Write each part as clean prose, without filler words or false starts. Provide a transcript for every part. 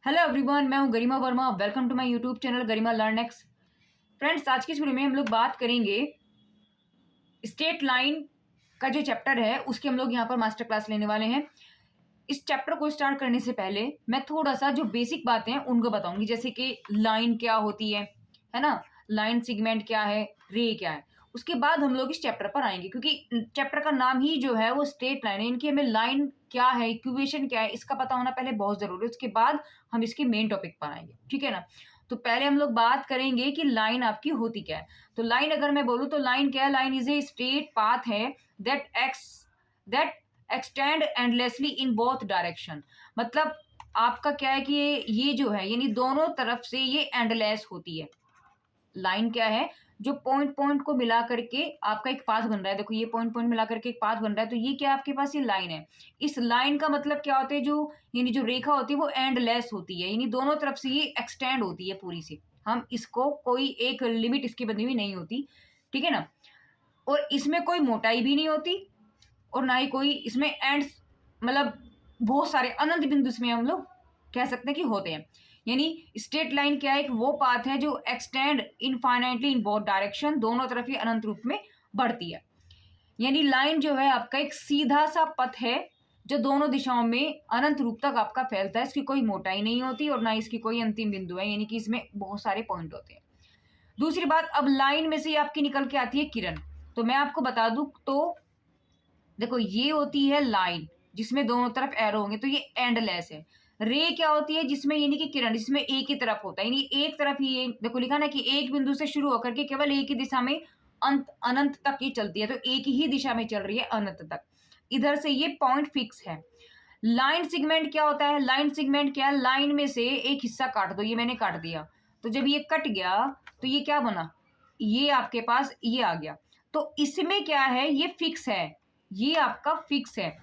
Hello everyone, मैं हूं Garima Verma. Welcome to my YouTube channel Garima learn X. Friends, आज की इस वीडियो में हम लोग बात करेंगे स्ट्रेट लाइन का जो चैप्टर है उसके हम लोग यहाँ पर मास्टर क्लास लेने वाले हैं। इस चैप्टर को स्टार्ट करने से पहले मैं थोड़ा सा जो बेसिक बातें हैं उनको बताऊंगी, जैसे कि लाइन क्या होती है ना, लाइन सेगमेंट क्या है, रे क्या है। उसके बाद हम लोग इस चैप्टर पर आएंगे, क्योंकि चैप्टर का नाम ही जो है वो स्ट्रेट लाइन है। इनकी हमें लाइन क्या है, इक्वेशन क्या है, इसका पता होना पहले बहुत जरूरी है। उसके बाद हम इसके मेन टॉपिक पर आएंगे, ठीक है ना। तो पहले हम लोग बात करेंगे कि लाइन आपकी होती क्या है। तो लाइन अगर मैं बोलूँ तो लाइन क्या है, line is a straight path है that extend endlessly in both direction. मतलब आपका क्या है कि ये जो है यानी दोनों तरफ से ये एंडलेस होती है। लाइन क्या है, जो पॉइंट पॉइंट को मिला करके आपका एक पाथ बन रहा है। देखो ये पॉइंट पॉइंट मिला करके एक पाथ बन रहा है, तो ये क्या आपके पास ये लाइन है। इस लाइन का मतलब क्या होता है, जो यानी जो रेखा होती है वो एंडलेस होती है, यानी दोनों तरफ से ये एक्सटेंड होती है पूरी से। हम इसको कोई एक लिमिट इसकी बनी हुई नहीं होती, ठीक है ना। और इसमें कोई मोटाई भी नहीं होती और ना ही कोई इसमें एंड, मतलब बहुत सारे अनंत बिंदु इसमें हम लोग कह सकते हैं कि होते हैं। यानी स्ट्रेट लाइन क्या है, एक वो पाथ है जो एक्सटेंड इनफाइनाइटली इन बोथ डायरेक्शन, दोनों तरफ ही अनंत रूप में बढ़ती है। यानी लाइन जो है आपका एक सीधा सा पथ है जो दोनों दिशाओं में अनंत रूप तक आपका फैलता है। इसकी कोई मोटाई नहीं होती और ना इसकी कोई अंतिम बिंदु है, यानी कि इसमें बहुत सारे पॉइंट होते हैं। दूसरी बात, अब लाइन में से आपकी निकल के आती है किरण। तो मैं आपको बता दूं तो देखो ये होती है लाइन जिसमें दोनों तरफ एरो होंगे, तो ये एंडलेस है। रे क्या होती है, जिसमें यानी कि किरण, जिसमें एक ही तरफ होता है, यानी एक तरफ ही। देखो लिखा ना कि एक बिंदु से शुरू होकर के केवल एक ही दिशा में अनंत तक ही चलती है, तो एक ही दिशा में चल रही है अनंत तक। इधर से ये पॉइंट फिक्स है। लाइन सेगमेंट क्या होता है, लाइन सेगमेंट क्या है, लाइन में से एक हिस्सा काट दो। ये मैंने काट दिया, तो जब ये कट गया तो ये क्या बना, ये आपके पास ये आ गया। तो इसमें क्या है, ये फिक्स है, ये आपका फिक्स है।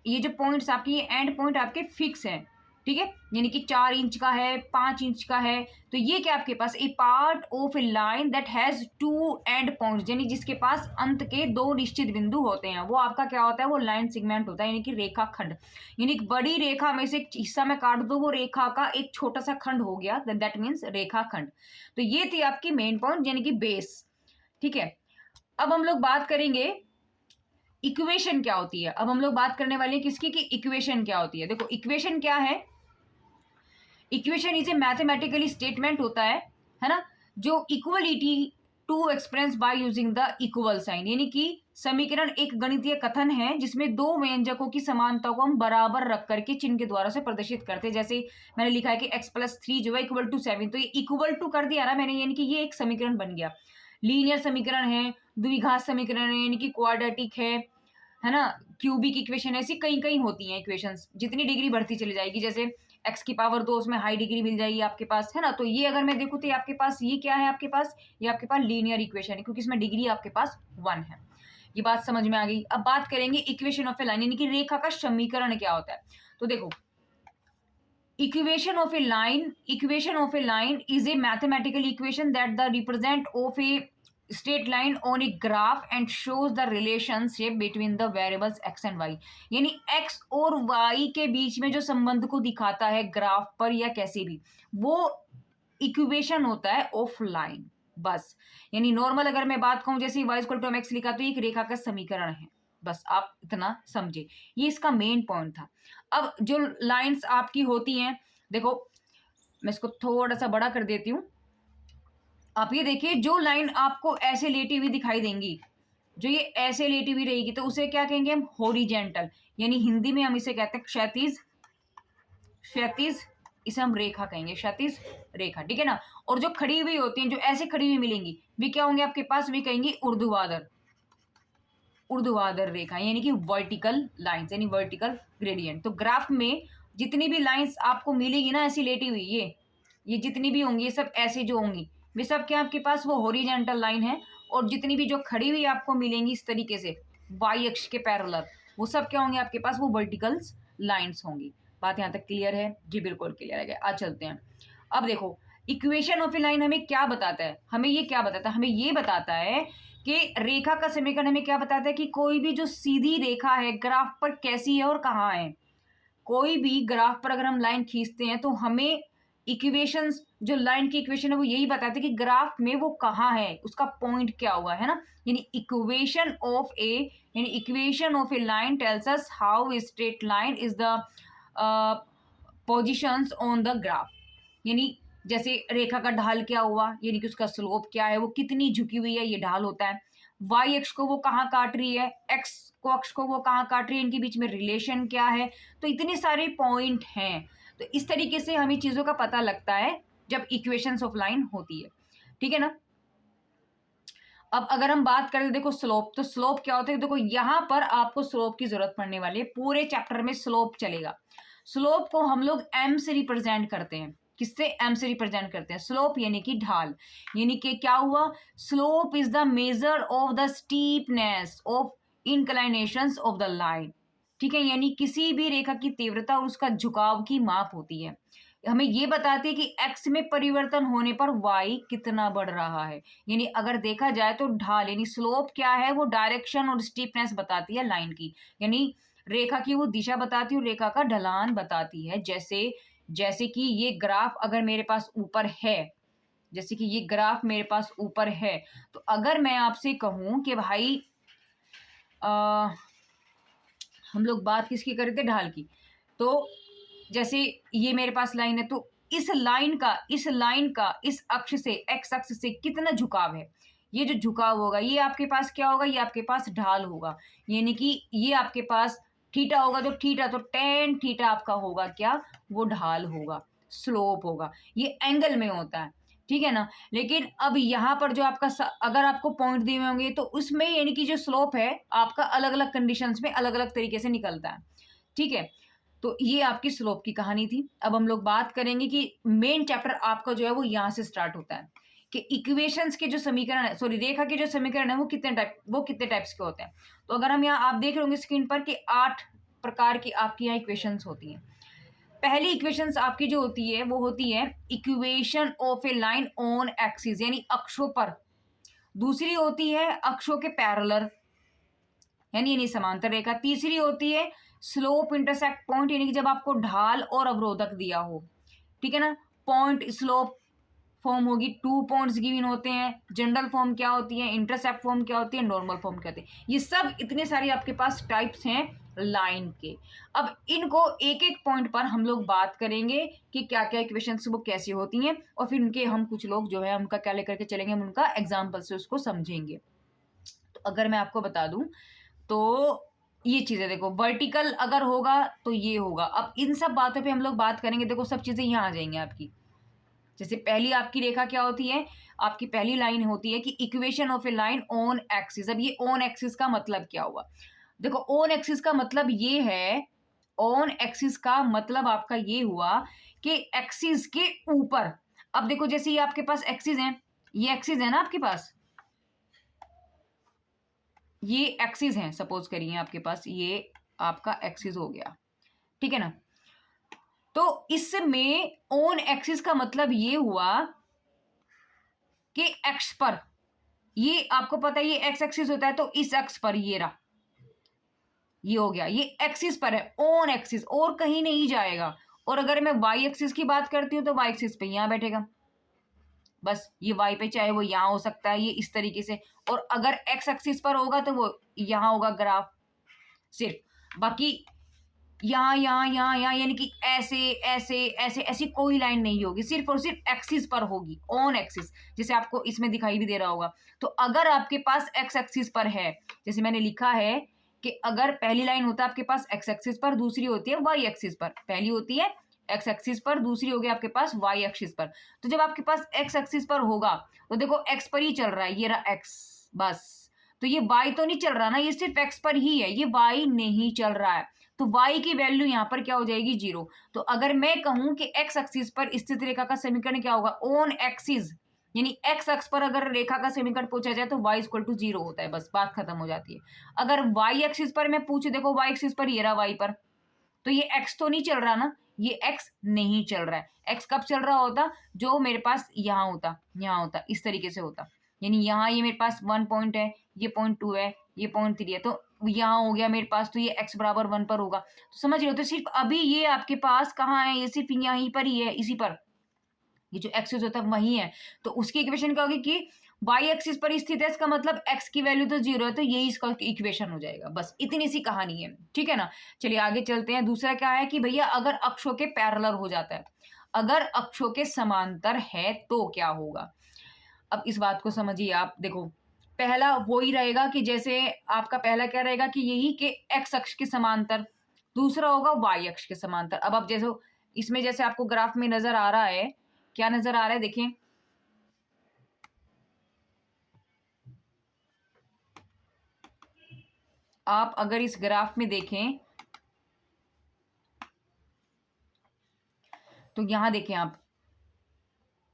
ये जो पॉइंट्स आपके, ये एंड पॉइंट आपके फिक्स है, ठीक है। यानी कि 4 इंच का है, 5 इंच का है। तो ये क्या आपके पास a part of a line that has 2 end points, यानी जिसके पास अंत के 2 निश्चित बिंदु होते हैं, वो आपका क्या होता है, वो लाइन सेगमेंट होता है, यानी कि रेखा खंड। यानी एक बड़ी रेखा में से एक हिस्सा में काट दो, वो रेखा का एक छोटा सा खंड हो गया, दैट मीन्स रेखा खंड। तो ये थी आपकी मेन पॉइंट यानी कि बेस, ठीक है। अब हम लोग बात करेंगे इक्वेशन क्या होती है। अब हम लोग बात करने वाले हैं किसकी, कि इक्वेशन क्या होती है। देखो इक्वेशन क्या है, equation is a mathematically statement होता है ना, जो equality to express by using the equal sign. यानी कि समीकरण एक गणितीय कथन है जिसमें दो व्यंजकों की समानता को हम बराबर रख करके चिन्ह के द्वारा से प्रदर्शित करते हैं। जैसे मैंने लिखा है कि x+3 जो है इक्वल टू 7, तो ये इक्वल टू कर दिया ना मैंने, यानी कि ये एक समीकरण बन गया। लीनियर समीकरण है, द्विघात समीकरण है, यानी कि क्वाड्रेटिक है ना, क्यूबिक इक्वेशन, ऐसी कई कई होती हैं इक्वेशंस, जितनी डिग्री बढ़ती चली जाएगी। जैसे x की पावर 2, उसमें हाई डिग्री मिल जाएगी आपके पास, है ना। तो ये अगर मैं देखूँ तो ये आपके पास ये क्या है, आपके पास ये आपके पास लीनियर इक्वेशन है, क्योंकि इसमें डिग्री आपके पास 1 है। ये बात समझ में आ गई। अब बात करेंगे इक्वेशन ऑफ ए लाइन, यानी कि रेखा का समीकरण क्या होता है। तो देखो equation of a line is A mathematical equation that the represent of A straight line on a graph and shows the relationship between the variables x and y। यानी x और y के बीच में जो संबंध को दिखाता है ग्राफ पर या कैसे भी, वो इक्वेशन होता है ऑफ लाइन। बस यानी नॉर्मल अगर मैं बात कहूं, जैसे y इक्वल टू mx लिखा तो एक रेखा का समीकरण है। बस आप इतना समझे, ये इसका मेन पॉइंट था। अब जो लाइंस आपकी होती हैं, देखो मैं इसको थोड़ा सा बड़ा कर देती हूं। आप ये देखिए, जो लाइन आपको ऐसे लेटी हुई दिखाई देंगी, जो ये ऐसे लेटी हुई रहेगी, तो उसे क्या कहेंगे हम, हॉरिजेंटल, यानी हिंदी में हम इसे कहते हैं क्षैतिज, क्षैतिज इसे हम रेखा कहेंगे, क्षैतिज रेखा, ठीक है ना। और जो खड़ी हुई होती हैं, जो ऐसे खड़ी हुई मिलेंगी, वे क्या होंगे आपके पास, वे कहेंगे ऊर्ध्वाधर, ऊर्ध्वाधर रेखा, यानी कि वर्टिकल लाइंस, यानी वर्टिकल ग्रेडियंट। तो ग्राफ में जितनी भी लाइंस आपको मिलेगी ना ऐसी लेटी हुई, ये जितनी भी होंगी, ये सब ऐसे जो होंगी, वे सब क्या आपके पास वो हॉरिजॉन्टल लाइन है। और जितनी भी जो खड़ी हुई आपको मिलेंगी इस तरीके से वाई अक्ष के पैरेलल, वो सब क्या होंगे आपके पास, वो वर्टिकल्स लाइंस होंगी। बात यहाँ तक क्लियर है जी, बिल्कुल क्लियर है। आज चलते हैं। अब देखो इक्वेशन ऑफ ए लाइन हमें क्या बताता है, हमें ये क्या बताता है, हमें ये बताता है कि रेखा का समीकरण हमें क्या बताता है कि कोई भी जो सीधी रेखा है ग्राफ पर कैसी है और कहाँ है। कोई भी ग्राफ पर अगर हम लाइन खींचते हैं तो हमें इक्वेशंस, जो लाइन की इक्वेशन है वो यही बताते हैं कि ग्राफ में वो कहाँ है, उसका पॉइंट क्या हुआ है ना। यानी equation of a line tells us how a straight line is the positions on the graph. यानी जैसे रेखा का ढाल क्या हुआ, यानी कि उसका स्लोप क्या है, वो कितनी झुकी हुई है, ये ढाल होता है। वाई अक्ष को वो कहाँ काट रही है, एक्स को अक्ष को वो कहाँ काट रही है, इनके बीच में रिलेशन क्या है। तो इतने सारे पॉइंट हैं। तो इस तरीके से हमें चीजों का पता लगता है जब इक्वेशंस ऑफ लाइन होती है, ठीक है ना। अब अगर हम बात करें देखो स्लोप, तो स्लोप क्या होता है, देखो यहां पर आपको स्लोप की जरूरत पड़ने वाली है, पूरे चैप्टर में स्लोप चलेगा। स्लोप को हम लोग एम से रिप्रेजेंट करते हैं। किससे? एम से रिप्रेजेंट करते हैं। स्लोप यानी कि ढाल, यानी कि क्या हुआ, slope is the measure of the steepness of inclinations of the line, ठीक है। यानी किसी भी रेखा की तीव्रता और उसका झुकाव की माप होती है। हमें ये बताती है कि एक्स में परिवर्तन होने पर वाई कितना बढ़ रहा है। यानी अगर देखा जाए तो ढाल यानी स्लोप क्या है, वो डायरेक्शन और स्टीपनेस बताती है लाइन की, यानी रेखा की वो दिशा बताती है, रेखा का ढलान बताती है। जैसे कि ये ग्राफ अगर मेरे पास ऊपर है, जैसे कि ये ग्राफ मेरे पास ऊपर है, तो अगर मैं आपसे कहूं कि भाई हम लोग बात किसकी कर रहे थे, ढाल की। तो जैसे ये मेरे पास लाइन है, तो इस लाइन का इस अक्ष से, एक्स अक्ष से कितना झुकाव है, ये जो झुकाव होगा ये आपके पास क्या होगा, ये आपके पास ढाल होगा। यानी कि ये आपके पास थीटा होगा, तो टेन थीटा आपका होगा क्या, वो ढाल होगा, स्लोप होगा, ये एंगल में होता है, ठीक है ना। लेकिन अब यहाँ पर जो आपका अगर आपको पॉइंट दिए हुए होंगे तो उसमें यानी कि जो स्लोप है आपका अलग अलग कंडीशंस में अलग अलग तरीके से निकलता है, ठीक है। तो ये आपकी स्लोप की कहानी थी। अब हम लोग बात करेंगे कि मेन चैप्टर आपका जो है वो यहाँ से स्टार्ट होता है कि इक्वेशंस के जो समीकरण है, सॉरी रेखा के जो समीकरण है वो कितने टाइप्स के होते हैं। तो अगर हम यहाँ आप देख रहे होंगे स्क्रीन पर कि 8 प्रकार की आपकी यहाँ इक्वेशंस होती हैं। पहली इक्वेशंस आपकी जो होती है वो होती है equation of a line on axis, यानी अक्षों पर। दूसरी होती है अक्षों के पैरेलल, यानी समांतर रेखा। तीसरी होती है स्लोप इंटरसेक्ट पॉइंट, यानी कि जब आपको ढाल और अवरोधक दिया हो, ठीक है ना। पॉइंट स्लोप फॉर्म होगी, 2 पॉइंट्स गिवन होते हैं। जनरल फॉर्म क्या होती है, इंटरसेप्ट फॉर्म क्या होती है, नॉर्मल फॉर्म क्या होती है। ये सब इतने सारे आपके पास टाइप्स हैं लाइन के। अब इनको एक एक पॉइंट पर हम लोग बात करेंगे कि क्या क्या इक्वेशंस वो कैसी होती हैं, और फिर उनके हम कुछ लोग जो है उनका क्या लेकर के चलेंगे, हम उनका एग्जाम्पल से उसको समझेंगे। तो अगर मैं आपको बता दूं तो ये चीजें देखो, वर्टिकल अगर होगा तो ये होगा। अब इन सब बातों पे हम लोग बात करेंगे, देखो सब चीजें यहाँ आ जाएंगी आपकी। जैसे पहली आपकी रेखा क्या होती है, आपकी पहली लाइन होती है कि equation of a line on axis. अब ये ऑन एक्सिस का मतलब क्या हुआ, देखो ऑन एक्सिस का मतलब ये है, ऑन एक्सिस का मतलब आपका ये हुआ कि एक्सिस के ऊपर। अब देखो जैसे ये आपके पास एक्सिस है, ये एक्सिस है ना आपके पास, ये एक्सिस है, सपोज करिए आपके पास ये आपका एक्सिस हो गया, ठीक है ना। तो इसमें ऑन एक्सिस का मतलब ये हुआ कि एक्स पर, ये आपको पता है ये एक्स एक्सिस होता है, तो इस एक्स पर ये रहा, ये हो गया, ये एक्सिस पर है, ऑन एक्सिस, और कहीं नहीं जाएगा। और अगर मैं वाई एक्सिस की बात करती हूँ तो वाई एक्सिस पे यहां बैठेगा, बस ये वाई पे, चाहे वो यहां हो सकता है, ये इस तरीके से। और अगर एक्स एक्सिस पर होगा तो वो यहां होगा ग्राफ सिर्फ, बाकी यहाँ यहाँ यहाँ यहाँ, यानी कि ऐसे ऐसे ऐसे ऐसी कोई लाइन नहीं होगी, सिर्फ और सिर्फ एक्सिस पर होगी, ऑन एक्सिस, जैसे आपको इसमें दिखाई भी दे रहा होगा। तो अगर आपके पास एक्स एक्सिस पर है, जैसे मैंने लिखा है कि अगर पहली लाइन होता है आपके पास एक्स एक्सिस पर, दूसरी होती है वाई एक्सिस पर। पहली होती है एक्स एक्सिस पर, दूसरी होगी आपके पास वाई एक्सिस पर। तो जब आपके पास एक्स एक्सिस पर होगा तो देखो एक्स पर ही चल रहा है, ये रहा एक्स, बस। तो ये वाई तो नहीं चल रहा ना, ये सिर्फ एक्स पर ही है, ये वाई नहीं चल रहा है। तो y की वैल्यू यहाँ पर क्या हो जाएगी, 0। तो अगर मैं कहूं कि x एक्सिस पर स्थित रेखा का समीकरण क्या होगा, ऑन एक्सिस, यानी x अक्ष पर अगर रेखा का समीकरण पूछा जाए तो y इक्वल टू 0 होता है, बस बात खत्म हो जाती है। अगर y एक्सिस पर मैं पूछूं, देखो y एक्सिस पर ये रहा y पर, तो ये x तो नहीं चल रहा ना, ये x नहीं चल रहा है। x कब चल रहा होता, जो मेरे पास यहाँ होता, इस तरीके से होता। यानी यहाँ ये मेरे पास 1 पॉइंट है, ये 0.2 है, ये 0.3 है, तो यहाँ हो गया मेरे पास, तो ये x बराबर 1 पर होगा। तो समझ रहे हो, तो सिर्फ अभी ये आपके पास कहाँ है, ये सिर्फ यहीं पर ही है, इसी पर, ये जो एक्सिस होता है वही है। तो उसकी इक्वेशन क्या होगी कि वाई एक्सिस पर स्थित है, इसका मतलब एक्स की वैल्यू तो 0 है, तो यही इसका इक्वेशन हो जाएगा। बस इतनी सी कहानी है, ठीक है ना। चलिए आगे चलते हैं। दूसरा क्या है कि भैया अगर अक्षों के पैरेलल हो जाता है, अगर अक्षों के समांतर है तो क्या होगा। अब इस बात को समझिए आप। देखो पहला वो ही रहेगा कि जैसे आपका पहला क्या रहेगा कि यही कि एक्स अक्ष के समांतर, दूसरा होगा वाई अक्ष के समांतर। अब आप जैसे इसमें जैसे आपको ग्राफ में नजर आ रहा है, क्या नजर आ रहा है, देखें आप अगर इस ग्राफ में देखें तो यहां देखें आप,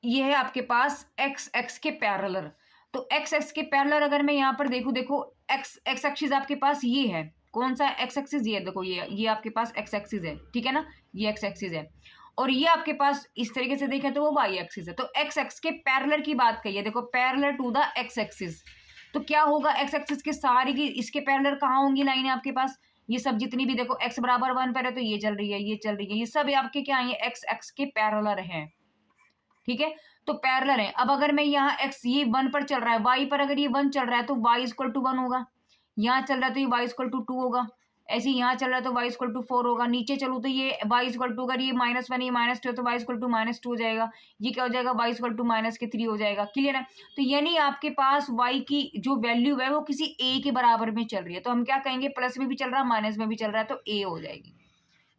ये है आपके पास एक्स एक्स के पैरेलल। तो एक्स एक्स के पैरेलल अगर मैं यहां पर देखूं, देखो एक्स एक्स एक्सिस आपके पास ये है, कौन सा एक्स एक्सिस, ये देखो ये आपके पास एक्स एक्सिस है, ठीक है ना, ये एक्स एक्सिस है। और ये आपके पास इस तरीके से देखें तो वो वाई एक्सिस है। तो एक्स एक्स के पैरेलल की बात करिए, देखो parallel to the x axis, तो क्या होगा, एक्स एक्सिस के सारी की इसके पैरेलल कहाँ होंगी लाइनें आपके पास, ये सब जितनी भी, देखो एक्स बराबर 1 पर है तो ये चल रही है, ये चल रही है, ये सब आपके क्या है, एक्स एक्स के पैरेलल हैं, ठीक है। तो पैरेलल है। अब अगर मैं यहाँ x ये 1 पर चल रहा है, y पर अगर ये 1 चल रहा है तो y इक्वल टू 1 होगा, यहाँ चल रहा है तो ये y इक्वल टू 2 होगा, ऐसे ही यहाँ चल रहा है तो y इक्वल टू 4 होगा, नीचे चलूँ तो ये y इक्वल टू, अगर ये -1 ये -2 तो y इक्वल टू -2 हो जाएगा, ये क्या हो जाएगा, y इक्वल टू -3 हो जाएगा। क्लियर है। तो यानी आपके पास y की जो वैल्यू है वो किसी a के बराबर में चल रही है, तो हम क्या कहेंगे, प्लस में भी चल रहा है माइनस में भी चल रहा है तो a हो जाएगी।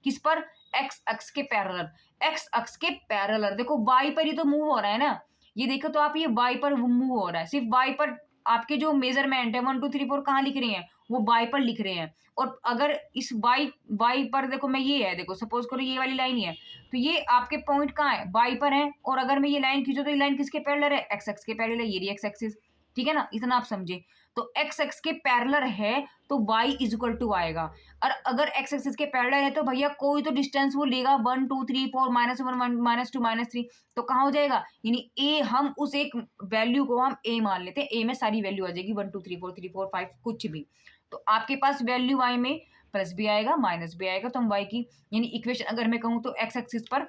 किस पर, एक्स अक्ष के पैरेलल, एक्स अक्ष के पैरेलल। देखो वाई पर ही तो मूव हो रहा है ना, ये देखो तो आप, ये वाई पर मूव हो रहा है, सिर्फ वाई पर आपके जो मेजरमेंट है 1 2 3 4 कहाँ लिख रहे हैं, वो वाई पर लिख रहे हैं। और अगर इस वाई वाई पर देखो मैं ये है, देखो सपोज करो ये वाली लाइन है, तो ये आपके पॉइंट कहाँ है, वाई पर है। और अगर मैं ये लाइन खींचूं तो ये लाइन किसके पैरेलल है, एक्स एक्स के पैरेलल है, ये एक्स एक्सिस, ठीक है ना, इतना आप समझे। तो एक्स एक्स के पैरेलल है तो y इज इक्वल टू आएगा। और अगर एक्स एक्सिस के पैरेलल है तो भैया कोई तो डिस्टेंस वो लेगा, 1 2 3 4 -1 -2 -3, तो कहाँ हो जाएगा, यानी a, हम उस एक वैल्यू को हम a मान लेते हैं, a में सारी वैल्यू आ जाएगी 1 2 3 4 3 4 5 कुछ भी। तो आपके पास वैल्यू y में प्लस भी आएगा माइनस भी आएगा, तो हम y की यानी इक्वेशन अगर मैं कहूँ तो एक्स एक्सिस पर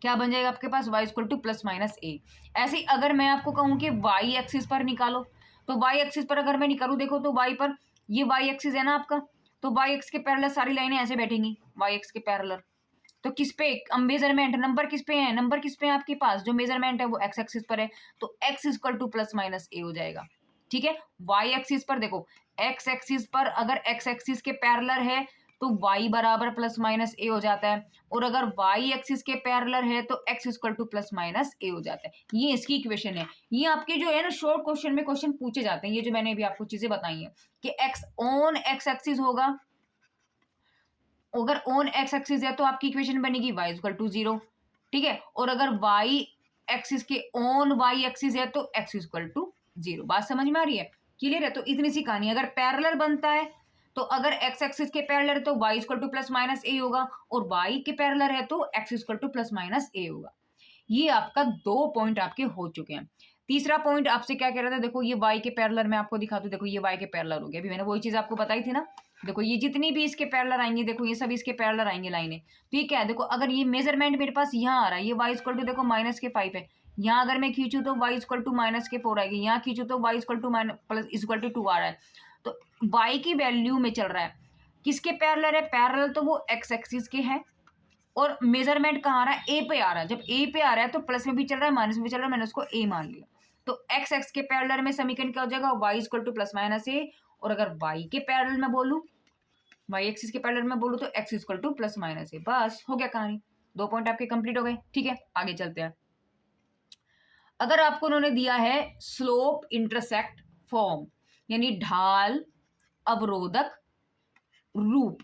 क्या बन जाएगा आपके पास, y equal to plus minus a। ऐसे ही अगर मैं आपको कहूँ कि y एक्सिस पर निकालो, तो y एक्सिस पर अगर मैं निकालूं, देखो तो y पर ये y एक्सिस है ना आपका, तो y एक्स के पैरेलल सारी लाइनें ऐसे बैठेंगी, y एक्स के पैरेलल। तो किस पे, मेजरमेंट नंबर किस पे है, नंबर किस पे है आपके पास, जो मेजरमेंट है वो एक्स एक्सिस पर है, तो x equal to plus minus a हो जाएगा, ठीक है। y एक्सिस पर देखो, x एक्सिस पर अगर x एक्सिस के पैरेलल है तो y बराबर प्लस माइनस a हो जाता है, और अगर y एक्सिस के पैरेलल है तो x equal to plus minus a हो जाता है। ये इसकी इक्वेशन है। ये आपके जो है ना शॉर्ट क्वेश्चन में क्वेश्चन पूछे जाते हैं, ये जो मैंने अभी आपको चीजें बताई हैं कि x ऑन x एक्सिस होगा, अगर ऑन x एक्सिस है तो आपकी इक्वेशन बनेगी y इक्वल टू 0, ठीक है। और अगर y एक्सिस के ऑन y एक्सिस है तो x इक्वल टू 0। बात समझ में आ रही है, क्लियर है। तो इतनी सी कहानी, अगर पैरेलल बनता है तो अगर x एक्सिस के पैरेलल है तो y equal to plus minus a होगा, और y के पैरेलल है तो x equal to plus minus a होगा। ये आपका 2 पॉइंट आपके हो चुके हैं। तीसरा पॉइंट आपसे क्या कह रहा था, देखो ये y के पैरेलल मैं आपको दिखा दूं, देखो ये y के पैरेलल हो गया, अभी मैंने वही चीज आपको बताई थी ना। देखो ये जितनी भी इसके पैरेलल आएंगे, देखो ये सब इसके पैरेलल आएंगे लाइनें, ठीक है। देखो अगर ये मेजरमेंट मेरे पास यहाँ आ रहा है, ये y इक्वल टू देखो -5 है, यहाँ अगर मैं खींचूं तो y इक्वल टू -4 आएगी, यहाँ खींचूं तो y equal to plus equal to 2 आ रहा है। तो y की वैल्यू में चल रहा है, किसके पैरेलल है, पैरेलल तो वो x एक्सिस के है, और मेजरमेंट कहाँ आ रहा है, a पे आ रहा है। जब a पे आ रहा है तो प्लस में भी चल रहा है माइनस में भी चल रहा है, मैंने उसको a मान लिया। तो x एक्स के पैरेलल में समीकरण क्या हो जाएगा, y equal to plus minus a, और अगर y के पैरेलल में बोलूं, y एक्सिस के पैरेलल में बोलूं तो x equal to plus minus a। बस हो गया कहानी, 2 पॉइंट आपके कंप्लीट हो गए, ठीक है। आगे चलते हैं। अगर आपको उन्होंने दिया है स्लोप इंटरसेक्ट फॉर्म, यानी ढाल अवरोधक रूप।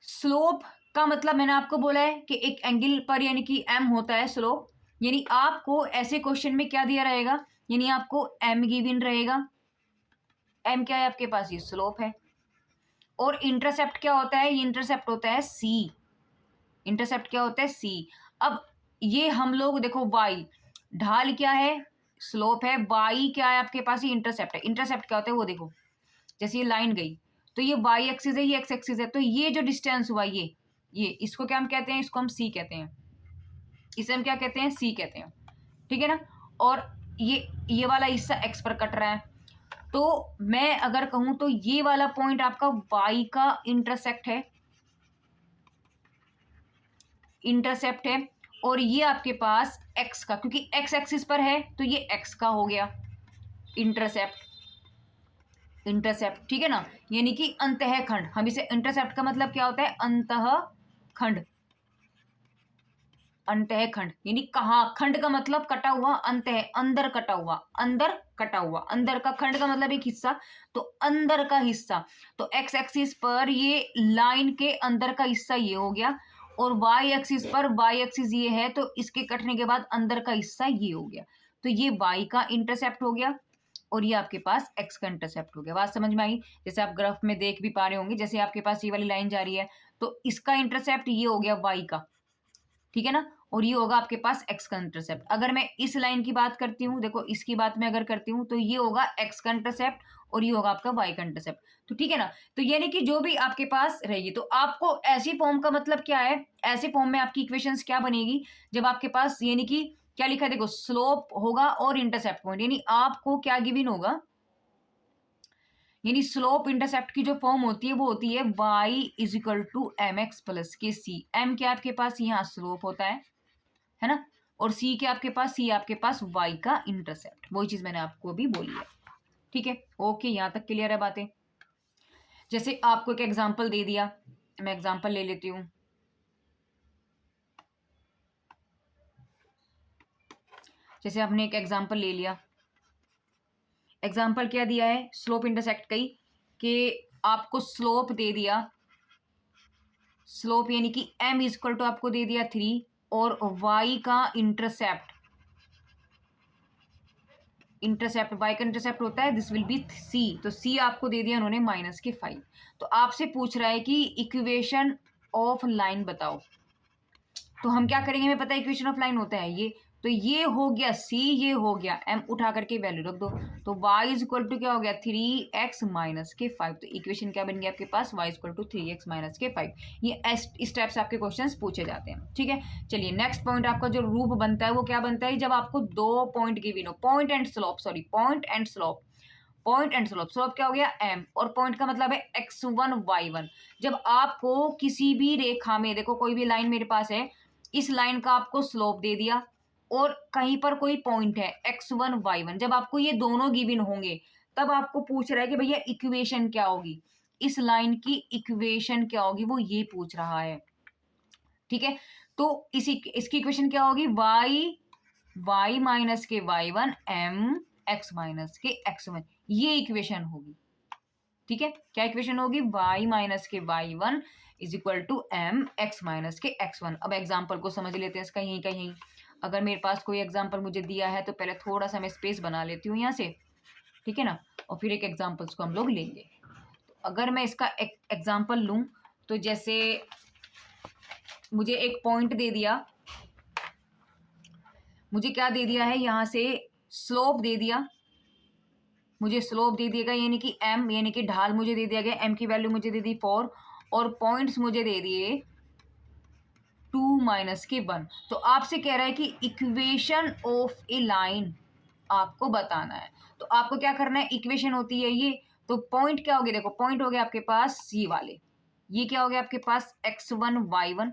स्लोप का मतलब मैंने आपको बोला है कि एक एंगल पर यानी कि m होता है स्लोप, यानी आपको ऐसे क्वेश्चन में क्या दिया रहेगा, यानी आपको m गिवन रहेगा, m क्या है आपके पास, ये स्लोप है। और इंटरसेप्ट क्या होता है, ये इंटरसेप्ट होता है c, इंटरसेप्ट क्या होता है c। अब ये हम लोग देखो y ढाल क्या है, स्लोप है, y क्या है आपके पास, ये इंटरसेप्ट है। इंटरसेप्ट क्या होता है वो देखो, जैसे ये लाइन गई तो ये वाई एक्सिस है, ये एक्स एक्सिस है, तो ये जो डिस्टेंस हुआ ये इसको क्या हम कहते हैं, इसको हम सी कहते हैं, इसे हम क्या कहते हैं, सी कहते हैं, ठीक है ना। और ये वाला हिस्सा एक्स पर कट रहा है, तो मैं अगर कहूं तो ये वाला पॉइंट आपका वाई का इंटरसेप्ट है, और ये आपके पास एक्स का, क्योंकि एक्स एक्सिस पर है तो ये एक्स का हो गया इंटरसेप्ट, ठीक है ना। यानी कि अंतःखंड, हम इसे, इंटरसेप्ट का मतलब क्या होता है, अंतःखंड, यानी कहाँ, खंड का मतलब कटा हुआ, अंदर कटा हुआ, अंदर का, खंड का मतलब एक हिस्सा, तो अंदर का हिस्सा, तो एक्स एक्सिस पर ये लाइन के अंदर का हिस्सा ये हो गया, और वाई एक्सिस पर, वाई एक्सिस ये है तो इसके कटने के बाद अंदर का हिस्सा ये हो गया, तो ये वाई का इंटरसेप्ट हो गया और ये आपके पास एक्स का इंटरसेप्ट हो गया। बात समझ में आई? जैसे आप ग्राफ में देख भी पा रहे होंगे, जैसे आपके पास ये वाली लाइन जा रही है तो इसका इंटरसेप्ट ये हो गया वाई का, ठीक है ना, और ये होगा आपके पास एक्स का इंटरसेप्ट। अगर मैं इस लाइन की बात करती हूँ, देखो इसकी बात मैं अगर करती हूँ तो ये होगा एक्स का इंटरसेप्ट और ये होगा आपका वाई का इंटरसेप्ट, तो ठीक है ना। तो यानी कि जो भी आपके पास रहेगी, तो आपको ऐसी फॉर्म का मतलब क्या है, ऐसे फॉर्म में आपकी इक्वेशंस क्या बनेगी, जब आपके पास यानी कि क्या लिखा है, देखो स्लोप होगा और इंटरसेप्ट पॉइंट, यानी आपको क्या गिवन होगा, यानी स्लोप इंटरसेप्ट की जो फॉर्म होती है वो होती है y is equal to M x plus के सी। एम क्या आपके पास यहाँ स्लोप होता है ना, और सी क्या आपके पास, सी आपके पास y का इंटरसेप्ट, वही चीज मैंने आपको अभी बोली है, ठीक है। ओके, यहाँ तक क्लियर है बातें। जैसे आपको एक एग्जाम्पल दे दिया, मैं एग्जाम्पल ले लेती हूँ। जैसे आपने एक एग्जाम्पल ले लिया, एग्जाम्पल क्या दिया है, स्लोप इंटरसेक्ट का ही, कि आपको स्लोप दे दिया, स्लोप यानी कि m इक्वल टू आपको दे दिया 3 और y का इंटरसेप्ट y का इंटरसेप्ट होता है दिस विल बी c, तो c आपको दे दिया उन्होंने -5। तो आपसे पूछ रहा है कि इक्वेशन ऑफ लाइन बताओ, तो हम क्या करेंगे, हमें पता है इक्वेशन ऑफ लाइन होता है ये, तो ये हो गया c, ये हो गया m, उठा करके वैल्यू रख दो, तो y इज इक्वल टू क्या हो गया 3x - 5, तो इक्वेशन क्या बन गया आपके पास, y is equal to 3x - 5। ये इस टाइप से आपके क्वेश्चंस पूछे जाते हैं, ठीक है। चलिए नेक्स्ट पॉइंट आपका जो रूप बनता है वो क्या बनता है, जब आपको दो पॉइंट गिवन हो, पॉइंट एंड स्लोप, स्लोप क्या हो गया m, और पॉइंट का मतलब है x1 y1। जब आपको किसी भी रेखा में, देखो कोई भी लाइन मेरे पास है, इस लाइन का आपको स्लोप दे दिया और कहीं पर कोई पॉइंट है x1 y1, जब आपको ये दोनों गिवन होंगे तब आपको पूछ रहा है कि भैया इक्वेशन क्या होगी, इस लाइन की इक्वेशन क्या होगी, वो ये पूछ रहा है, ठीक है। तो इसकी इक्वेशन क्या होगी, y माइनस के y1 m x माइनस के x1, ये इक्वेशन होगी, ठीक है। क्या इक्वेशन होगी, y माइनस के y1 is equal to m x minus के x1। अब एग्जाम्पल को समझ लेते हैं इसका, यहीं का यहीं। अगर मेरे पास कोई एग्जाम्पल मुझे दिया है तो पहले थोड़ा सा मैं स्पेस बना लेती हूँ यहाँ से, ठीक है ना, और फिर एक एग्जाम्पल्स को हम लोग लेंगे। तो अगर मैं इसका एक एग्जाम्पल लूँ, तो जैसे मुझे एक पॉइंट दे दिया, मुझे क्या दे दिया है, यहाँ से स्लोप दे दिया, मुझे स्लोप दे दिएगा यानी कि m, यानी कि ढाल मुझे दे दिया गया, m की वैल्यू मुझे दे दी 4 और पॉइंट्स मुझे दे दिए 2 - 1। तो आपसे कह रहा है कि इक्वेशन ऑफ ए लाइन आपको बताना है, तो आपको क्या करना है, इक्वेशन होती है ये, तो पॉइंट क्या हो गया, देखो पॉइंट हो गया आपके पास ये वाले, ये क्या हो गया आपके पास x1 y1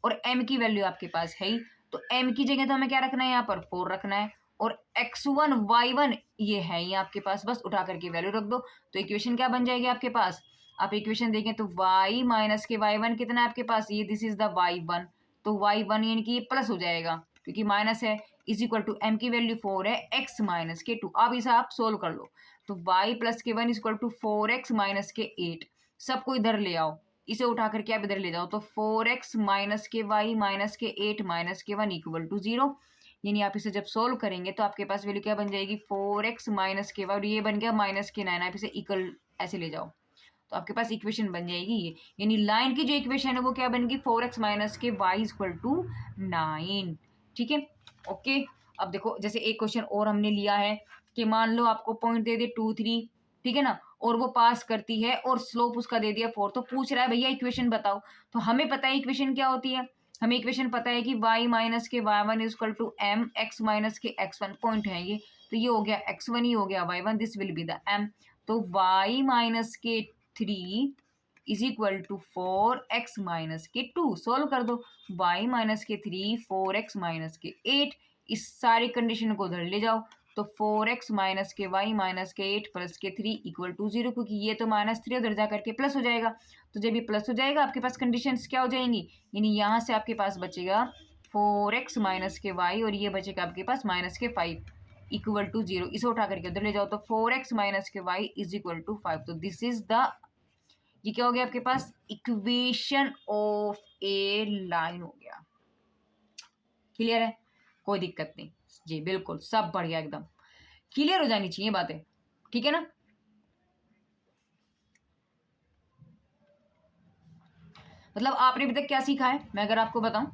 और m की वैल्यू आपके पास है ही, तो m की जगह तो हमें क्या रखना है, यहाँ पर 4 रखना है, और x1 y1 ये है ये आपके पास, बस उठा करके वैल्यू रख दो, तो इक्वेशन क्या बन जाएगी आपके पास। आप इक्वेशन देखें तो y माइनस के y1 कितना है आपके पास, ये दिस इज द y1, तो y1 यानी कि ये प्लस हो जाएगा क्योंकि माइनस है, इज इक्वल टू m की वैल्यू 4 है x माइनस के 2। अब इसे आप सोल्व कर लो, तो y प्लस के 1 is equal to 4x minus के 8, सबको इधर ले आओ, इसे उठा करके आप इधर ले जाओ, तो 4x माइनस के y माइनस के 8 माइनस के 1 इक्वल टू 0, यानी आप इसे जब सोल्व करेंगे तो आपके पास वैल्यू क्या बन जाएगी, 4x माइनस के 1 और ये बन गया माइनस के 9, आप इसे इक्वल ऐसे ले जाओ तो आपके पास इक्वेशन बन जाएगी ये, यानी लाइन की जो इक्वेशन है वो क्या बनेगी, 4x माइनस के y इक्वल टू 9, ठीक है। ओके, अब देखो जैसे एक क्वेश्चन और हमने लिया है कि मान लो आपको पॉइंट दे दे 2 3, ठीक है ना, और वो पास करती है और स्लोप उसका दे दिया 4, तो पूछ रहा है भैया इक्वेशन बताओ। तो हमें पता है इक्वेशन क्या होती है, हमें इक्वेशन पता है कि y माइनस के y1 is equal to m, x minus के x1 पॉइंट है ये, तो ये हो गया x1, ये हो गया y1, this will be the m। तो y माइनस के 3 is equal to 4x minus के 2, सोल्व कर दो। y माइनस के 3 4x माइनस के 8, इस सारी कंडीशन को उधर ले जाओ, तो 4x माइनस के y माइनस के 8 प्लस के 3 इक्वल टू 0, क्योंकि ये तो -3 उधर जा करके प्लस हो जाएगा। तो जब ये प्लस हो जाएगा आपके पास कंडीशंस क्या हो जाएंगी, यानी यहाँ से आपके पास बचेगा 4x माइनस के y और ये बचेगा आपके पास माइनस के 5 इक्वल टू 0, इसे उठा करके उधर ले जाओ, तो 4x माइनस के y इज इक्वल टू 5। तो दिस इज द, ये क्या हो गया आपके पास, इक्वेशन ऑफ ए लाइन हो गया। क्लियर है, कोई दिक्कत नहीं जी, बिल्कुल सब बढ़िया, एकदम क्लियर हो जानी चाहिए बातें, ठीक है ना। मतलब आपने अभी तक क्या सीखा है, मैं अगर आपको बताऊं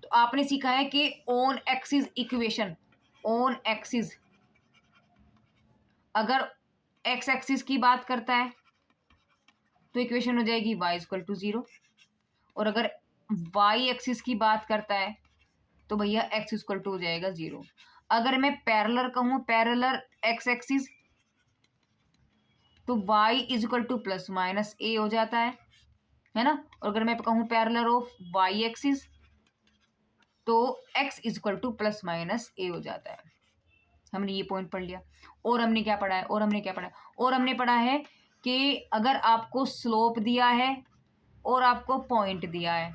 तो आपने सीखा है कि on axis equation, on axis अगर एक्स एक्सिस की बात करता है तो इक्वेशन हो जाएगी y इक्वल टू 0, और अगर y एक्सिस की बात करता है तो भैया x इक्वल टू हो जाएगा 0। अगर मैं पैरेलल कहूँ, पैरेलल एक्स एक्सिस, तो y is equal to plus minus a हो जाता है ना। और अगर मैं कहूँ पैरेलल ऑफ y एक्सिस तो x is equal to plus minus a हो जाता है। हमने ये पॉइंट पढ़ लिया। और हमने क्या पढ़ा है, और हमने पढ़ा है कि अगर आपको स्लोप दिया है और आपको पॉइंट दिया है,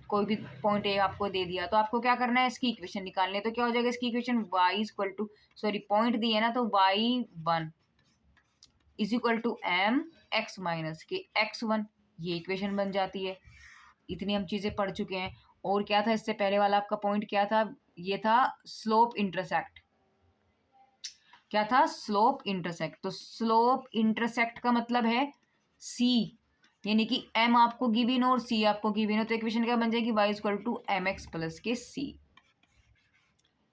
कोई भी पॉइंट ए आपको दे दिया, तो आपको क्या करना है, इसकी इक्वेशन निकालनी है। तो क्या हो जाएगा इसकी equation, y equal to, sorry point दी है ना, तो y1 is equal to m x minus के x1, ये इक्वेशन बन जाती है। इतनी हम चीजें पढ़ चुके हैं। और क्या था इससे पहले वाला आपका पॉइंट, क्या था, ये था स्लोप इंटरसेक्ट। क्या था, स्लोप इंटरसेक्ट। तो स्लोप इंटरसेक्ट का मतलब है c, यानी कि m आपको गिवन हो और c आपको गिवन हो, तो इक्वेशन क्या बन जाएगी, y equal to mx plus के c।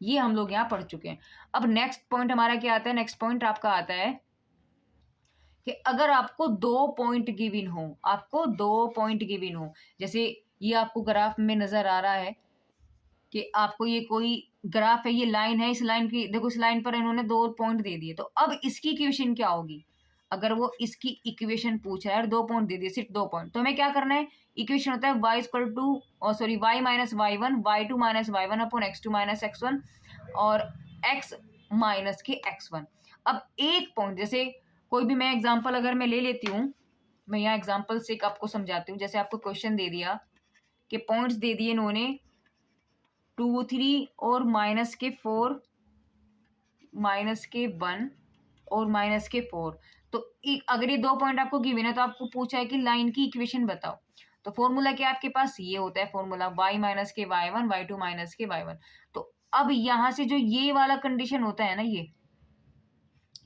ये हम लोग यहाँ पढ़ चुके हैं। अब नेक्स्ट पॉइंट हमारा क्या आता है, नेक्स्ट पॉइंट आपका आता है कि अगर आपको 2 पॉइंट गिवन हो, आपको 2 पॉइंट गिवन हो, जैसे ये आपको ग्राफ में नजर आ रहा है कि आपको ये कोई ग्राफ है, ये लाइन है, इस लाइन की देखो, इस लाइन पर इन्होंने 2 पॉइंट दे दिए, तो अब इसकी इक्वेशन क्या होगी, अगर वो इसकी इक्वेशन पूछ रहा है और 2 पॉइंट दे दिए, सिर्फ 2 पॉइंट, तो हमें क्या करना है, इक्वेशन होता है y equal to, sorry y minus y1 y2 minus y1 upon x2 minus x1 और x माइनस के x1। अब एक पॉइंट, जैसे कोई भी मैं एग्जांपल अगर मैं ले लेती हूँ, मैं यहाँ एग्जांपल से आपको समझाती हूँ। जैसे आपको क्वेश्चन दे दिया कि पॉइंट्स दे दिए इन्होंने 2 3 और माइनस के 4 माइनस के 1 और माइनस के 4, तो अगर ये 2 पॉइंट आपको गिवन है तो आपको पूछा है कि लाइन की इक्वेशन बताओ, तो फॉर्मूला क्या आपके पास ये होता है, फॉर्मूला y माइनस के y1 y2 माइनस के y1। तो अब यहाँ से जो ये वाला कंडीशन होता है ना, ये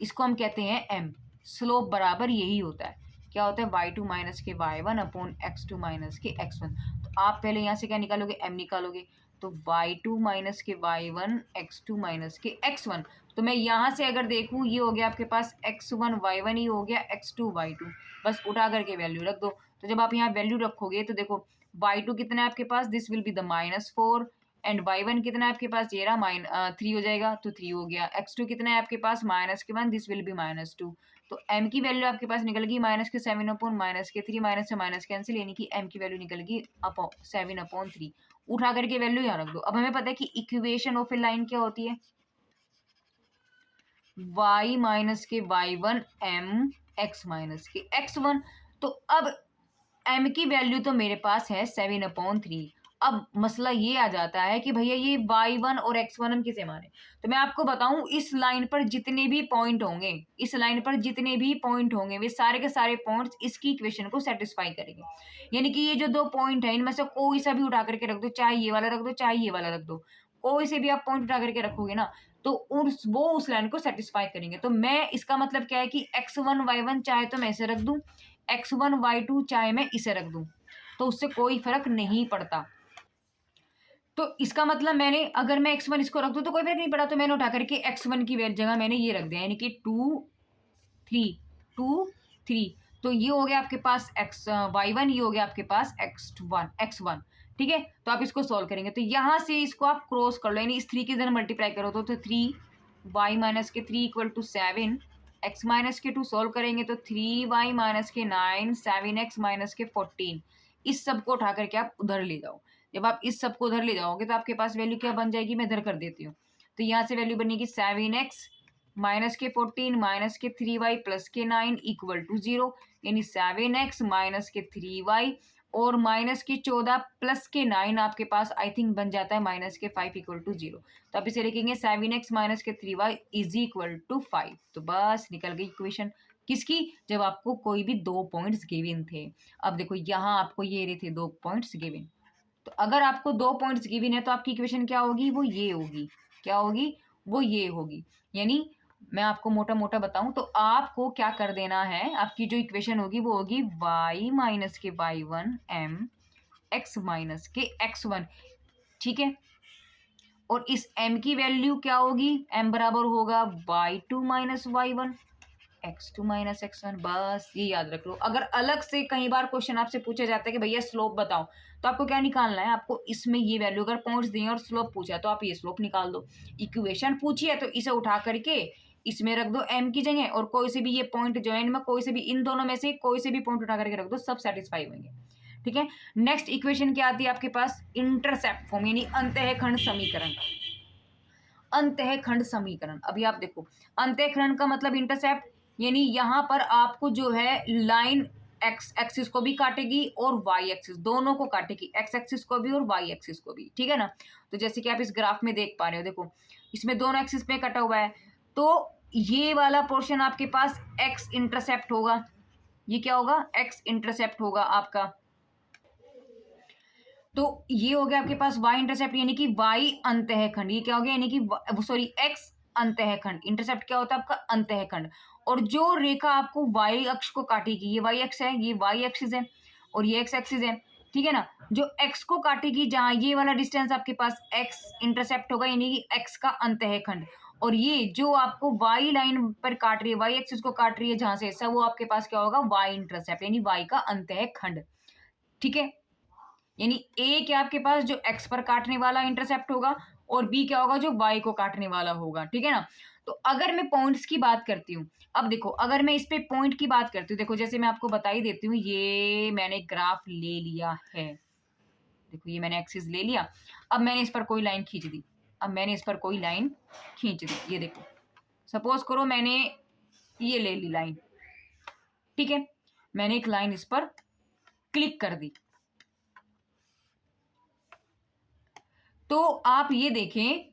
इसको हम कहते हैं m, स्लोप बराबर यही होता है, क्या होता है, y2 माइनस के y1 अपॉन x2 माइनस के x1। तो आप पहले यहाँ से क्या निकालोगे, m निकालोगे, तो y2 माइनस के y1 x2 माइनस के x1। तो मैं यहाँ से अगर देखूँ, ये हो गया आपके पास x1 y1, ये हो गया x2 y2, बस उठा करके वैल्यू रख दो। तो जब आप यहाँ वैल्यू रखोगे तो देखो y2 कितना है आपके पास, this will be the -4, and y1 कितना है आपके पास, ये रहा 3 हो जाएगा, तो 3 हो गया। x2 कितना है आपके पास, -1, दिस विल बी -2। तो m की वैल्यू आपके पास निकल गई -7 अपॉन -3, माइनस से माइनस कैंसिल, यानी कि m की वैल्यू निकल गई 7 अपॉन 3। उठा करके वैल्यू यहाँ रख दो। अब हमें पता है कि इक्वेशन ऑफ ए लाइन क्या होती है, y माइनस के y1 m x माइनस के x1। तो अब m की वैल्यू तो मेरे पास है 7 अपॉन 3। अब मसला ये आ जाता है कि भैया ये y1 और x1 हम किसे माने। तो मैं आपको बताऊं, इस लाइन पर जितने भी पॉइंट होंगे, इस लाइन पर जितने भी पॉइंट होंगे, वे सारे के सारे पॉइंट्स इसकी इक्वेशन को सेटिस्फाई करेंगे। यानी कि ये जो 2 पॉइंट है, इनमें से कोई सा भी उठा करके रख दो, चाहे ये वाला रख दो, चाहे ये वाला रख दो, कोई से भी आप पॉइंट उठा करके रखोगे ना, तो वो उस लाइन को सेटिस्फाई करेंगे। तो मैं, इसका मतलब क्या है कि x1 y1 चाहे तो मैं इसे रख दूं, x1 y2 चाहे मैं इसे रख दूं, तो उससे कोई फर्क नहीं पड़ता। तो इसका मतलब मैंने, अगर मैं x1 इसको रख दूं तो कोई फर्क नहीं पड़ा, तो मैंने उठा करके x1 की जगह मैंने ये रख दिया, यानी कि 2 3 2 3, तो ये हो गया आपके पास y1, ये हो गया आपके पास x1। ठीक है, तो आप इसको सॉल्व करेंगे तो यहाँ से इसको आप क्रॉस कर लो, यानी इस 3 के जरा मल्टीप्लाई करो तो 3y माइनस के 3 इक्वल टू 7, x माइनस के 2 सॉल्व करेंगे तो 3y माइनस के 9, 7x माइनस के 14। इस सब को उठा करके आप उधर ले जाओ। जब आप इस सब को उधर ले जाओगे तो आपके पास वैल्यू क्या बन जाएगी, मैं इधर कर देती हूँ। तो यहाँ से वैल्यू बनेगी 7x माइनस के 14 माइनस के 3y प्लस के 9 इक्वल टू 0, यानी 7x माइनस के 3y और माइनस के 14 प्लस के 9 आपके पास आई थिंक बन जाता है माइनस के 5 इक्वल टू 0। तो आप इसे लिखेंगे 7x माइनस के 3y इज इक्वल टू 5। तो बस निकल गई इक्वेशन किसकी, जब आपको कोई भी 2 पॉइंट्स गिवन थे। अब देखो यहाँ आपको ये रहे थे 2 पॉइंट्स गिवन, तो अगर आपको 2 पॉइंट्स गिवन है तो आपकी इक्वेशन क्या होगी, वो ये होगी। क्या होगी, वो ये होगी। यानी मैं आपको मोटा मोटा बताऊं तो आपको क्या कर देना है, आपकी जो इक्वेशन होगी वो होगी y माइनस के y1 m x माइनस के x1। ठीक है, और इस m की वैल्यू क्या होगी, m बराबर होगा y2 minus y1 x2 minus x1। बस ये याद रख लो। अगर अलग से कई बार क्वेश्चन आपसे पूछा जाता है कि भैया स्लोप बताओ, तो आपको क्या निकालना है, आपको इसमें ये वैल्यू अगर पॉइंट्स दिए और स्लोप पूछा तो आप ये स्लोप निकाल दो। इक्वेशन पूछी है तो इसे उठा करके इसमें रख दो m की जगह, और कोई से भी ये पॉइंट जो है इनमें कोई से भी, इन दोनों में से कोई से भी पॉइंट उठा करके रख दो, सब सेटिस्फाई होंगे। ठीक है, नेक्स्ट इक्वेशन क्या आती है आपके पास, इंटरसेप्ट फॉर्म, यानी अंतःखंड समीकरण। अंतःखंड समीकरण, अभी आप देखो अंतःखंड का मतलब इंटरसेप्ट, यानी यहाँ पर आपको जो है लाइन एक्स एक्सिस को भी काटेगी और वाई एक्सिस, दोनों को काटेगी, एक्स एक्सिस को भी और वाई एक्सिस को भी। ठीक है ना, तो जैसे कि आप इस ग्राफ में देख पा रहे हो, देखो इसमें दोनों एक्सिस पे कटा हुआ है, तो ये वाला पोर्शन आपके पास एक्स इंटरसेप्ट होगा। ये क्या होगा, एक्स इंटरसेप्ट होगा आपका। तो ये हो गया आपके पास y इंटरसेप्ट, यानी कि y अंतःखंड। ये क्या हो गया, यानी कि सॉरी x अंतःखंड। इंटरसेप्ट क्या होता है आपका, अंतःखंड। और जो रेखा आपको y अक्ष को काटेगी, ये y अक्ष है, ये y एक्सिस है और ये x एक्सिस है। ठीक है ना, जो x को काटेगी, जहां ये वाला डिस्टेंस आपके पास x इंटरसेप्ट होगा, यानी कि x का अंतःखंड। और ये जो आपको y लाइन पर काट रही है, y एक्सिस को काट रही है जहां से ऐसा, वो आपके पास क्या होगा, y इंटरसेप्ट, यानी y का अंतःखंड। ठीक है, यानी ए क्या आपके पास जो एक्स पर काटने वाला इंटरसेप्ट होगा, और बी क्या होगा, जो वाई को काटने वाला होगा। ठीक है ना, तो अगर मैं पॉइंट्स की बात करती हूँ, अब देखो अगर मैं इस पे पॉइंट की बात करती हूँ, देखो जैसे मैं आपको बता ही देती हूँ, ये मैंने ग्राफ ले लिया है, देखो ये मैंने एक्सिस ले लिया। अब मैंने इस पर कोई लाइन खींच दी, अब मैंने इस पर कोई लाइन खींच दी, ये देखो सपोज करो मैंने ये ले ली लाइन। ठीक है, मैंने एक लाइन इस पर क्लिक कर दी, तो आप ये देखें,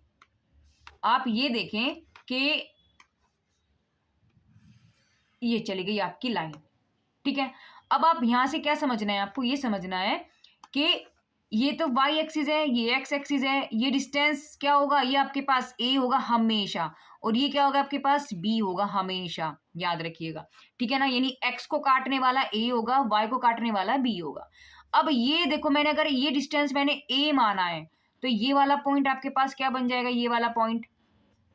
आप ये देखें कि ये चली गई आपकी लाइन। ठीक है, अब आप यहां से क्या समझना है, आपको ये समझना है कि ये तो y एक्सिस है, ये x एक्सिस है, ये डिस्टेंस क्या होगा, ये आपके पास a होगा हमेशा, और ये क्या होगा आपके पास b होगा हमेशा, याद रखिएगा। ठीक है ना, यानी x को काटने वाला a होगा, y को काटने वाला b होगा। अब ये देखो मैंने अगर ये डिस्टेंस मैंने a माना है, तो ये वाला पॉइंट आपके पास क्या बन जाएगा, ये वाला पॉइंट,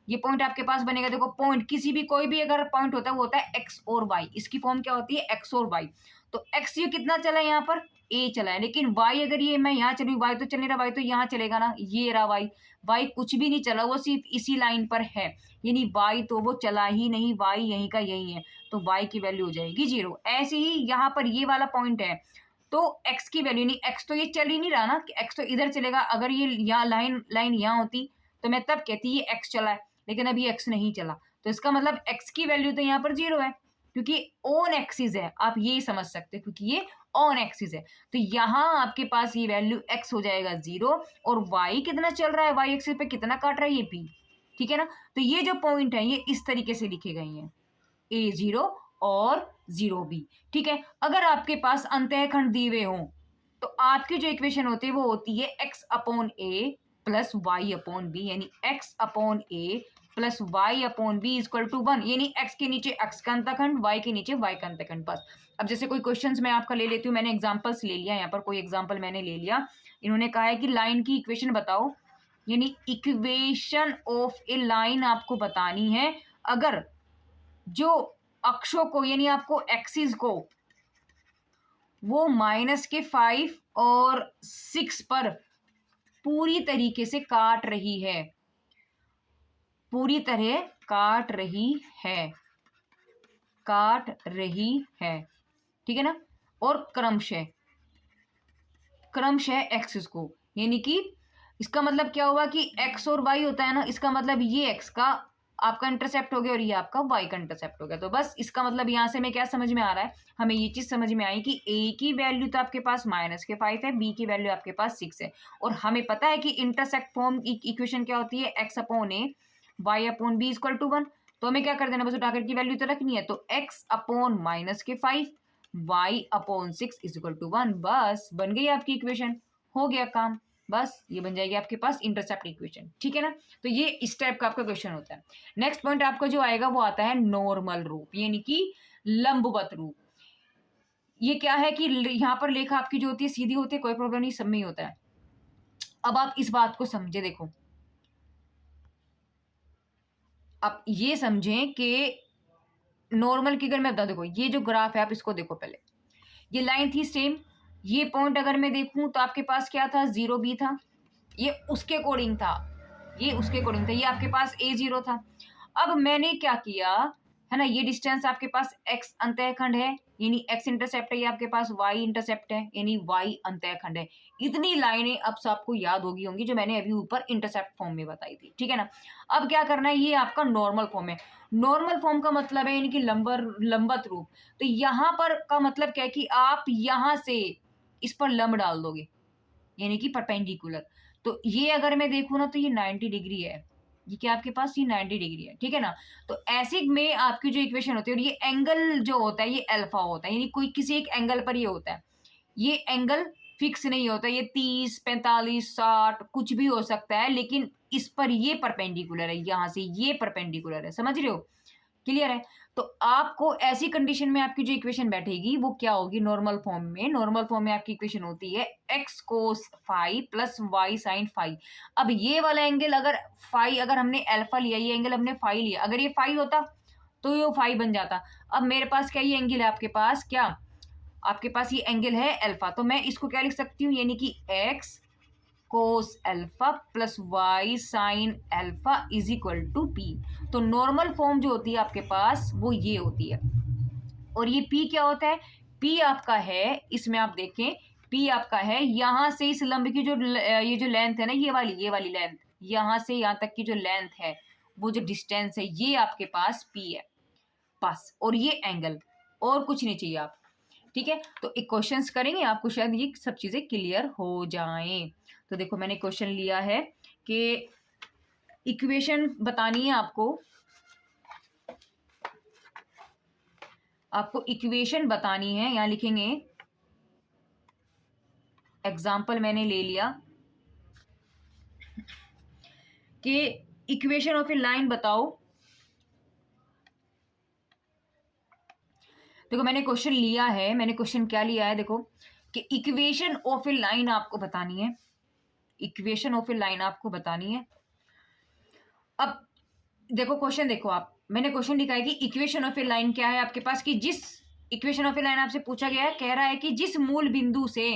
ये पॉइंट आपके पास बनेगा। देखो पॉइंट किसी भी कोई भी अगर पॉइंट होता है वो होता है एक्स और वाई, इसकी फॉर्म क्या होती है, एक्स और वाई। तो एक्स ये कितना चला है, यहाँ पर ए चला है, लेकिन वाई अगर ये मैं यहाँ चलूँ, वाई तो चल नहीं रहा, वाई तो यहाँ चलेगा ना, ये रहा वाई, वाई कुछ भी नहीं चला, वो सिर्फ इसी लाइन पर है, यानी वाई तो वो चला ही नहीं, वाई यहीं का यही है, तो वाई की वैल्यू हो जाएगी 0। ऐसे ही यहाँ पर ये वाला पॉइंट है, तो x की वैल्यू नहीं, x तो ये चल ही नहीं रहा ना, x तो इधर चलेगा। अगर ये यहाँ लाइन यहाँ होती तो मैं तब कहती ये x चला है, लेकिन अभी x नहीं चला, तो इसका मतलब x की वैल्यू तो यहाँ पर 0 है, क्योंकि ऑन एक्सिस है, आप ये समझ सकते हैं, क्योंकि ये ऑन एक्सिस है। तो यहाँ आपके पास ये वैल्यू x हो जाएगा 0, और y कितना चल रहा है, y एक्सिस पे कितना काट रहा है, ये p। ठीक है ना, तो ये जो पॉइंट है ये इस तरीके से लिखे गए हैं, a0 और 0b। ठीक है, अगर आपके पास अंतःखंड दिए हुए हों तो आपकी जो इक्वेशन होती है वो होती है x upon a plus y upon b, यानी x upon a plus y upon b equal to 1, यानी x के नीचे x का अंतःखंड, y के नीचे y का अंतःखंड। बस अब जैसे कोई क्वेश्चंस मैं आपका ले लेती हूँ, मैंने एग्जांपल्स ले लिया, यहाँ पर कोई एग्जांपल मैंने ले लिया, इन्होंने कहा है कि लाइन की इक्वेशन बताओ, यानी इक्वेशन ऑफ ए लाइन आपको बतानी है। अगर जो अक्षों को यानी आपको एक्सिस को वो -5 और 6 पर पूरी तरीके से काट रही है, पूरी तरह काट रही है, काट रही है, ठीक है ना। और क्रमशः एक्सिस को, यानी कि इसका मतलब क्या हुआ कि एक्स और वाई होता है ना, इसका मतलब ये एक्स का आपका इंटरसेप्ट हो गया और ये आपका वाई का इंटरसेप्ट हो गया। तो बस इसका मतलब यहाँ से हमें क्या समझ में आ रहा है, हमें ये चीज समझ में आई कि ए की वैल्यू तो आपके पास -5 है, बी की वैल्यू आपके पास 6 है, और हमें पता है कि इंटरसेक्ट फॉर्म इक्वेशन क्या होती है, x upon a y upon b equal to 1। तो हमें क्या कर देना, बस उठाकर की वैल्यू तो रखनी है, तो x upon -5 y upon 6 is equal to 1। बस बन गई आपकी इक्वेशन, हो गया काम, बस ये बन जाएगी आपके पास इंटरसेप्ट इक्वेशन, ठीक है ना। तो ये इस टाइप का आपका क्वेश्चन होता है। नेक्स्ट पॉइंट आपका जो आएगा वो आता है नॉर्मल रूप, यानी कि लंबवत रूप। ये क्या है कि यहाँ पर लेखा आपकी जो होती है सीधी होती है, कोई प्रॉब्लम नहीं, सब में ही होता है। अब आप इस बात को समझे, देखो आप ये समझें कि नॉर्मल की अगर मैं बता, देखो ये जो ग्राफ है आप इसको देखो, पहले ये लाइन थी सेम, ये पॉइंट अगर मैं देखूं तो आपके पास क्या था, 0b था, ये उसके अकॉर्डिंग था, ये उसके अकॉर्डिंग था, ये आपके पास a0 था। अब मैंने क्या किया है ना, ये डिस्टेंस आपके पास x अंतःखंड है, यानी x इंटरसेप्ट है, ये आपके पास y इंटरसेप्ट है, यानी y अंतःखंड है। इतनी लाइनें अब सबको याद होगी होंगी जो मैंने अभी ऊपर इंटरसेप्ट फॉर्म में बताई थी, ठीक है ना। अब क्या करना है, ये आपका नॉर्मल फॉर्म है। नॉर्मल फॉर्म का मतलब है यानी कि लंबवत रूप। तो यहाँ पर का मतलब क्या है कि आप यहाँ से इस पर लंब डाल दोगे, यानी कि परपेंडिकुलर। तो ये अगर मैं देखूँ ना तो ये 90 डिग्री है, ये क्या आपके पास ये 90 डिग्री है, ठीक है ना। तो ऐसे में आपकी जो इक्वेशन होती है, और ये एंगल जो होता है ये अल्फा होता है, यानी कोई किसी एक एंगल पर ये होता है, ये एंगल फिक्स नहीं होता, ये 30, 45, 60 कुछ भी हो सकता है, लेकिन इस पर ये परपेंडिकुलर है, यहां से ये परपेंडिकुलर है, समझ रहे हो, क्लियर है। तो आपको ऐसी कंडीशन में आपकी जो इक्वेशन बैठेगी वो क्या होगी, नॉर्मल फॉर्म में। नॉर्मल फॉर्म में आपकी इक्वेशन होती है x cos phi plus y sin phi. अब ये वाला एंगल अगर फाई, अगर हमने अल्फा लिया, ये एंगल हमने फाई लिया, अगर ये फाई होता तो ये फाई बन जाता। अब मेरे पास क्या ये एंगल है, आपके पास क्या, आपके पास ये एंगल है अल्फा, तो मैं इसको क्या लिख सकती हूँ, यानी कि x cos alpha plus y sine alpha is equal to p. तो नॉर्मल फॉर्म जो होती है आपके पास वो ये होती है, और ये पी क्या होता है, पी आपका है, इसमें आप देखें पी आपका है यहां से इस लंब की जो ये जो लेंथ है ना, ये वाली लेंथ, यहां से यहां तक की जो लेंथ है, वो जो डिस्टेंस है, ये आपके पास पी है बस, और ये एंगल, और कुछ नहीं चाहिए आप, ठीक है। तो एक क्वेश्चंस करेंगे, आपको शायद ये सब चीजें क्लियर हो जाएं। तो देखो मैंने क्वेश्चन लिया है कि इक्वेशन बतानी है आपको इक्वेशन बतानी है, यहां लिखेंगे एग्जाम्पल मैंने ले लिया कि इक्वेशन ऑफ ए लाइन बताओ। देखो मैंने क्वेश्चन लिया है, मैंने क्वेश्चन क्या लिया है, देखो कि इक्वेशन ऑफ ए लाइन आपको बतानी है, इक्वेशन ऑफ ए लाइन आपको बतानी है। अब देखो क्वेश्चन देखो आप, मैंने क्वेश्चन लिखा है कि इक्वेशन ऑफ ए लाइन क्या है आपके पास, कि जिस इक्वेशन ऑफ ए लाइन आपसे पूछा गया है, कह रहा है कि जिस मूल बिंदु से,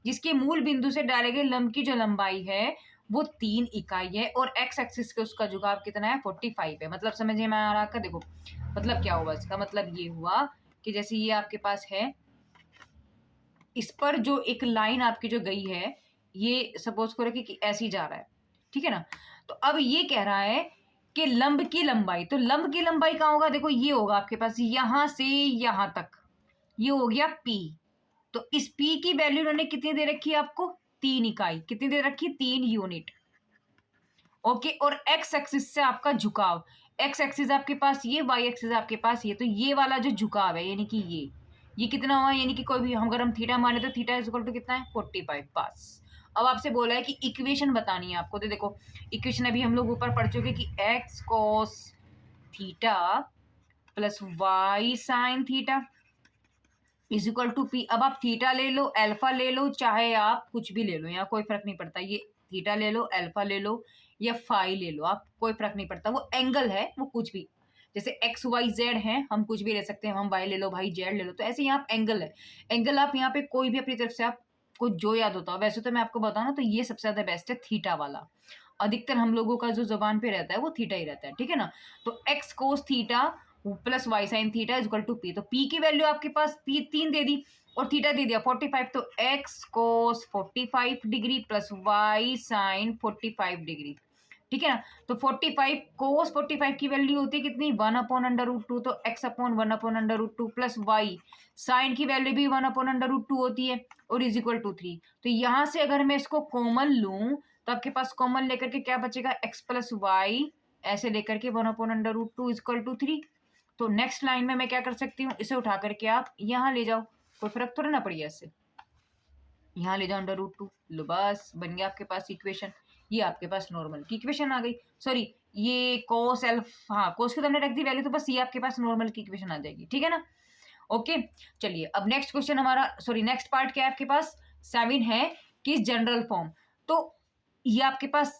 जिसके मूल बिंदु से डाले गए लंब की जो लंबाई है वो 3 इकाई है, और एक्स एक्सिस के उसका झुकाव कितना है, 45 है। मतलब समझ में आ रहा है, देखो मतलब क्या हुआ, इसका मतलब ये हुआ कि जैसे ये आपके पास है, इस पर जो एक लाइन आपकी जो गई है, ये सपोज करो कि ऐसी जा रहा है, ठीक है ना। तो अब ये कह रहा है कि लंब की लंबाई, तो लंब की लंबाई कहाँ होगा, देखो ये होगा आपके पास यहां से यहां तक, ये हो गया P। तो इस P की वैल्यू उन्होंने कितनी दे रखी है आपको, 3 इकाई, कितनी दे रखी है, 3 यूनिट, ओके। और एक्स एक्सिस से आपका झुकाव, एक्स एक्सिस आपके पास ये, वाई एक्सिस आपके पास ये, तो ये वाला जो झुकाव है यानी कि ये कितना हुआ, यानी कि कोई भी हम अगर हम थीटा माने तो थीटा इज इक्वल टू कितना है, 45 पास। अब आपसे बोला है कि इक्वेशन बतानी है आपको, तो देखो इक्वेशन अभी हम लोग ऊपर पढ़ चुके कि x cos theta plus y sine theta is equal to p. अब आप थीटा ले लो, अल्फा ले लो, चाहे आप कुछ भी ले लो, यहाँ कोई फर्क नहीं पड़ता, ये थीटा ले लो, अल्फा ले लो या फाई ले लो, आप कोई फर्क नहीं पड़ता, वो एंगल है वो कुछ भी, जैसे एक्स वाई जेड है, हम कुछ भी ले सकते हैं, हम वाई ले लो भाई, जेड ले लो। तो ऐसे यहाँ एंगल है, एंगल आप यहाँ पे कोई भी अपनी तरफ से आपको जो याद होता हो। वैसे तो मैं आपको बताऊँ ना, तो ये सबसे ज्यादा बेस्ट है थीटा वाला। अधिकतर हम लोगों का जो जबान पे रहता है वो थीटा ही रहता है, ठीक है ना। तो x cos theta plus y sine theta is equal to p. तो पी की वैल्यू आपके पास पी 3 दे दी और थीटा दे दिया 45। तो x cos 45 degree plus y sine 45 degree, ठीक है ना। तो 45 कोस 45 की वैल्यू होती है कितनी, 1/√2। तो x upon 1/√2 plus y sine की वैल्यू भी 1/√2 होती है और इज इक्वल टू 3। तो यहां से अगर मैं इसको कॉमन लूं तो आपके पास कॉमन लेकर के क्या बचेगा, x प्लस वाई ऐसे लेकर के 1/√2 इज इक्वल टू 3। तो नेक्स्ट लाइन में मैं क्या कर सकती हूँ, इसे उठा करके आप यहाँ ले जाओ, कोई फर्क थोड़ा ना पड़ेगा इससे। यहाँ ले जाओ √2, लो बस बन गया आपके पास इक्वेशन। ये आपके पास नॉर्मल की इक्वेशन आ गई। सॉरी, ये कोस एल्फ, हाँ कोस की तो हमने रख दी वैल्यू, तो बस ये आपके पास नॉर्मल की इक्वेशन आ जाएगी, ठीक है ना। ओके, चलिए अब नेक्स्ट क्वेश्चन हमारा, सॉरी नेक्स्ट पार्ट क्या है आपके पास, 7 है कि जनरल फॉर्म। तो ये आपके पास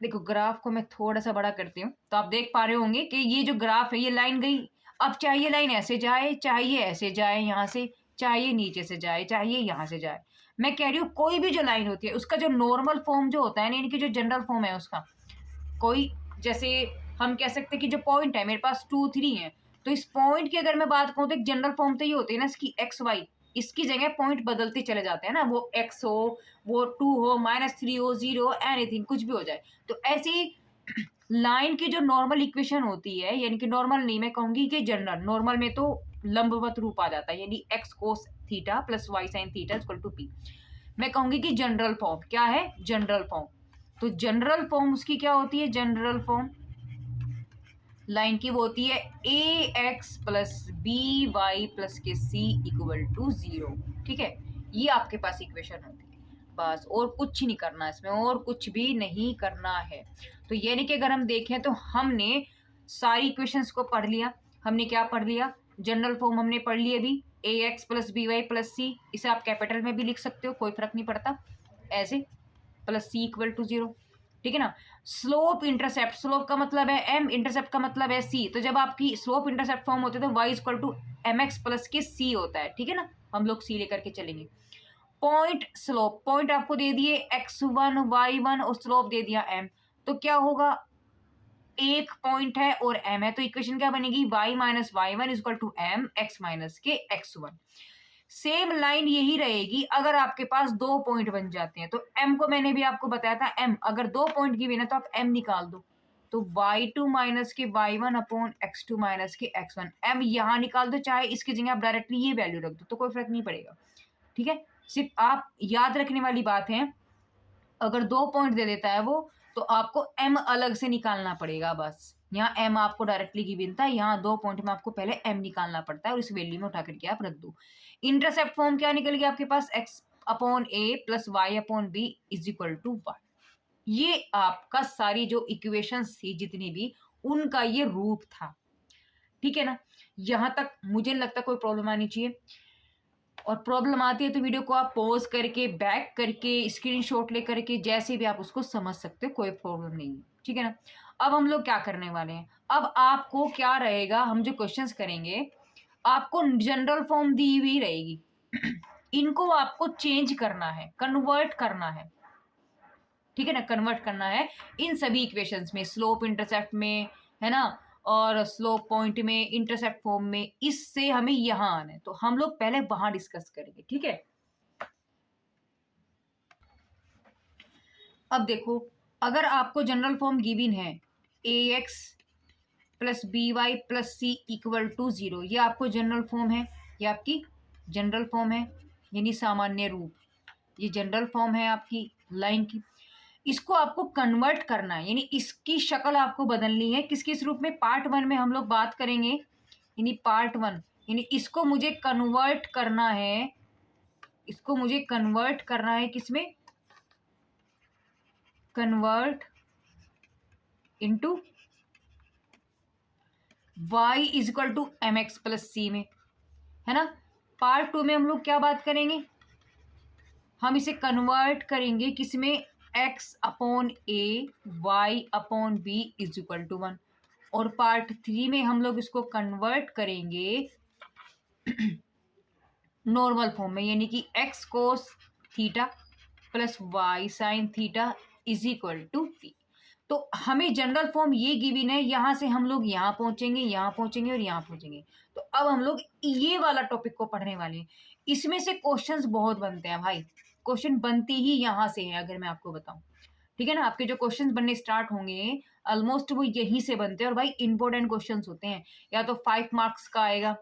देखो, ग्राफ को मैं थोड़ा सा बड़ा करती हूँ तो आप देख पा रहे होंगे कि ये जो ग्राफ है, ये लाइन गई। अब चाहे ये लाइन ऐसे जाए, चाहिए ऐसे जाए यहाँ से, चाहिए नीचे से जाए, चाहिए यहाँ से जाए। मैं कह रही हूँ कोई भी जो लाइन होती है उसका जो नॉर्मल फॉर्म जो होता है ना, यानी कि जो जनरल फॉर्म है उसका, कोई जैसे हम कह सकते हैं कि जो पॉइंट है मेरे पास 2 3 है, तो इस पॉइंट की अगर मैं बात करूँ तो एक जनरल फॉर्म तो ये होती है ना इसकी, एक्स वाई, इसकी जगह पॉइंट बदलते चले जाते हैं ना, वो एक्स हो, वो 2 हो, -3 हो, 0 एनीथिंग कुछ भी हो जाए। तो ऐसी लाइन की जो नॉर्मल इक्वेशन होती है, यानी कि नॉर्मल नहीं, मैं कहूंगी कि जनरल, नॉर्मल में तो लंबवत रूप आ जाता है, यानी x cos theta plus y sine theta equal to p. मैं कहूंगी कि जनरल फॉर्म क्या है, जनरल फॉर्म। तो जनरल फॉर्म उसकी क्या होती है, जनरल फॉर्म लाइन की वो होती है a x plus B Y plus के सी इक्वल टू 0, ठीक है। ये आपके पास इक्वेशन होती है, बस और कुछ नहीं करना इसमें, और कुछ भी नहीं करना है। तो यानी कि अगर हम देखें तो हमने सारी इक्वेशंस को पढ़ लिया। हमने क्या पढ़ लिया, जनरल फॉर्म हमने पढ़ लिया अभी, a x plus B Y plus c, इसे आप कैपिटल में भी लिख सकते हो, कोई फर्क नहीं पड़ता, ऐसे प्लस सी इक्वल टू 0, ठीक है ना। स्लोप इंटरसेप्ट, स्लोप का मतलब है एम, इंटरसेप्ट का मतलब है सी। तो जब आपकी स्लोप इंटरसेप्ट फॉर्म होते हैं तो Y equal to M x plus के सी होता है, ठीक है ना। हम लोग सी लेकर के चलेंगे। पॉइंट स्लोप, पॉइंट आपको दे दिए x1 y1 और स्लोप दे दिया m। तो क्या होगा, एक पॉइंट है और m है, तो इक्वेशन क्या बनेगी, y minus y one equal to M x minus के x1। सेम लाइन यही रहेगी अगर आपके पास 2 पॉइंट बन जाते हैं। तो m को मैंने भी आपको बताया था, m अगर 2 पॉइंट की भी ना तो आप m निकाल दो। तो y2 माइनस के y1 अपॉन x2 माइनस के x1, m यहाँ निकाल दो, चाहे इसकी जगह आप डायरेक्टली ये वैल्यू रख दो, तो कोई फर्क नहीं पड़ेगा, ठीक है। सिर्फ आप याद रखने वाली बात है, अगर 2 पॉइंट दे देता है वो तो आपको m अलग से निकालना पड़ेगा। बस यहाँ m आपको डायरेक्टली गिवन था, यहाँ 2 पॉइंट में आपको पहले m निकालना पड़ता है और इस वैल्यू में उठा करके आप रख दो। इंटरसेप्ट फॉर्म क्या निकल गया आपके पास, x upon a plus y upon b is equal to 1। ये आपका सारी जो इक्वेशंस थी जितनी भी, उनका ये रूप था, ठीक है ना। यहां तक मुझे नहीं लगता कोई प्रॉब्लम आनी चाहिए, और प्रॉब्लम आती है तो वीडियो को आप पॉज करके, बैक करके, स्क्रीनशॉट ले करके, जैसे भी आप उसको समझ सकते हो, कोई प्रॉब्लम नहीं है, ठीक है ना। अब हम लोग क्या करने वाले हैं, अब आपको क्या रहेगा, हम जो क्वेश्चंस करेंगे आपको जनरल फॉर्म दी हुई रहेगी इनको आपको चेंज करना है, कन्वर्ट करना है, ठीक है ना, कन्वर्ट करना है इन सभी इक्वेशंस में, स्लोप इंटरसेप्ट में, है ना, और स्लोप पॉइंट में, इंटरसेप्ट फॉर्म में, इससे हमें यहां आना है। तो हम लोग पहले वहां डिस्कस करेंगे, ठीक है। अब देखो, अगर आपको जनरल फॉर्म गिवन है a x plus B Y plus c equal to 0, ये आपको जनरल फॉर्म है, ये आपकी जनरल फॉर्म है, यानी सामान्य रूप, ये जनरल फॉर्म है आपकी लाइन की। इसको आपको कन्वर्ट करना है, यानी इसकी शक्ल आपको बदलनी है। किस किस रूप में, पार्ट 1 में हम लोग बात करेंगे, यानी पार्ट 1, यानी इसको मुझे कन्वर्ट करना है, इसको मुझे कन्वर्ट करना है किसमें, convert into y is equal to M x plus c में, है ना। पार्ट 2 में हम लोग क्या बात करेंगे, हम इसे कन्वर्ट करेंगे किसमें, x upon a y upon b is equal to 1। और पार्ट 3 में हम लोग इसको कन्वर्ट करेंगे नॉर्मल फॉर्म में, यानी कि x cos theta plus y sine theta is equal to p. तो हमें जनरल फॉर्म ये गिवन है, यहां से हम लोग यहाँ पहुंचेंगे, यहाँ पहुंचेंगे और यहाँ पहुंचेंगे। तो अब हम लोग ये वाला टॉपिक को पढ़ने वाले हैं। इसमें से क्वेश्चंस बहुत बनते हैं भाई, क्वेश्चन बनती ही यहाँ से है, अगर मैं आपको बताऊं, ठीक है ना। आपके जो क्वेश्चंस बनने स्टार्ट होंगे ऑलमोस्ट वो यहीं से बनते हैं, और भाई इंपॉर्टेंट क्वेश्चंस होते हैं। या तो 5 मार्क्स का आएगा,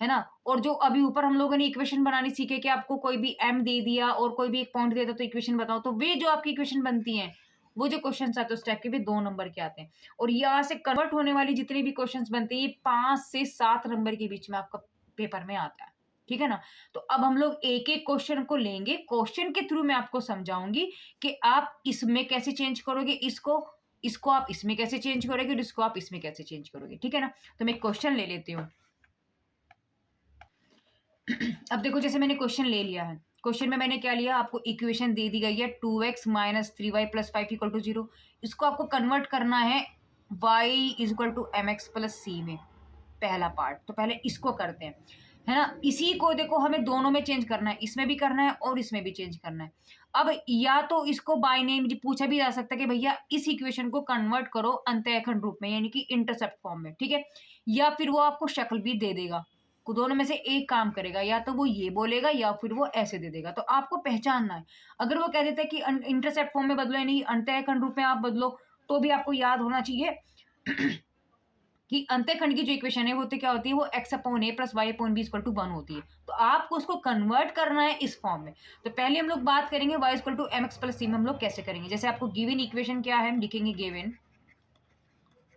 है ना। और जो अभी ऊपर हम लोगों ने इक्वेशन बनानी सीखे कि आपको कोई भी एम दे दिया और कोई भी एक पॉइंट दे दिया तो इक्वेशन बताओ, तो वे जो आपकी इक्वेशन बनती हैं वो जो क्वेश्चन आते हैं उस टाइप के भी 2 नंबर के आते हैं। और यहाँ से कन्वर्ट होने वाली जितनी भी क्वेश्चन बनते हैं 5 से 7 नंबर के बीच में आपका पेपर में आता है, ठीक है ना। तो अब हम लोग एक एक क्वेश्चन को लेंगे, क्वेश्चन के थ्रू मैं आपको समझाऊंगी कि आप इसमें कैसे चेंज करोगे, इसको आप इसमें कैसे चेंज करोगे और इसको आप इसमें कैसे चेंज करोगे, ठीक है ना। तो मैं क्वेश्चन ले लेती हूँ। अब देखो, जैसे मैंने क्वेश्चन ले लिया है, क्वेश्चन में मैंने क्या लिया, आपको इक्वेशन दे दी गई है 2x minus 3y plus 5 equal to 0। इसको आपको कन्वर्ट करना है y is equal to M x plus c में, पहला पार्ट। तो पहले इसको करते हैं, है ना। इसी को देखो हमें दोनों में चेंज करना है, इसमें भी करना है और इसमें भी चेंज करना है। अब या तो इसको बाय नेम पूछा भी जा सकता है कि भैया इस इक्वेशन को कन्वर्ट करो अंतःखंड रूप में, यानी कि इंटरसेप्ट फॉर्म में, ठीक है। या फिर वो आपको शक्ल भी दे देगा, दोनों में से एक काम करेगा, या तो वो ये बोलेगा या फिर वो ऐसे दे देगा। तो आपको पहचानना है। अगर वो कह देता है कि इंटरसेप्ट फॉर्म में बदलो, यानी अंतःखंड रूप में आप बदलो, तो भी आपको याद होना चाहिए कि अंतःखंड की जो इक्वेशन है वो तो क्या होती है, वो x upon a plus y upon b equal to 1 होती है। तो आपको उसको कन्वर्ट करना है इस फॉर्म में। तो पहले हम लोग बात करेंगे y equal to M x plus c में हम लोग कैसे करेंगे। जैसे आपको गिवन इक्वेशन क्या है, हम लिखेंगे गिवन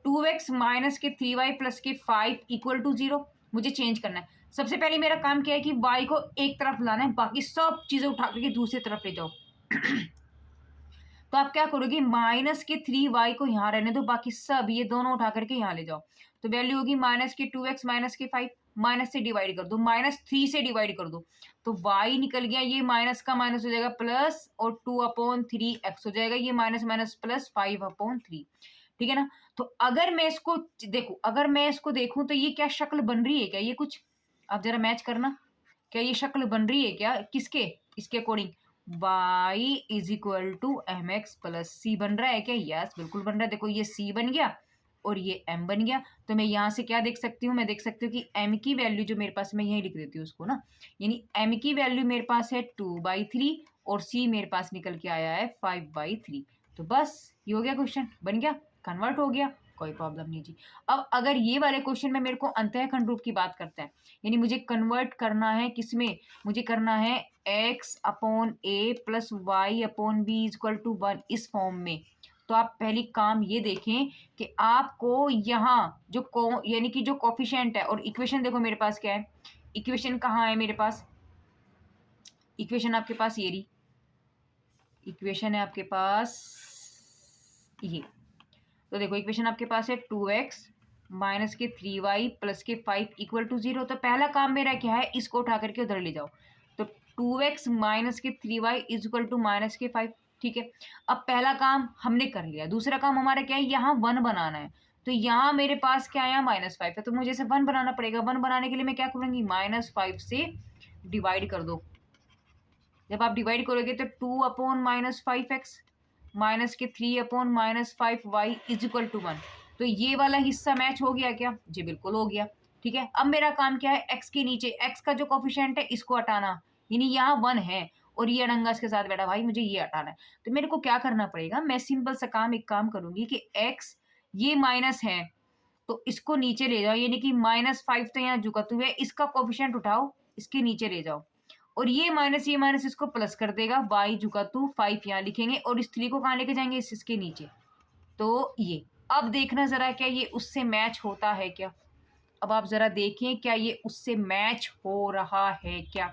2x माइनस के 3y प्लस के 5 इक्वल टू 0। मुझे चेंज करना है। सबसे पहले मेरा काम क्या है कि y को एक तरफ लाना है, बाकी सब चीजें उठा करके दूसरी तरफ ले जाओ। तो आप क्या करोगे, माइनस के 3y को यहाँ रहने दो, बाकी सब ये दोनों उठा करके यहाँ ले जाओ। तो वैल्यू होगी माइनस के 2x माइनस के 5, माइनस से डिवाइड कर दो, -3 से डिवाइड कर दो, तो y निकल गया, ये माइनस का माइनस हो जाएगा प्लस, और 2/3x हो जाएगा, ये माइनस माइनस प्लस 5/3, ठीक है ना। तो अगर मैं इसको देखूं, अगर मैं इसको देखूं तो ये क्या शक्ल बन रही है क्या, ये कुछ आप जरा मैच करना, क्या ये शक्ल बन रही है क्या, किसके, इसके according y is equal to M x plus c बन रहा है क्या। यस, बिल्कुल बन रहा है। देखो ये c बन गया और ये m बन गया। तो मैं यहाँ से क्या देख सकती हूँ, मैं देख सकती हूँ कि m की वैल्यू जो मेरे पास, मैं यही लिख देती हूँ उसको ना, यानी m की वैल्यू मेरे पास है 2/3 और c मेरे पास निकल के आया है 5/3। तो बस ये हो गया, क्वेश्चन बन गया, कन्वर्ट हो गया, कोई प्रॉब्लम नहीं जी। अब अगर ये वाले क्वेश्चन में मेरे को अंतःखंड रूप की बात करता है, यानी मुझे कन्वर्ट करना है किसमें, मुझे करना है x upon a plus y upon b equal to 1 इस फॉर्म में। तो आप पहली काम ये देखें कि आपको यहाँ जो यानी कि जो कोफिशिएंट है, और इक्वेशन देखो मेरे पास क्या है, इक्वेशन कहाँ है मेरे पास, इक्वेशन आपके पास ये रही, इक्वेशन है आपके पास ये। तो देखो इक्वेशन आपके पास है 2x माइनस के 3y प्लस के 5 इक्वल टू 0। तो पहला काम मेरा क्या है, इसको उठा करके उधर ले जाओ। तो 2x माइनस के 3y is equal to minus के 5, ठीक है। अब पहला काम हमने कर लिया, दूसरा काम हमारा क्या है, यहाँ 1 बनाना है। तो यहाँ मेरे पास क्या आया, -5 है, तो मुझे इसे 1 बनाना पड़ेगा। 1 बनाने के लिए मैं क्या करूँगी, -5 से डिवाइड कर दो। जब आप डिवाइड करोगे तो 2/-5x माइनस के 3/-5y इज इक्वल टू 1। तो ये वाला हिस्सा मैच हो गया क्या, जी बिल्कुल हो गया, ठीक है। अब मेरा काम क्या है, x के नीचे x का जो कोफिशिएंट है इसको हटाना, यानी यहाँ 1 है और ये अड़ंगा इसके साथ बैठा, भाई मुझे ये हटाना है। तो मेरे को क्या करना पड़ेगा, मैं सिंपल सा काम एक काम करूंगी कि x ये माइनस है तो इसको नीचे ले जाओ, यानी कि -5 तो यहाँ झुका हुआ है, इसका कोफिशिएंट उठाओ, इसके नीचे ले जाओ, और ये माइनस इसको प्लस कर देगा, y झुका तो 5 यहाँ लिखेंगे, और इस 3 को कहाँ लेके जाएंगे, इसके नीचे। तो ये अब देखना जरा क्या ये उससे मैच होता है क्या। अब आप जरा देखें क्या ये उससे मैच हो रहा है क्या,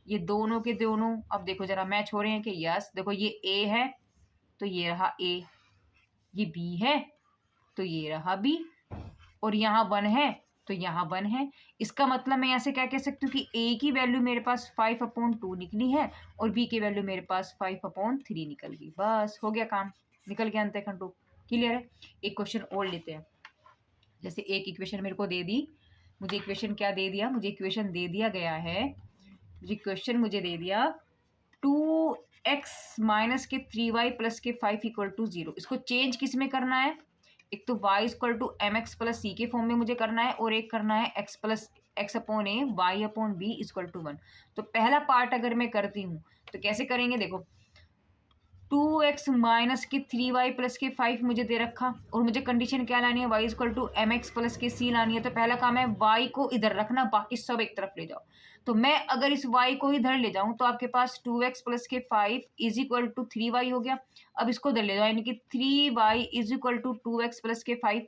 ये दोनों के दोनों अब देखो जरा मैच हो रहे हैं कि यस। देखो ये a है तो ये रहा a, ये b है तो ये रहा b, और यहाँ 1 है तो यहाँ 1 है। इसका मतलब मैं यहाँ से क्या कह सकती हूँ कि a की वैल्यू मेरे पास 5/2 निकली है और b की वैल्यू मेरे पास 5/3 निकल गई। बस हो गया काम, निकल गया अंतःखंड रूप। क्लियर है। एक क्वेश्चन और लेते हैं। जैसे एक इक्वेशन मेरे को दे दी, मुझे इक्वेशन क्या दे दिया, मुझे इक्वेशन दे दिया गया है, मुझे दे दिया 2x माइनस के 3y प्लस के 5 इक्वल टू 0। इसको चेंज किस में करना है, एक तो y equal to M x plus c के फॉर्म में मुझे करना है, और एक करना है x plus x upon a y upon b equal to 1। तो पहला पार्ट अगर मैं करती हूँ तो कैसे करेंगे, देखो 2x माइनस के 3y प्लस के 5 मुझे दे रखा, और मुझे कंडीशन क्या लानी है, y equal to M x plus के सी लानी है। तो पहला काम है y को इधर रखना, बाकी सब एक तरफ ले जाओ। तो मैं अगर इस y को इधर ले जाऊं तो आपके पास 2x प्लस के 5 इज इक्वल टू 3y हो गया। अब इसको इधर ले जाओ, यानी कि 3y is equal to 2x plus के 5।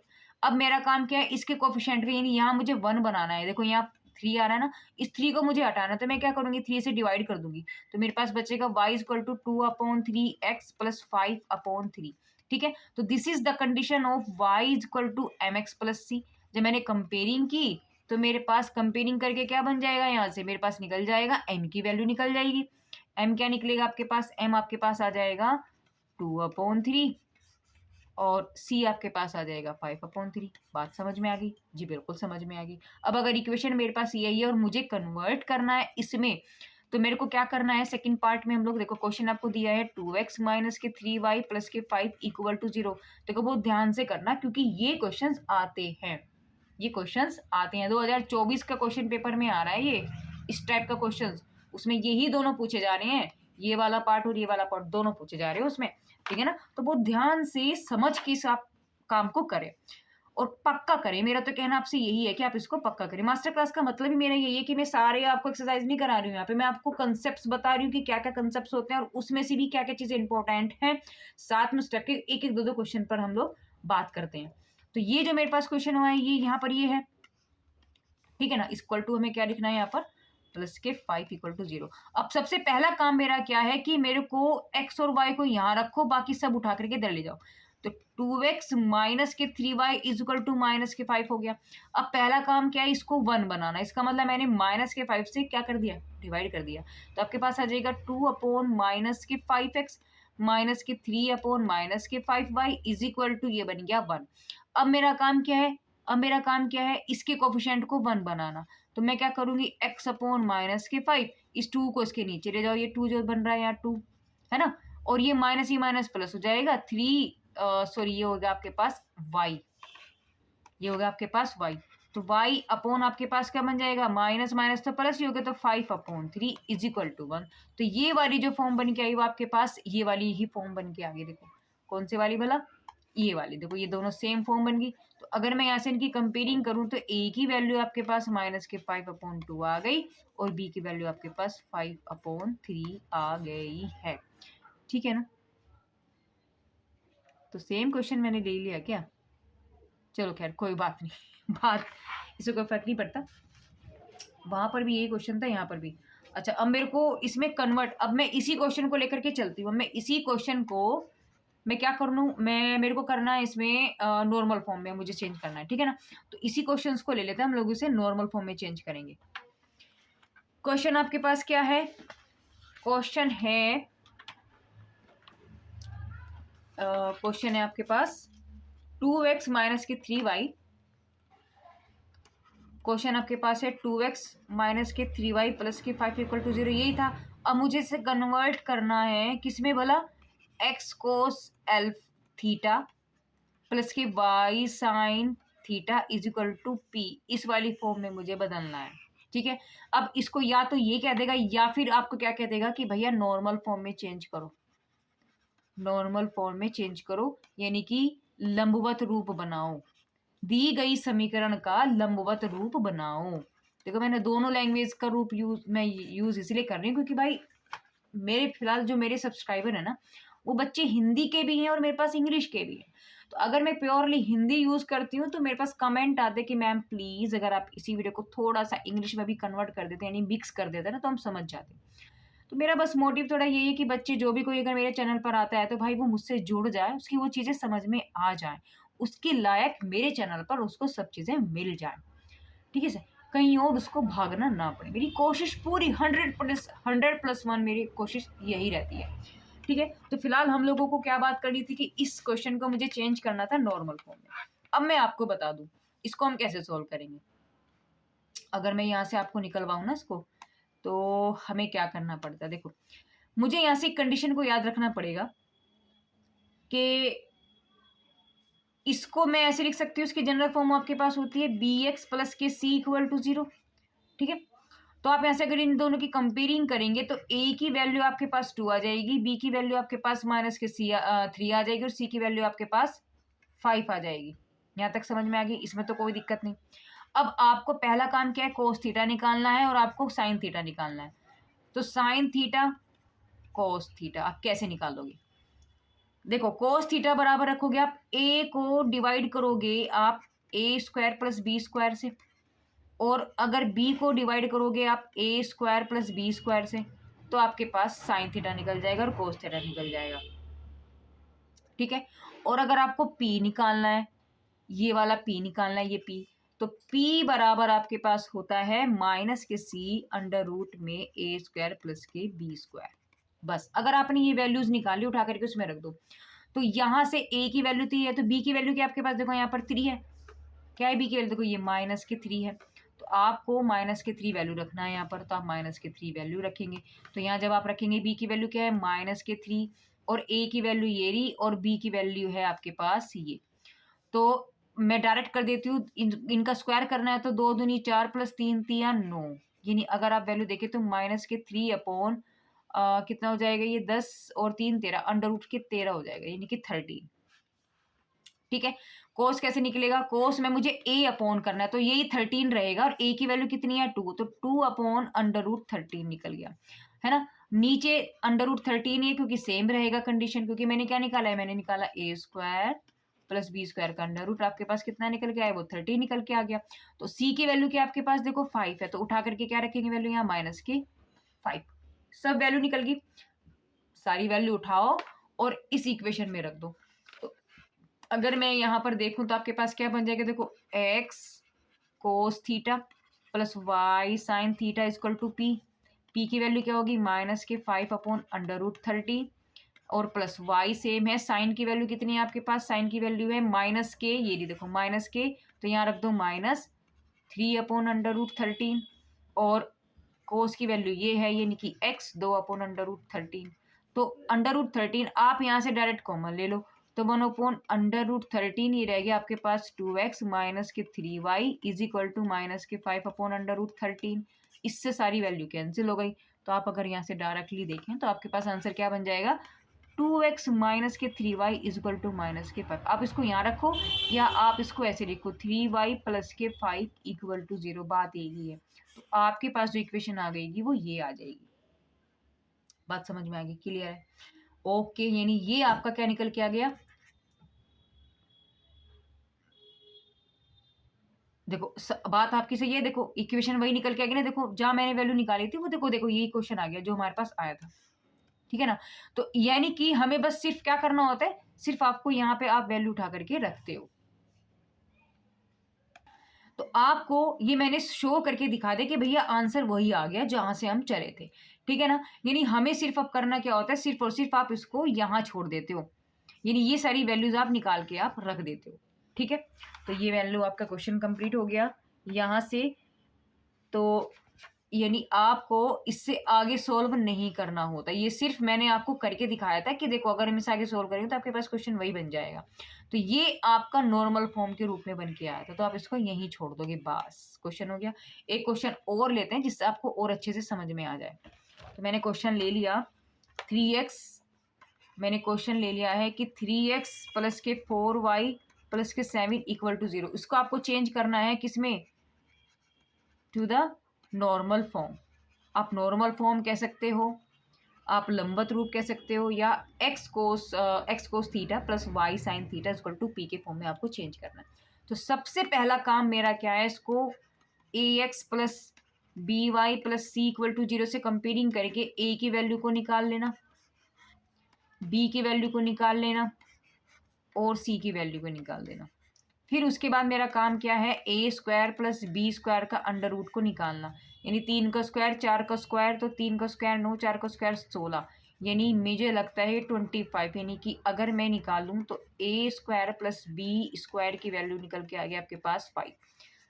अब मेरा काम क्या है, इसके कोफिशिएंट के, यानी यहाँ मुझे 1 बनाना है। देखो यहाँ 3 आ रहा है ना, इस 3 को मुझे हटाना है, तो मैं क्या करूंगी, 3 से डिवाइड कर दूंगी। तो मेरे पास बचेगा y equal to 2/3x plus 5/3। ठीक है, तो this is the condition of y equal to M x plus c. जब मैंने कंपेयरिंग की तो मेरे पास कंपेयरिंग करके क्या बन जाएगा, यहाँ से मेरे पास निकल जाएगा m की वैल्यू निकल जाएगी। m क्या निकलेगा आपके पास, m आपके पास आ जाएगा 2/3 और c आपके पास आ जाएगा 5/3। बात समझ में आ गई जी, बिल्कुल समझ में आ गई। अब अगर इक्वेशन मेरे पास यही है और मुझे कन्वर्ट करना है इसमें, तो मेरे को क्या करना है, सेकंड पार्ट में हम लोग, देखो क्वेश्चन आपको दिया है 2x माइनस के 3y प्लस के 5 इक्वल टू 0। देखो बहुत ध्यान से करना, क्योंकि ये क्वेश्चंस आते हैं, ये क्वेश्चंस आते हैं 2024 का क्वेश्चन पेपर में आ रहा है ये, इस टाइप का क्वेश्चन। उसमें यही दोनों पूछे जा रहे हैं, ये वाला पार्ट और ये वाला पार्ट दोनों पूछे जा रहे हैं उसमें। ठीक है ना, तो बहुत ध्यान से समझ के इस आप काम को करें और पक्का करें। मेरा तो कहना आपसे यही है कि आप इसको पक्का करें। मास्टर क्लास का मतलब ही मेरा यही है कि मैं सारे आपको एक्सरसाइज नहीं करा रही हूँ, यहाँ पे मैं आपको कंसेप्ट्स बता रही हूँ कि क्या क्या कंसेप्ट्स होते हैं और उसमें से भी क्या क्या चीजें इंपॉर्टेंट हैं। साथ में स्टेप के एक एक दो क्वेश्चन पर हम लोग बात करते हैं। तो ये जो मेरे पास क्वेश्चन हुआ है, ये यहाँ पर ये है, ठीक है ना। इक्वल टू हमें क्या लिखना है यहाँ पर, प्लस के 5 इक्वल टू 0। अब सबसे पहला काम मेरा क्या है कि मेरे को x और y को यहाँ रखो, बाकी सब उठा करके इधर ले जाओ। तो 2x माइनस के 3y is equal to minus के 5 हो गया। अब पहला काम क्या है, इसको 1 बनाना। इसका मतलब मैंने माइनस के 5 से क्या कर दिया, डिवाइड कर दिया। तो आपके पास आ जाएगा 2 माइनस के 5x माइनस के 3 माइनस के 5y इज इक्वल टू, ये बन गया 1। अब मेरा काम क्या है, इसके कोफिशिएंट को 1 बनाना। तो मैं क्या करूंगी, x/माइनस के 5, इस 2 को इसके नीचे ले जाओ, ये 2 जो बन रहा है यहाँ 2 है ना, और ये माइनस प्लस हो जाएगा 3, सॉरी ये होगा आपके पास y, ये होगा आपके पास y। तो y अपॉन आपके पास क्या बन जाएगा, माइनस माइनस तो प्लस ही हो गया, तो 5/3 इज इक्वल टू 1। तो ये वाली जो फॉर्म बन के आई वो आपके पास ये वाली ही फॉर्म बन के आ गई। देखो कौन सी वाली भला, ये वाली। देखो ये दोनों सेम फॉर्म बन गई। तो अगर मैं यहाँ से इनकी कंपेयरिंग करूँ तो a की वैल्यू आपके पास माइनस के 5/2 आ गई और b की वैल्यू आपके पास 5/3 आ गई है। ठीक है ना, तो सेम क्वेश्चन मैंने ले लिया क्या, चलो खैर कोई बात नहीं, बात इससे कोई फर्क नहीं पड़ता। वहां पर भी यही क्वेश्चन था, यहाँ पर भी। अच्छा अब मेरे को इसमें कन्वर्ट, अब मैं इसी क्वेश्चन को लेकर के चलती हूँ। मैं इसी क्वेश्चन को मैं क्या कर लूँ, मेरे को करना है इसमें नॉर्मल फॉर्म में मुझे चेंज करना है। ठीक है ना, तो इसी क्वेश्चन को ले लेते हैं हम लोग, इसे नॉर्मल फॉर्म में चेंज करेंगे। क्वेश्चन आपके पास क्या है, क्वेश्चन है आपके पास 2x माइनस के 3y। क्वेश्चन आपके पास है 2x माइनस के 3y प्लस के 5 इक्वल टू 0, यही था। अब मुझे इसे कन्वर्ट करना है किसमें भला, x cos alpha theta plus के y sine theta is equal to p, इस वाली फॉर्म में मुझे बदलना है। ठीक है, अब इसको या तो ये कह देगा या फिर आपको क्या कह देगा कि भैया नॉर्मल फॉर्म में चेंज करो, नॉर्मल फॉर्म में चेंज करो, यानी कि लंबवत रूप बनाओ, दी गई समीकरण का लंबवत रूप बनाओ। देखो मैंने दोनों लैंग्वेज का रूप यूज इसलिए कर रही हूँ क्योंकि भाई मेरे फिलहाल जो मेरे सब्सक्राइबर है ना, वो बच्चे हिंदी के भी हैं और मेरे पास इंग्लिश के भी हैं। तो अगर मैं प्योरली हिंदी यूज करती हूँ तो मेरे पास कमेंट आते कि मैम प्लीज अगर आप इसी वीडियो को थोड़ा सा इंग्लिश में भी कन्वर्ट कर देते, यानी मिक्स कर देते ना, तो हम समझ जाते। तो मेरा बस मोटिव थोड़ा यही है कि बच्चे जो भी कोई अगर मेरे चैनल पर आता है तो भाई वो मुझसे जुड़ जाए, उसकी वो चीज़ें समझ में आ जाए, उसके लायक मेरे चैनल पर उसको सब चीज़ें मिल जाए। ठीक है सर, कहीं और उसको भागना ना पड़े। मेरी कोशिश पूरी 100+1 मेरी कोशिश यही रहती है। ठीक है, तो फिलहाल हम लोगों को क्या बात करनी थी कि इस क्वेश्चन को मुझे चेंज करना था नॉर्मल फॉर्म में। अब मैं आपको बता दूं, इसको हम कैसे सोल्व करेंगे? अगर मैं यहाँ से आपको निकलवाऊँ ना इसको, तो हमें क्या करना पड़ता है? देखो, मुझे यहाँ से एक कंडीशन को याद रखना पड़ेगा कि इसको मैं ऐसे लिख सकती हूँ, इसकी जनरल फॉर्म आपके पास होती है बी एक्स प्लस के सी इक्वल टू 0, ठीक है। तो आप यहाँ से अगर इन दोनों की कंपेयरिंग करेंगे तो ए की वैल्यू आपके पास 2 आ जाएगी, बी की वैल्यू आपके पास माइनस के सी 3 आ जाएगी और सी की वैल्यू आपके पास 5 आ जाएगी। यहाँ तक समझ में आ गई? इसमें तो कोई दिक्कत नहीं। अब आपको पहला काम क्या है? कोस थीटा निकालना है और आपको साइन थीटा निकालना है। तो साइन थीटा कोस थीटा आप कैसे निकालोगे? देखो, कोस थीटा बराबर रखोगे आप ए को डिवाइड करोगे आप ए स्क्वायर प्लस बी स्क्वायर से, और अगर बी को डिवाइड करोगे आप ए स्क्वायर प्लस बी स्क्वायर से, तो आपके पास साइन थीटा निकल जाएगा और कोस थीटा निकल जाएगा, ठीक है। और अगर आपको पी निकालना है, ये वाला पी निकालना है, ये पी, तो पी बराबर आपके पास होता है माइनस के सी अंडर रूट में ए स्क्वायर प्लस के बी स्क्वायर। बस अगर आपने ये वैल्यूज निकाली, उठा करके उसमें रख दो। तो यहाँ से ए की वैल्यू 3 है, तो बी की वैल्यू क्या आपके पास? देखो यहाँ पर 3 है। क्या है बी की वैल्यू? देखो ये माइनस के 3 है, तो आपको माइनस के 3 वैल्यू रखना है यहाँ पर, तो आप माइनस के 3 वैल्यू रखेंगे। तो यहाँ जब आप रखेंगे बी की वैल्यू क्या है? माइनस के 3, और ए की वैल्यू ये रही, और बी की वैल्यू है आपके पास ये। तो मैं डायरेक्ट कर देती हूँ, इनका स्क्वायर करना है तो 2 दूनी 4 प्लस 3 3 9, यानी अगर आप वैल्यू देखें तो माइनस के 3 अपॉन कितना हो जाएगा? ये 10 और 3 13, अंडर रूट के 13 हो जाएगा, यानी कि 13, ठीक है। कोस कैसे निकलेगा? कोस में मुझे ए अपॉन करना है, तो यही 13 रहेगा, और ए की वैल्यू कितनी है? 2, तो 2 अपॉन अंडर रूट 13 निकल गया, है ना। नीचे अंडर रूट 13 है क्योंकि सेम रहेगा कंडीशन, क्योंकि मैंने क्या निकाला है? मैंने निकाला ए स्क्वायर प्लस बी स्क्वायर का अंडर रूट, आपके पास कितना निकल के आया? वो 30 निकल के आ गया। तो सी की वैल्यू क्या आपके पास? देखो 5 है, तो उठा करके क्या रखेंगे वैल्यू? यहाँ माइनस के 5, सब वैल्यू निकल गई। सारी वैल्यू उठाओ और इस इक्वेशन में रख दो। तो अगर मैं यहाँ पर देखूं तो आपके पास क्या बन जाएगा? देखो, x cos theta plus y sine theta equal to p. P की वैल्यू क्या होगी? माइनस के 5 अपॉन अंडर रूट 30, और प्लस वाई सेम है। साइन की वैल्यू कितनी है आपके पास? साइन की वैल्यू है माइनस के, ये नहीं देखो माइनस के, तो यहाँ रख दो -3 अपॉन अंडर रूट 13, और कोस की वैल्यू ये है, ये नहीं कि एक्स 2 अपॉन अंडर रूट 13। तो अंडर रूट 13 आप यहाँ से डायरेक्ट कॉमन ले लो, तो 1 अपॉन अंडर रूट 13 ये रह गया आपके पास 2x माइनस के 3y is equal to minus के 5 अपॉन अंडर रूट 13। इससे सारी वैल्यू कैंसिल हो गई। तो आप अगर यहाँ से डायरेक्टली देखें तो आपके पास आंसर क्या बन जाएगा? 2x माइनस के 3y is equal to minus के 5। आप इसको यहाँ रखो या आप इसको ऐसे लिखो 3y प्लस के 5 इक्वल टू 0, बात एक ही है। तो आपके पास जो इक्वेशन आ गई वो ये आ जाएगी। बात समझ में आ गई? क्लियर है? ओके, यानी ये आपका क्या निकल के आ गया? देखो बात आपकी सही है। देखो इक्वेशन वही निकल के आ गई ना, देखो जहां मैंने वैल्यू निकाली थी वो देखो देखो यही क्वेश्चन आ गया जो हमारे पास आया था, ठीक है ना। तो यानी कि हमें बस सिर्फ क्या करना होता है? सिर्फ आपको यहाँ पे आप वैल्यू उठा करके रखते हो। तो आपको ये मैंने शो करके दिखा दे कि भैया आंसर वही आ गया जहां से हम चले थे, ठीक है ना। यानी हमें सिर्फ अब करना क्या होता है? सिर्फ और सिर्फ आप इसको यहाँ छोड़ देते हो, यानी ये सारी वैल्यूज आप निकाल के आप रख देते हो, ठीक है। तो ये वैल्यू आपका क्वेश्चन कंप्लीट हो गया यहाँ से। तो यानी आपको इससे आगे सोल्व नहीं करना होता, ये सिर्फ मैंने आपको करके दिखाया था कि देखो अगर हम इसे आगे सोल्व करेंगे तो आपके पास क्वेश्चन वही बन जाएगा। तो ये आपका नॉर्मल फॉर्म के रूप में बन के आया था, तो आप इसको यहीं छोड़ दोगे, बस क्वेश्चन हो गया। एक क्वेश्चन और लेते हैं जिससे आपको और अच्छे से समझ में आ जाए। तो मैंने क्वेश्चन ले लिया 3x, मैंने क्वेश्चन ले लिया है कि 3x प्लस के 4y प्लस के 7 इक्वल टू 0। इसको आपको चेंज करना है किसमें? To the normal form. आप नॉर्मल फॉर्म कह सकते हो, आप लंबवत रूप कह सकते हो, या x cos theta plus y sine theta equal to p के फॉर्म में आपको चेंज करना है। तो सबसे पहला काम मेरा क्या है? इसको a x plus B Y plus c equal to 0 से कंपेयरिंग करके ए की वैल्यू को निकाल लेना, बी की वैल्यू को निकाल लेना, और सी की वैल्यू को निकाल देना। फिर उसके बाद मेरा काम क्या है? ए स्क्वायर प्लस बी स्क्वायर का अंडर रूट को निकालना, यानी 3 का स्क्वायर 4 का स्क्वायर, तो 3 का स्क्वायर 9, 4 का स्क्वायर 16, यानी मुझे लगता है 25, यानी कि अगर मैं निकालूं तो ए स्क्वायर प्लस बी स्क्वायर की वैल्यू निकल के आ गई आपके पास 5,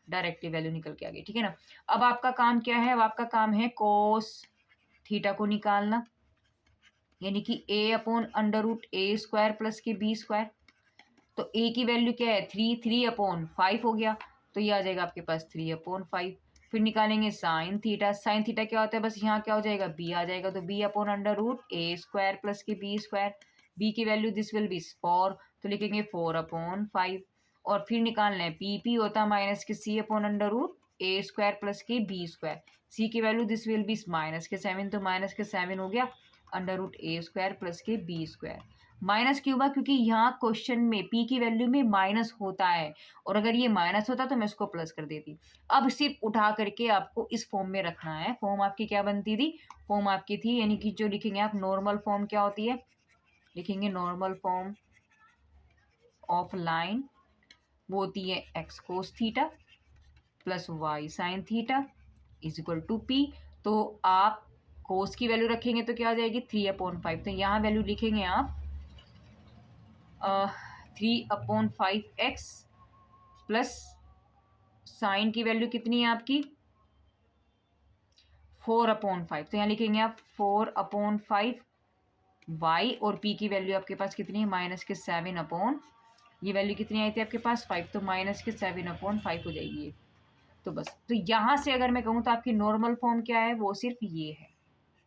डायरेक्टली वैल्यू निकल के आ गई, ठीक है ना। अब आपका काम क्या है, अब आपका काम है कोस थीटा को निकालना, यानी कि ए अपॉन अंडर रूट ए स्क्वायर प्लस के बी स्क्वायर। तो ए की वैल्यू क्या है 3, 3/5 हो गया, तो ये आ जाएगा आपके पास 3/5। फिर निकालेंगे साइन थीटा, साइन थीटा क्या होता है, बस यहाँ क्या हो जाएगा बी आ जाएगा, तो बी अपॉन अंडर रूट ए स्क्वायर प्लस के बी स्क्वायर। बी की वैल्यू दिस विल बी 4, तो लिखेंगे 4/5। और फिर निकालना है पी होता है माइनस के सी अपॉन अंडर रूट ए स्क्वायर प्लस के बी स्क्वायर। सी की value this will B minus के 7, तो माइनस के 7 हो गया अंडर रूट ए स्क्वायर प्लस के बी स्क्वायर। माइनस क्यों हुआ, क्योंकि यहाँ क्वेश्चन में पी की वैल्यू में माइनस होता है, और अगर ये माइनस होता तो मैं इसको प्लस कर देती। अब सिर्फ उठा करके आपको इस फॉर्म में रखना है। फॉर्म आपकी क्या बनती थी, फॉर्म आपकी थी, यानी कि जो लिखेंगे आप नॉर्मल फॉर्म क्या होती है, लिखेंगे नॉर्मल फॉर्म ऑफ लाइन, वो होती है x cos theta plus y sine theta is equal to p. तो आप कोस की वैल्यू रखेंगे तो क्या आ जाएगी 3/5, तो यहाँ वैल्यू लिखेंगे आप 3/5x प्लस साइन की वैल्यू कितनी है आपकी 4/5, तो यहाँ लिखेंगे आप 4/5 y, और p की वैल्यू आपके पास कितनी है माइनस के 7 ये वैल्यू कितनी आई थी आपके पास 5, तो माइनस के 7/5 हो जाएगी ये। तो बस, तो यहाँ से अगर मैं कहूँ तो आपकी नॉर्मल फॉर्म क्या है, वो सिर्फ ये है,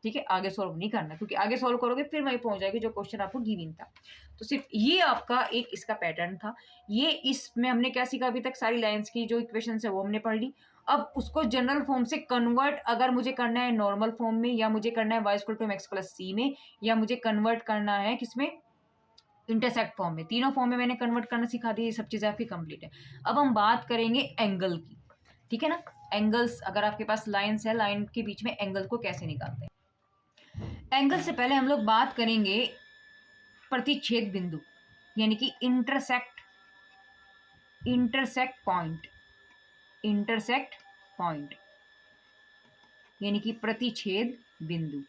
ठीक है। आगे सॉल्व नहीं करना, क्योंकि आगे सॉल्व करोगे फिर वहीं पहुंच जाएगी जो क्वेश्चन आपको गिवन था। तो सिर्फ ये आपका एक इसका पैटर्न था। ये इसमें हमने क्या सीखा अभी तक, सारी लाइंस की जो इक्वेशन है वो हमने पढ़ ली। अब उसको जनरल फॉर्म से कन्वर्ट अगर मुझे करना है नॉर्मल फॉर्म में, या मुझे करना है y equal to x plus c में, या मुझे कन्वर्ट करना है किसमें, इंटरसेक्ट फॉर्म में। तीनों फॉर्म में मैंने कन्वर्ट करना सिखा दी, ये सब चीज़ें आपकी कंप्लीट है। अब हम बात करेंगे एंगल की, ठीक है ना। एंगल्स, अगर आपके पास लाइन्स है, लाइन के बीच में एंगल को कैसे निकालते हैं। एंगल से पहले हम लोग बात करेंगे प्रतिच्छेद बिंदु, यानी कि इंटरसेक्ट पॉइंट, यानी कि प्रतिच्छेद बिंदु।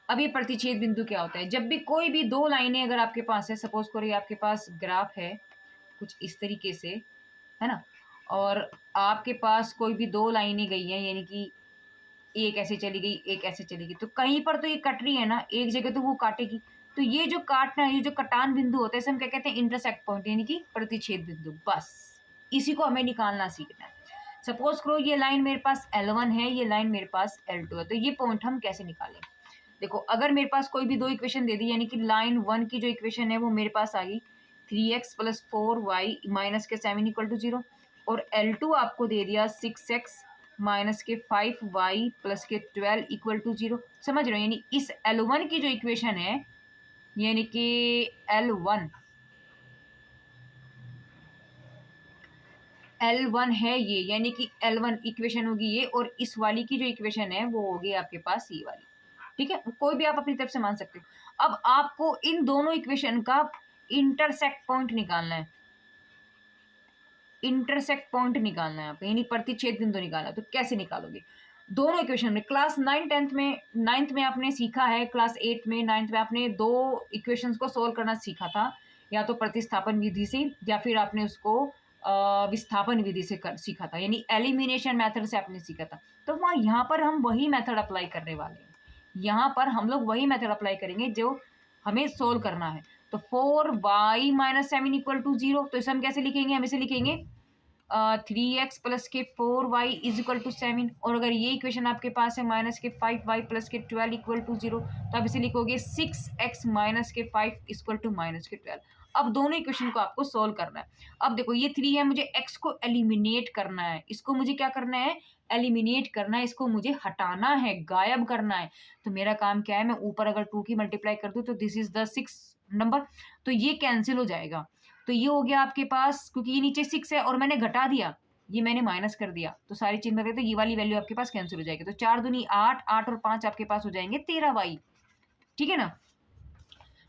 अब ये प्रतिच्छेद बिंदु क्या होता है, जब भी कोई भी दो लाइनें अगर आपके पास है, सपोज करो ये आपके पास ग्राफ है कुछ इस तरीके से, है ना, और आपके पास कोई भी दो लाइनें गई हैं, यानी कि एक ऐसे चली गई एक ऐसे चली गई, तो कहीं पर तो ये कट रही है ना, एक जगह तो वो काटेगी। तो ये जो काटना है, ये जो कटान बिंदु होता है, इसे हम क्या कहते हैं इंटरसेक्ट पॉइंट, यानी कि प्रतिच्छेद बिंदु। बस इसी को हमें निकालना सीखना है। सपोज करो ये लाइन मेरे पास L1 है, ये लाइन मेरे पास L2 है, तो ये पॉइंट हम कैसे निकालें। देखो, अगर मेरे पास कोई भी दो इक्वेशन दे दी, यानी कि लाइन 1 की जो इक्वेशन है वो मेरे पास आ गई 3x प्लस 4y माइनस के 7 इक्वल टू 0, और L2 आपको दे दिया 6x माइनस के 5y प्लस के 12 इक्वल टू 0। समझ रहे हो, यानी इस L1 की जो इक्वेशन है, यानी कि L1 है ये, यानी कि L1 इक्वेशन होगी ये, और इस वाली की जो इक्वेशन है वो होगी आपके पास ये वाली, ठीक है। कोई भी आप अपनी तरफ से मान सकते हो। अब आपको इन दोनों इक्वेशन का इंटरसेक्ट पॉइंट निकालना है, इंटरसेक्ट पॉइंट निकालना है आपको, यानी प्रतिच्छेद बिंदु निकालना है। तो कैसे निकालोगे, दोनों इक्वेशन में क्लास 9th में आपने सीखा है, क्लास 8 में 9th में आपने दो इक्वेशंस को सोल्व करना सीखा था, या तो प्रतिस्थापन विधि से, या फिर आपने उसको विस्थापन विधि से सीखा था, यानी एलिमिनेशन मेथड से आपने सीखा था। तो वहाँ यहाँ पर हम वही मेथड अप्लाई करने वाले हैं, यहाँ पर हम लोग वही मेथड अप्लाई करेंगे जो हमें सोल्व करना है। तो 4y माइनस 7 इक्वल टू 0, तो इसे हम कैसे लिखेंगे, हम इसे लिखेंगे 3x प्लस के 4y इज इक्वल टू 7, और अगर ये इक्वेशन आपके पास है माइनस के 5y प्लस के 12 इक्वल टू 0, तो आप इसे लिखोगे 6x माइनस के 5 इक्वल टू माइनस के 12। अब दोनों इक्वेशन को आपको सोल्व करना है। अब देखो ये 3 है, मुझे x को एलिमिनेट करना है, इसको मुझे क्या करना है, एलिमिनेट करना है, इसको मुझे हटाना है, गायब करना है। तो मेरा काम क्या है, मैं ऊपर अगर 2 की मल्टीप्लाई कर दूं तो दिस इज द 6 नंबर, तो ये कैंसिल हो जाएगा। तो ये हो गया आपके पास, क्योंकि ये नीचे 6 है और मैंने घटा दिया, ये मैंने माइनस कर दिया, तो सारी चीज में तो ये वाली वैल्यू आपके पास कैंसिल हो जाएगी। तो 4 दूनी 8, 8 और 5 आपके पास हो जाएंगे 13y, ठीक है ना।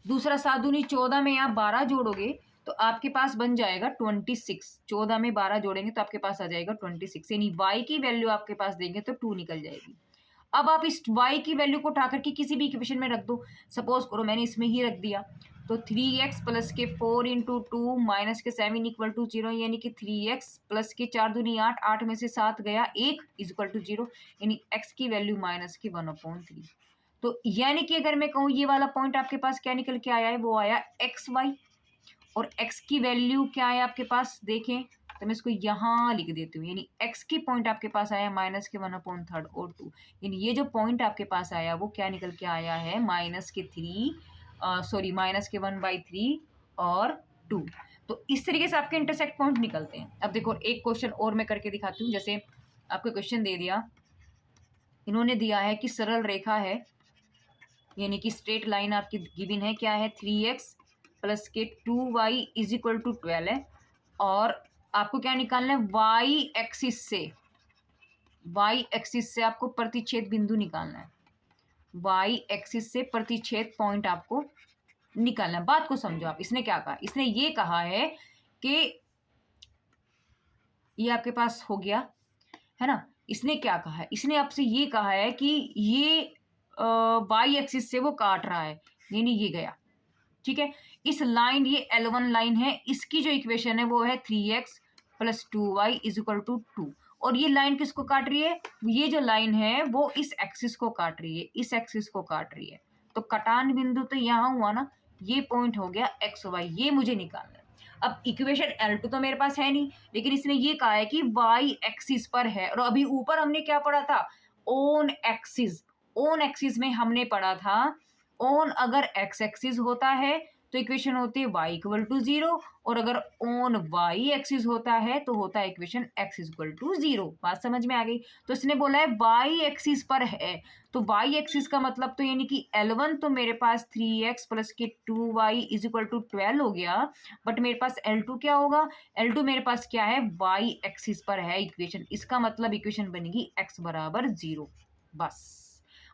दूसरा 7 दूनी 14 में आप 12 जोड़ोगे तो आपके पास बन जाएगा 26। 14 में 12 जोड़ेंगे तो आपके पास आ जाएगा 26, यानी y की वैल्यू आपके पास देंगे तो 2 निकल जाएगी। अब आप इस y की वैल्यू को उठा करके किसी भी इक्वेशन में रख दो। सपोज करो मैंने इसमें ही रख दिया, तो 3x प्लस के 4 इंटू 2 माइनस के 7 इक्वल टू 0, यानी कि 3x प्लस के 4 दूनी 8, 8 में से 7 गया 1 इज इक्वल टू 0, यानी x की वैल्यू माइनस की 1/3। तो यानी कि अगर मैं कहूँ ये वाला पॉइंट आपके पास क्या निकल के आया है, वो आया एक्स वाई, और x की वैल्यू क्या है आपके पास देखें तो मैं इसको यहाँ लिख देती हूँ, यानी x की पॉइंट आपके पास आया माइनस के 1/3 और 2, यानी ये जो पॉइंट आपके पास आया वो क्या निकल के आया है, माइनस के 1/3 और 2। तो इस तरीके से आपके इंटरसेक्ट पॉइंट निकलते हैं। अब देखो एक क्वेश्चन और मैं करके दिखाती हूँ। जैसे आपको क्वेश्चन दे दिया, इन्होंने दिया है कि सरल रेखा है, यानी कि स्ट्रेट लाइन आपकी गिवन है, क्या है 3x प्लस के 2y इज इक्वल टू 12 है, और आपको क्या निकालना है, y एक्सिस से आपको प्रतिच्छेद बिंदु निकालना है, y एक्सिस से प्रतिच्छेद पॉइंट आपको निकालना है। बात को समझो आप, इसने क्या कहा, इसने ये कहा है कि ये आपके पास हो गया है ना, इसने क्या कहा है, इसने आपसे ये कहा है कि ये y एक्सिस से वो काट रहा है, यानी ये गया, ठीक है। इस लाइन, ये L1 लाइन है, इसकी जो इक्वेशन है वो है 3x plus 2y is equal to 2, और ये लाइन किसको काट रही है, ये जो लाइन है वो इस एक्सिस को काट रही है, इस एक्सिस को काट रही है। तो कटान बिंदु तो यहाँ हुआ ना, ये पॉइंट हो गया एक्स वाई, ये मुझे निकालना है। अब इक्वेशन L2 तो मेरे पास है नहीं, लेकिन इसने ये कहा है कि y एक्सिस पर है, और अभी ऊपर हमने क्या पढ़ा था, ऑन एक्सिस। ऑन एक्सिस में हमने पढ़ा था, ऑन अगर x एक्सिस होता है तो इक्वेशन होती है y इक्वल टू 0, और अगर ऑन y एक्सिस होता है तो होता है इक्वेशन x इक्वल टू 0। बात समझ में आ गई। तो इसने बोला है y एक्सिस पर है, तो y एक्सिस का मतलब तो यानी कि L1 तो मेरे पास 3x प्लस के 2y इज इक्वल टू 12 हो गया, बट मेरे पास L2 क्या होगा, L2 मेरे पास क्या है, y एक्सिस पर है इक्वेशन, इसका मतलब इक्वेशन बनेगी x बराबर 0, बस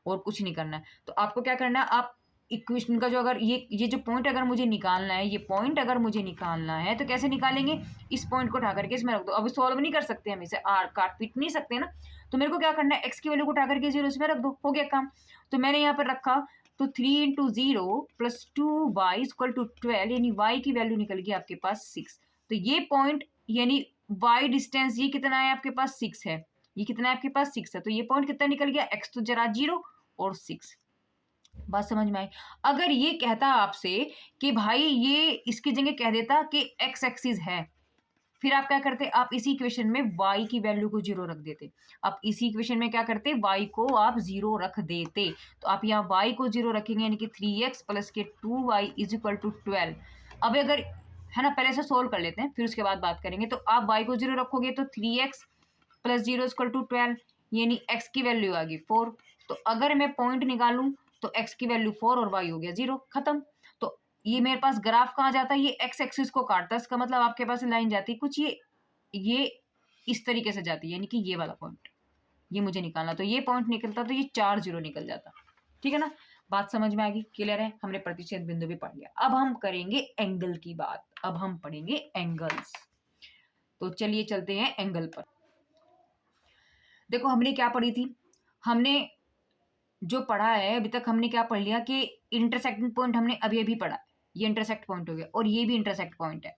और कुछ नहीं करना है। तो आपको क्या करना है, आप इक्वेशन का जो अगर ये जो पॉइंट अगर मुझे निकालना है, ये पॉइंट अगर मुझे निकालना है तो कैसे निकालेंगे, इस पॉइंट को उठा करके इसमें रख दो। अभी सॉल्व नहीं कर सकते हम इसे, आर काट पीट नहीं सकते ना, तो मेरे को क्या करना है, एक्स की वैल्यू को उठा करके 0 इसमें रख दो, हो गया काम। तो मैंने यहाँ पर रखा, तो 3 into 0 plus 2y equal to 12, यानी y की वैल्यू निकल गई आपके पास 6। तो ये पॉइंट यानी y डिस्टेंस ये कितना है आपके पास 6 है, ये कितना है आपके पास 6 है, तो ये पॉइंट कितना निकल गया, x तो जरा 0 और 6। बात समझ में आई। अगर ये कहता आपसे कि भाई ये इसकी जगह कह देता कि x एक्सिस है, फिर आप क्या करते, आप इसी इक्वेशन में y की वैल्यू को 0 रख देते। आप इसी इक्वेशन में क्या करते, y को आप 0 रख देते, तो आप यहाँ y को 0 रखेंगे, यानी कि 3x प्लस के 2y इज इक्वल टू 12। अब अगर है ना, पहले से सोल्व कर लेते हैं फिर उसके बाद बात करेंगे। तो आप y को 0 रखोगे तो 3x प्लस 0 इक्वल टू 12, यानी x की वैल्यू आ गई 4। तो अगर मैं पॉइंट निकालूं तो x की वैल्यू 4 और y हो गया 0, खत्म। तो ये मेरे पास ग्राफ कहाँ जाता है, ये x एक्सिस को काटता है, इसका मतलब आपके पास लाइन जाती है कुछ ये इस तरीके से जाती है, यानी कि ये वाला पॉइंट ये मुझे निकालना, तो ये पॉइंट निकलता तो ये 4 0 निकल जाता, ठीक है ना। बात समझ में आ गई, क्लियर है, हमने प्रतिच्छेद बिंदु भी पढ़ लिया। अब हम करेंगे एंगल की बात, अब हम पढ़ेंगे एंगल्स। तो चलिए चलते हैं एंगल पर। देखो हमने क्या पढ़ी थी, हमने जो पढ़ा है अभी तक, हमने क्या पढ़ लिया कि इंटरसेक्टिंग पॉइंट हमने अभी अभी पढ़ा, ये इंटरसेक्ट पॉइंट हो गया और ये भी इंटरसेक्ट पॉइंट है,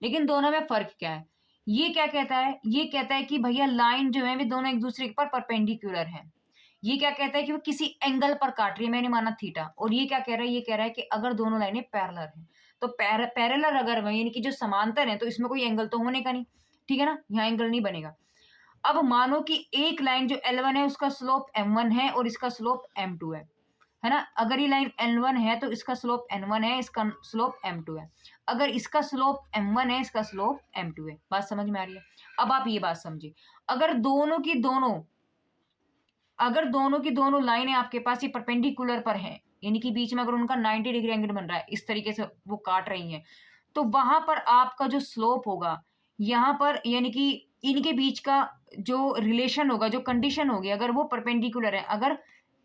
लेकिन दोनों में फर्क क्या है। ये क्या कहता है, ये कहता है कि भैया लाइन जो है वे दोनों एक दूसरे पर परपेंडिकुलर है। ये क्या कहता है कि वो किसी एंगल पर काट रही है, मैंने माना थीटा। और ये क्या कह रहा है, ये कह रहा है कि अगर दोनों लाइनें पैरेलल हैं, तो पैरेलल अगर वह यानी कि जो समांतर है, तो इसमें कोई एंगल तो होने का नहीं, ठीक है ना, यहाँ एंगल नहीं बनेगा। अब मानो कि एक लाइन जो L1 है उसका स्लोप M1 है और इसका स्लोप M2 है ना। अगर ये लाइन L1 है तो इसका स्लोप N1 है, इसका स्लोप M2 है। अगर इसका स्लोप M1 है, इसका स्लोप M2 है। बात समझ में आ रही है। अब आप ये बात समझिए, अगर दोनों की दोनों लाइनें आपके पास ये परपेंडिकुलर पर हैं, यानी कि बीच में अगर उनका 90 डिग्री एंगल बन रहा है, इस तरीके से वो काट रही हैं, तो वहां पर आपका जो स्लोप होगा यहाँ पर, यानी कि इनके बीच का जो रिलेशन होगा, जो कंडीशन होगी, अगर वो परपेंडिकुलर है, अगर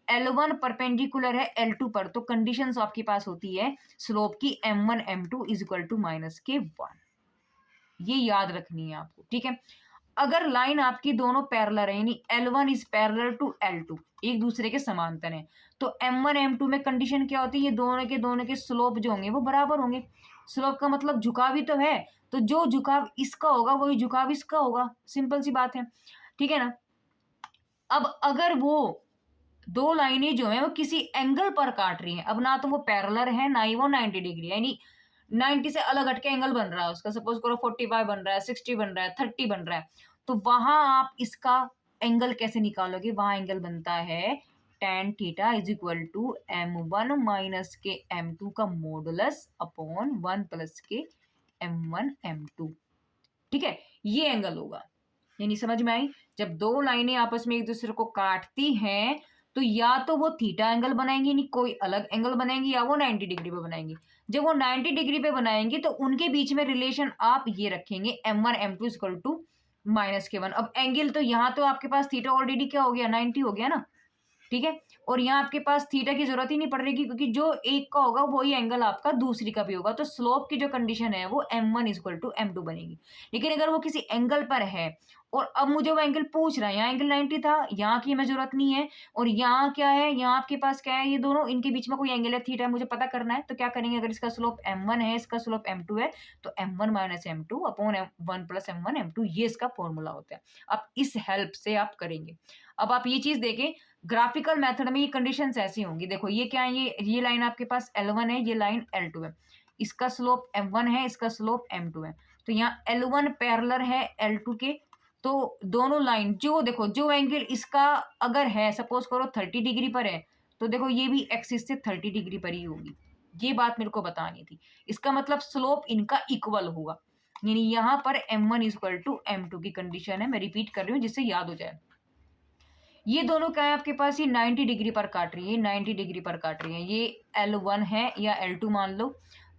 L1 परपेंडिकुलर है L2 पर, तो कंडीशंस आपके पास होती है स्लोप की M1 M2 is equal to -k1। ये याद रखनी है आपको, ठीक है। अगर लाइन आपकी दोनों पैरेलल है, यानी L1 is parallel to L2, एक दूसरे के समांतर है, तो M1 M2 में कंडीशन क्या होती है, ये दोनों के स्लोप जो होंगे वो बराबर होंगे। स्लोप का मतलब झुकाव ही तो है, तो जो झुकाव इसका होगा वही झुकाव इसका होगा, सिंपल सी बात है, ठीक है ना। अब अगर वो दो लाइनें जो है वो किसी एंगल पर काट रही हैं, अब ना तो वो पैरेलल है ना ही वो 90 डिग्री, यानी 90 से अलग हटके एंगल बन रहा है उसका, सपोज करो 45 बन रहा है, 60 बन रहा है, 30 बन रहा है, तो वहां आप इसका एंगल कैसे निकालोगे, वहां एंगल बनता है tan theta is equal to m1 minus के m2 का मॉडुलस अपॉन 1 प्लस के m1 m2, ठीक है, ये एंगल होगा। यानी समझ में आई, जब दो लाइनें आपस में एक दूसरे को काटती हैं तो या तो वो थीटा एंगल बनाएंगी, यानी कोई अलग एंगल बनाएंगी, या वो 90 डिग्री पे बनाएंगी। जब वो 90 डिग्री पे बनाएंगी तो उनके बीच में रिलेशन आप ये रखेंगे m1 m2 equal to minus के 1। अब एंगल तो यहाँ तो आपके पास थीटा ऑलरेडी क्या हो गया, 90 हो गया ना, ठीक है, और यहाँ आपके पास थीटा की जरूरत ही नहीं पड़ रही क्योंकि जो एक का होगा वही एंगल आपका दूसरी का भी होगा, तो स्लोप की जो कंडीशन है वो m1 इक्वल टू m2 बनेगी। लेकिन अगर वो किसी एंगल पर है और अब मुझे वो एंगल पूछ रहा है, यहाँ एंगल 90 था, यहाँ की हमें जरूरत नहीं है, और यहाँ क्या है, यहाँ आपके पास क्या है, ये दोनों इनके बीच में कोई एंगल है थीटा, मुझे पता करना है, तो क्या करेंगे, अगर इसका स्लोप m1 है, इसका स्लोप m2 है, तो m1 minus m2 upon 1 plus m1 m2, ये इसका फॉर्मूला होता है। अब इस हेल्प से आप करेंगे। अब आप ये चीज देखें, ग्राफिकल मेथड में ये कंडीशंस ऐसी होंगी, देखो ये क्या है, ये लाइन आपके पास L1 है, ये लाइन L2 है, इसका स्लोप m1 है, इसका स्लोप m2 है, तो यहाँ L1 पैरेलल है L2 के, तो दोनों लाइन जो देखो जो एंगल इसका अगर है सपोज करो 30 डिग्री पर है, तो देखो ये भी एक्सिस से 30 डिग्री पर ही होगी, ये बात मेरे को बतानी थी। इसका मतलब स्लोप इनका इक्वल होगा, यानी यहाँ पर m1 इक्वल टू m2 की कंडीशन है, मैं रिपीट कर रही हूँ जिससे याद हो जाए। ये दोनों क्या है आपके पास, ये 90 डिग्री पर काट रही है, 90 डिग्री पर काट रही है, ये L1 है या L2 मान लो,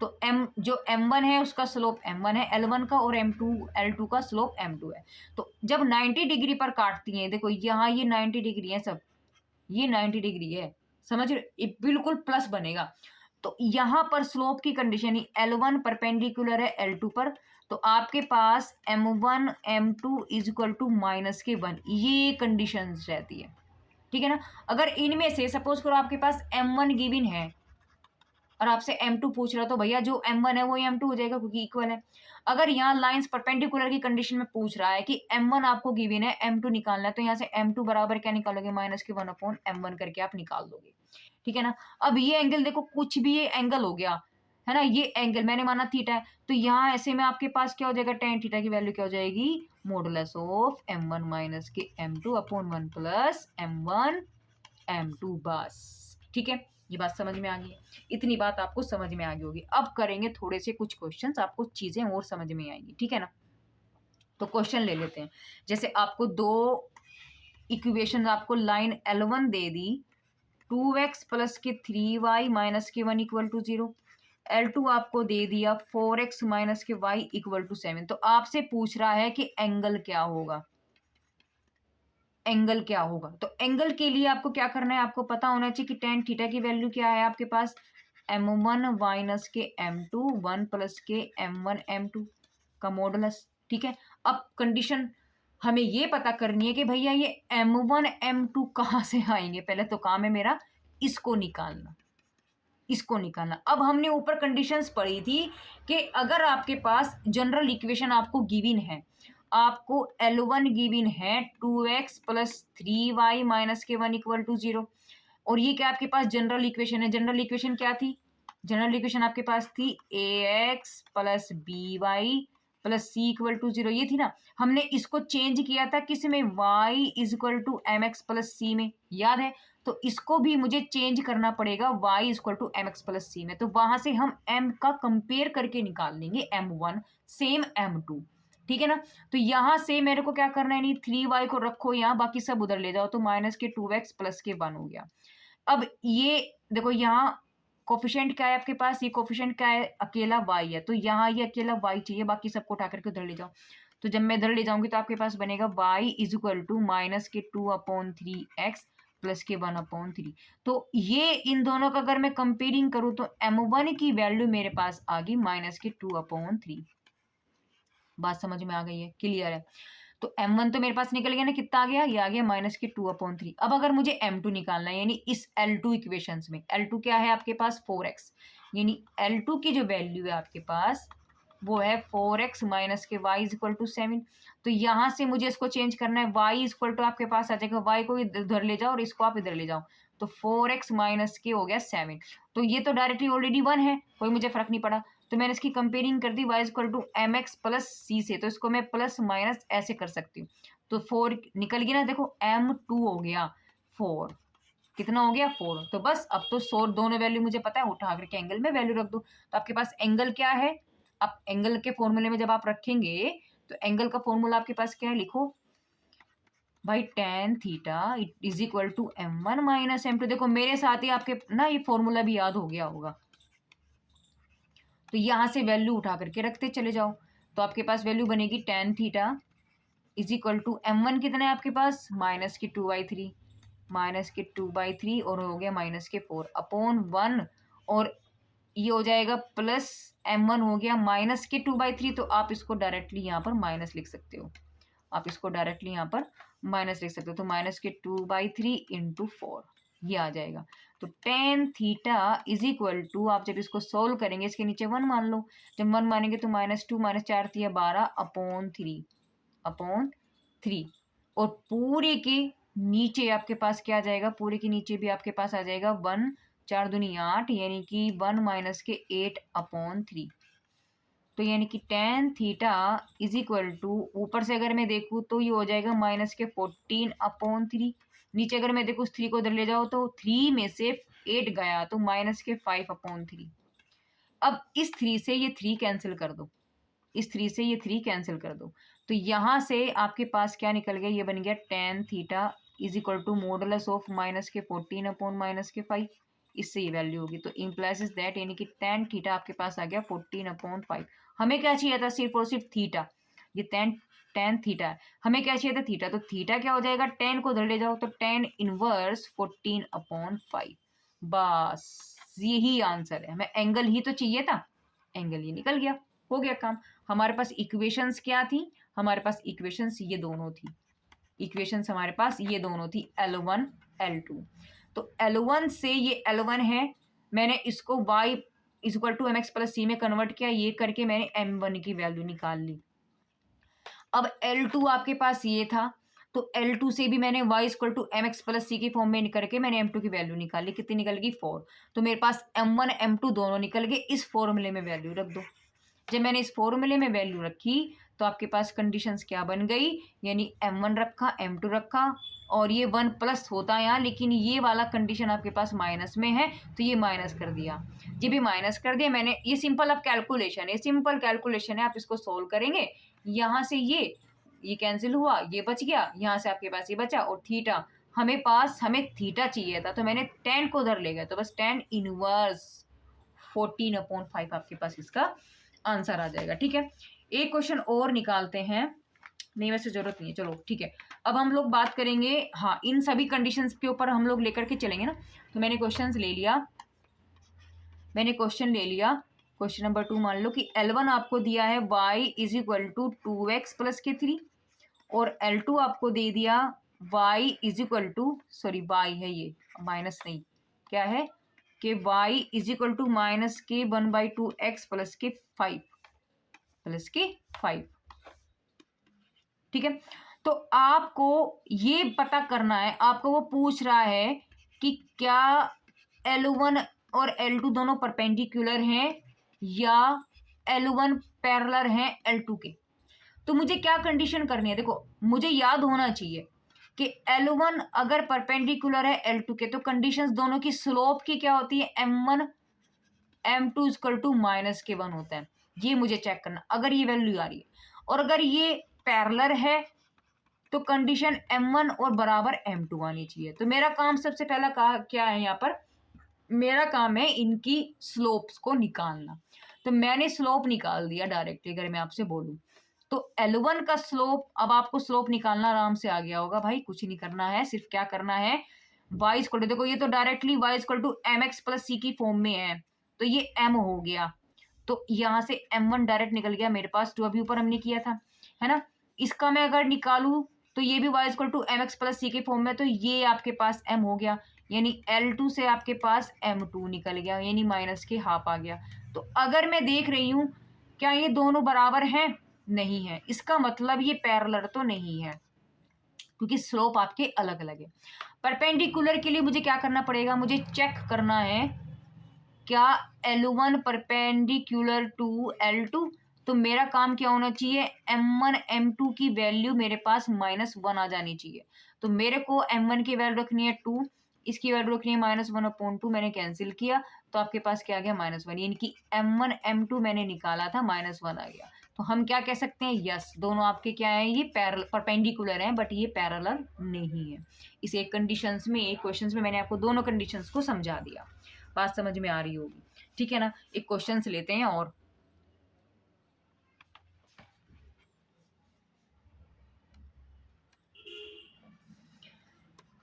तो जो M1 है उसका स्लोप M1 है L1 का, और L2 का स्लोप M2 है। तो जब 90 डिग्री पर काटती हैं, देखो यहाँ ये 90 डिग्री है, सब ये 90 डिग्री है, समझ रहे, बिल्कुल प्लस बनेगा। तो यहाँ पर स्लोप की कंडीशन L1 परपेंडिकुलर है L2 पर, तो आपके पास m1 m2 is equal to minus के 1, ये कंडीशन रहती है, ठीक है ना। अगर इनमें से सपोज करो आपके पास m1 गिवन है और आपसे m2 पूछ रहा, तो भैया जो m1 है वो m2 हो जाएगा क्योंकि इक्वल है। अगर यहाँ लाइंस परपेंडिकुलर की कंडीशन में पूछ रहा है कि m1 आपको गिवन है, m2 निकालना है, तो यहाँ से m2 बराबर क्या निकालोगे, माइनस के 1 अपॉन m1 करके आप निकाल दोगे, ठीक है ना। अब ये एंगल देखो, कुछ भी ये एंगल हो गया है ना, ये एंगल मैंने माना थीटा है, तो यहाँ ऐसे में आपके पास क्या हो जाएगा, tan थीटा की वैल्यू क्या हो जाएगी, मॉडुलस ऑफ m1 माइनस के m2 upon 1 plus m1 m2, बस, ठीक है। ये बात समझ में आ गई है, इतनी बात आपको समझ में आ गई होगी। अब करेंगे थोड़े से कुछ क्वेश्चंस, आपको चीजें और समझ में आएंगी, ठीक है ना। तो क्वेश्चन ले लेते हैं, जैसे आपको दो इक्वेशन, आपको लाइन L1 दे दी 2x प्लस के 3y माइनस के 1 इक्वल टू 0, L2 आपको दे दिया 4x माइनस के y इक्वल टू 7। तो आपसे पूछ रहा है कि एंगल क्या होगा, एंगल क्या होगा। तो एंगल के लिए आपको क्या करना है, आपको पता होना चाहिए कि tan थीटा की वैल्यू क्या है आपके पास, m1 माइनस के m2 1 प्लस के m1 m2 का मॉडुलस, ठीक है। अब कंडीशन हमें ये पता करनी है कि भैया ये m1 m2 कहाँ से आएंगे, पहले तो काम है मेरा इसको निकालना, इसको निकालना। अब हमने ऊपर कंडीशंस पढ़ी थी कि अगर आपके पास जनरल इक्वेशन आपको गिवन है, आपको L1 गिवन है 2x प्लस 3y माइनस के 1 इक्वल टू 0, और ये क्या आपके पास जनरल इक्वेशन है। जनरल इक्वेशन क्या थी, जनरल इक्वेशन आपके पास थी ax plus by plus c equal to 0, ये थी ना। हमने इसको चेंज किया था किस में, y is equal to M x plus c में, याद है। तो इसको भी मुझे चेंज करना पड़ेगा y is equal to M x plus c में, तो वहां से हम m का कंपेयर करके निकाल लेंगे m1 सेम m2, ठीक है ना। तो यहाँ से मेरे को क्या करना है, नहीं 3y को रखो यहाँ, बाकी सब उधर ले जाओ, तो माइनस के 2x प्लस के 1 हो गया। अब ये देखो यहाँ कोफिशिएंट क्या है आपके पास, ये कोफिशिएंट क्या है, अकेला y है, तो यहाँ ये अकेला y चाहिए, बाकी सबको उठा करके उधर ले जाओ। तो जब मैं इधर ले जाऊंगी तो आपके पास बनेगा y is equal to minus के 2/3x प्लस के 1/3। तो ये इन दोनों का अगर मैं कंपेयरिंग करूँ तो m1 की वैल्यू मेरे पास आ गई माइनस के 2/3। बात समझ में आ गई है, क्लियर है। तो m1 तो मेरे पास निकल गया ना, कितना आ गया, ये आ गया -2/3। अब अगर मुझे m2 निकालना है, यानी इस L2 इक्वेशंस में L2 क्या है आपके पास 4x, यानी L2 की जो वैल्यू है आपके पास वो है 4x माइनस के y इज इक्वल टू 7। तो यहाँ से मुझे इसको चेंज करना है, y इज इक्वल टू आपके पास आ जाएगा, y को इधर ले जाओ और इसको आप इधर ले जाओ, तो 4x माइनस के हो गया 7। तो ये तो डायरेक्टली ऑलरेडी 1 है, कोई मुझे फर्क नहीं पड़ा, तो मैंने इसकी कंपेयरिंग कर दी y is equal to M x plus c से, तो इसको मैं प्लस माइनस ऐसे कर सकती हूँ। तो 4 निकल गया ना, देखो m2 हो गया 4, कितना हो गया 4। तो बस अब तो दोनों वैल्यू मुझे पता है, उठा करके एंगल में वैल्यू रख दो। तो आपके पास एंगल क्या है, अब एंगल के फॉर्मूले में जब आप रखेंगे तो एंगल का फॉर्मूला आपके पास क्या है, लिखो भाई tan theta is equal to m1 minus m2। देखो मेरे साथ ही आपके ना ये फॉर्मूला भी याद हो गया होगा, तो यहां से वैल्यू उठा करके रखते चले जाओ, तो आपके पास वैल्यू बनेगी tan theta is equal to m1 कितना है आपके पास -2/3, -2/3 और हो गया -4 अपॉन 1, और ये हो जाएगा प्लस m1 हो गया -2/3। तो आप इसको डायरेक्टली यहाँ पर माइनस लिख सकते हो, आप इसको डायरेक्टली यहाँ पर माइनस लिख सकते हो, तो -2/3 इंटू 4 ये आ जाएगा। तो tan theta is equal to, आप जब इसको सोल्व करेंगे इसके नीचे 1 मान लो, जब 1 मानेंगे तो -2 -4 12 अपॉन 3, और पूरे के नीचे आपके पास क्या आ जाएगा, पूरे के नीचे भी आपके पास आ जाएगा 1 4 दूनी 8, यानी कि 1 माइनस के 8/3। तो यानी कि tan theta is equal to, ऊपर से अगर मैं देखूँ तो ये हो जाएगा -14/3, नीचे अगर मैं देखूँ 3 को इधर ले जाओ तो 3 में से 8 गया तो -5/3। अब इस 3 से ये 3 कैंसिल कर दो, इस 3 से ये 3 कैंसिल कर दो, तो यहाँ से आपके पास क्या निकल गया, ये बन गया tan theta is equal to modulus of -14/-5, इससे ये वैल्यू होगी। तो इम्प्लाइज दैट, यानी कि tan थीटा आपके पास आ गया 14/5। हमें क्या चाहिए था, सिर्फ और सिर्फ थीटा, ये tan थीटा है, हमें क्या चाहिए था थीटा, तो थीटा क्या हो जाएगा, tan को उधर ले जाओ तो tan इनवर्स 14/5, बस यही आंसर है। हमें एंगल ही तो चाहिए था, एंगल ये निकल गया, हो गया काम। हमारे पास इक्वेशंस क्या थी, हमारे पास इक्वेशंस ये दोनों थी, इक्वेशंस हमारे पास ये दोनों थी L1 L2। तो L1 से ये L1 है, मैंने इसको y is equal to mx plus c में कन्वर्ट किया, ये करके मैंने m1 की वैल्यू निकाल ली। अब L2 आपके पास ये था, तो L2 से भी मैंने y equal to mx plus c की फॉर्म में करके मैंने m2 की वैल्यू निकाली, कितनी निकल गई 4। तो मेरे पास m1 m2 दोनों निकल गए, इस फॉर्मूले में वैल्यू रख दो। जब मैंने इस फॉर्मूले में वैल्यू रखी तो आपके पास कंडीशंस क्या बन गई, यानी m1 रखा m2 रखा, और ये 1 प्लस होता है यहाँ, लेकिन ये वाला कंडीशन आपके पास माइनस में है तो ये माइनस कर दिया, ये भी माइनस कर दिया मैंने। ये सिंपल अब कैलकुलेशन है, सिंपल कैलकुलेशन है, आप इसको सोल्व करेंगे, यहाँ से ये कैंसिल हुआ, ये बच गया, यहाँ से आपके पास ये बचा, और थीटा हमें थीटा चाहिए था तो मैंने tan को उधर ले गया, तो बस tan इनवर्स 14/5 आपके पास इसका आंसर आ जाएगा। ठीक है, एक क्वेश्चन और निकालते हैं, नहीं वैसे जरूरत नहीं है, चलो ठीक है। अब हम लोग बात करेंगे, हाँ इन सभी कंडीशंस के ऊपर हम लोग लेकर के चलेंगे ना। तो मैंने क्वेश्चन ले लिया, क्वेश्चन नंबर 2 मान लो कि L1 आपको दिया है y is equal to 2x plus के 3, और L2 आपको दे दिया y is equal to, sorry y है ये, माइनस नहीं, क्या है कि y is equal to minus के 1/2x प्लस के 5, ठीक है। तो आपको ये पता करना है, आपको वो पूछ रहा है कि क्या L1 और L2 दोनों परपेंडिकुलर हैं या L1 पैरेलल हैं L2 के। तो मुझे क्या कंडीशन करनी है, देखो मुझे याद होना चाहिए कि L1 अगर परपेंडिकुलर है L2 के, तो कंडीशंस दोनों की स्लोप की क्या होती है, m1 m2 इक्वल टू -1 होता है, ये मुझे चेक करना अगर ये वैल्यू आ रही है। और अगर ये पैरेलल है तो कंडीशन m1 और बराबर m2 आनी चाहिए। तो मेरा काम सबसे पहला क्या है, यहाँ पर मेरा काम है इनकी स्लोप्स को निकालना। तो मैंने स्लोप निकाल दिया डायरेक्टली, अगर मैं आपसे बोलूं तो L1 का स्लोप, अब आपको स्लोप निकालना आराम से आ गया होगा भाई, कुछ नहीं करना है, सिर्फ क्या करना है y इक्वल टू, देखो ये तो directly y equal to mx plus c की फॉर्म में है, तो ये m हो गया, तो यहाँ से m1 डायरेक्ट निकल गया मेरे पास, जो अभी ऊपर हमने किया था, है ना। इसका मैं अगर निकालूं तो ये भी y equal to M x plus c के फॉर्म में, तो ये आपके पास m हो गया, यानी L2 से आपके पास m2 निकल गया, यानी माइनस के हाफ आ गया। तो अगर मैं देख रही हूं क्या ये दोनों बराबर हैं, नहीं है, इसका मतलब ये पैरेलल तो नहीं है क्योंकि स्लोप आपके अलग अलग है। परपेंडिकुलर के लिए मुझे क्या करना पड़ेगा, मुझे चेक करना है क्या L1 परपेंडिकुलर टू L2, तो मेरा काम क्या होना चाहिए, M1 M2 की वैल्यू मेरे पास -1 आ जानी चाहिए। तो मेरे को M1 की वैल्यू रखनी है 2, इसकी वैल्यू रखनी है -1/2, मैंने कैंसिल किया तो आपके पास क्या आ गया -1, यानी कि M1 M2 मैंने निकाला था -1 आ गया। तो हम क्या कह सकते हैं, यस दोनों आपके क्या है, ये परपेंडिकुलर हैं बट ये पैरेलल नहीं है। इस एक कंडीशंस में, एक क्वेश्चंस में मैंने आपको दोनों कंडीशंस को समझा दिया, बात समझ में आ रही होगी, ठीक है ना। एक क्वेश्चन लेते हैं और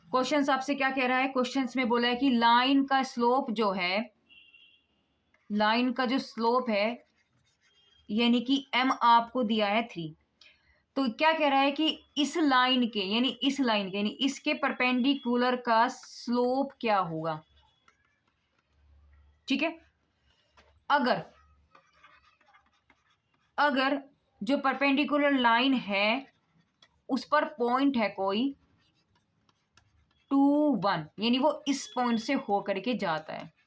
क्वेश्चंस आपसे क्या कह रहा है, क्वेश्चंस में बोला है कि लाइन का स्लोप जो है, लाइन का जो स्लोप है यानी कि m आपको दिया है 3, तो क्या कह रहा है कि इस लाइन के, यानी इस लाइन के, यानी इसके परपेंडिकुलर का स्लोप क्या होगा, ठीक है। अगर अगर जो परपेंडिकुलर लाइन है उस पर पॉइंट है कोई 2 1, यानी वो इस पॉइंट से होकर के जाता है,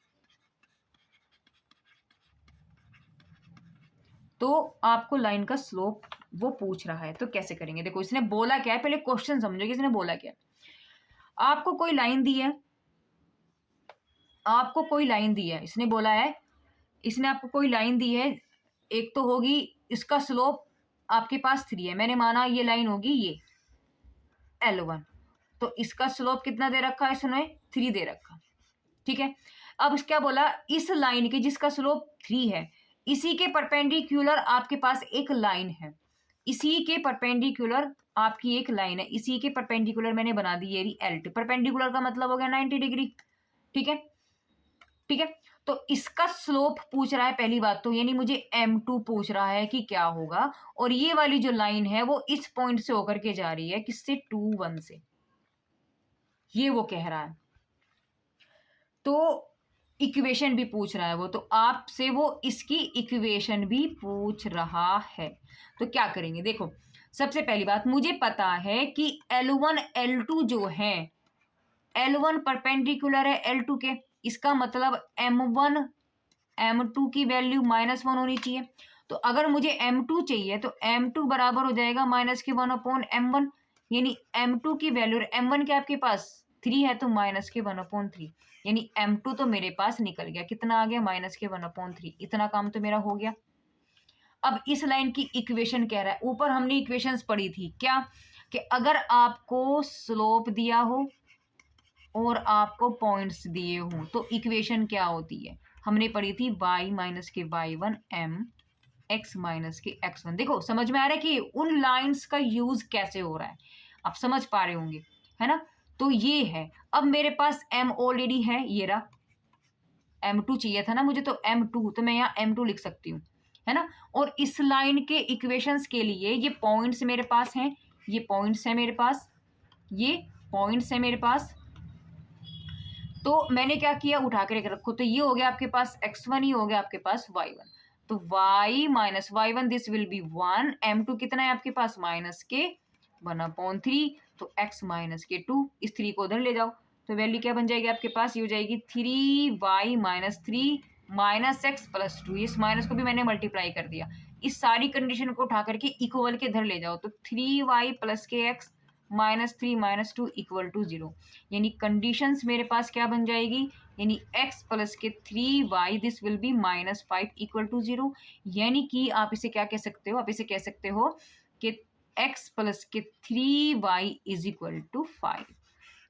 तो आपको लाइन का स्लोप वो पूछ रहा है, तो कैसे करेंगे। देखो इसने बोला क्या है, पहले क्वेश्चन समझो कि इसने बोला क्या है। आपको कोई लाइन दी है, आपको कोई लाइन दी है, इसने बोला है, इसने आपको कोई लाइन दी है, एक तो होगी इसका स्लोप आपके पास 3 है, मैंने माना ये लाइन होगी ये L1, तो इसका स्लोप कितना दे रखा है, इसने 3 दे रखा, ठीक है। अब क्या बोला, इस लाइन के जिसका स्लोप 3 है, इसी के परपेंडिकुलर आपके पास एक लाइन है, इसी के परपेंडिकुलर आपकी एक लाइन है, इसी के परपेंडिकुलर मैंने बना दी ये L2, परपेंडिकुलर का मतलब हो गया 90 डिग्री, ठीक है, ठीक है। तो इसका स्लोप पूछ रहा है पहली बात तो, यानी मुझे M2 पूछ रहा है कि क्या होगा, और ये वाली जो लाइन है वो इस पॉइंट से होकर के जा रही है, किससे, 2 1 से, ये वो कह रहा है। तो इक्वेशन भी पूछ रहा है वो, तो आपसे वो इसकी इक्वेशन भी पूछ रहा है, तो क्या करेंगे। देखो सबसे पहली बात, मुझे पता है कि L1 L2 जो है, L1 परपेंडिकुलर है L2 के, इसका मतलब M1 M2 की वैल्यू -1 होनी चाहिए। तो अगर मुझे M2 चाहिए तो M2 बराबर हो जाएगा -1/M1, यानी M2 की वैल्यू, M1 के आपके पास 3 है तो -1/3, यानी M2 तो मेरे पास निकल गया, कितना आ गया, -1/3, इतना काम तो मेरा हो गया। अब इस लाइन की इक्वेशन कह रहा है, ऊपर हमने इक्वेशंस पढ़ी थी क्या, कि अगर आपको स्लोप दिया हो और आपको पॉइंट्स दिए हों तो इक्वेशन क्या होती है, हमने पढ़ी थी y माइनस के y1 m x माइनस के x1। देखो समझ में आ रहा है कि उन लाइंस का यूज कैसे हो रहा है, आप समझ पा रहे होंगे, है ना। तो ये है, अब मेरे पास m ऑलरेडी है, ये रहा, m2 चाहिए था ना मुझे, तो m2, तो मैं यहाँ m2 लिख सकती हूँ, है ना। और इस लाइन के इक्वेशंस के लिए ये पॉइंट्स मेरे पास हैं, ये पॉइंट्स है मेरे पास, ये पॉइंट्स है मेरे पास, तो मैंने क्या किया, उठा के रखो, तो ये हो गया आपके पास x1, ही हो गया आपके पास y1, तो y minus y1 this will B 1, m2 कितना है आपके पास -1/3, तो x माइनस के 2, इस 3 को उधर ले जाओ, तो वैल्यू क्या बन जाएगी आपके पास, ये हो जाएगी 3y minus 3 minus x plus 2, इस माइनस को भी मैंने मल्टीप्लाई कर दिया, इस सारी कंडीशन को उठा करके इक्वल के इधर ले जाओ, तो 3y प्लस के x -3 -2 इक्वल टू 0, यानी कंडीशंस मेरे पास क्या बन जाएगी, यानी x प्लस के 3y this will be -5 equal to 0, यानी कि आप इसे क्या कह सकते हो, आप इसे कह सकते हो कि x प्लस के 3y इज इक्वल टू 5।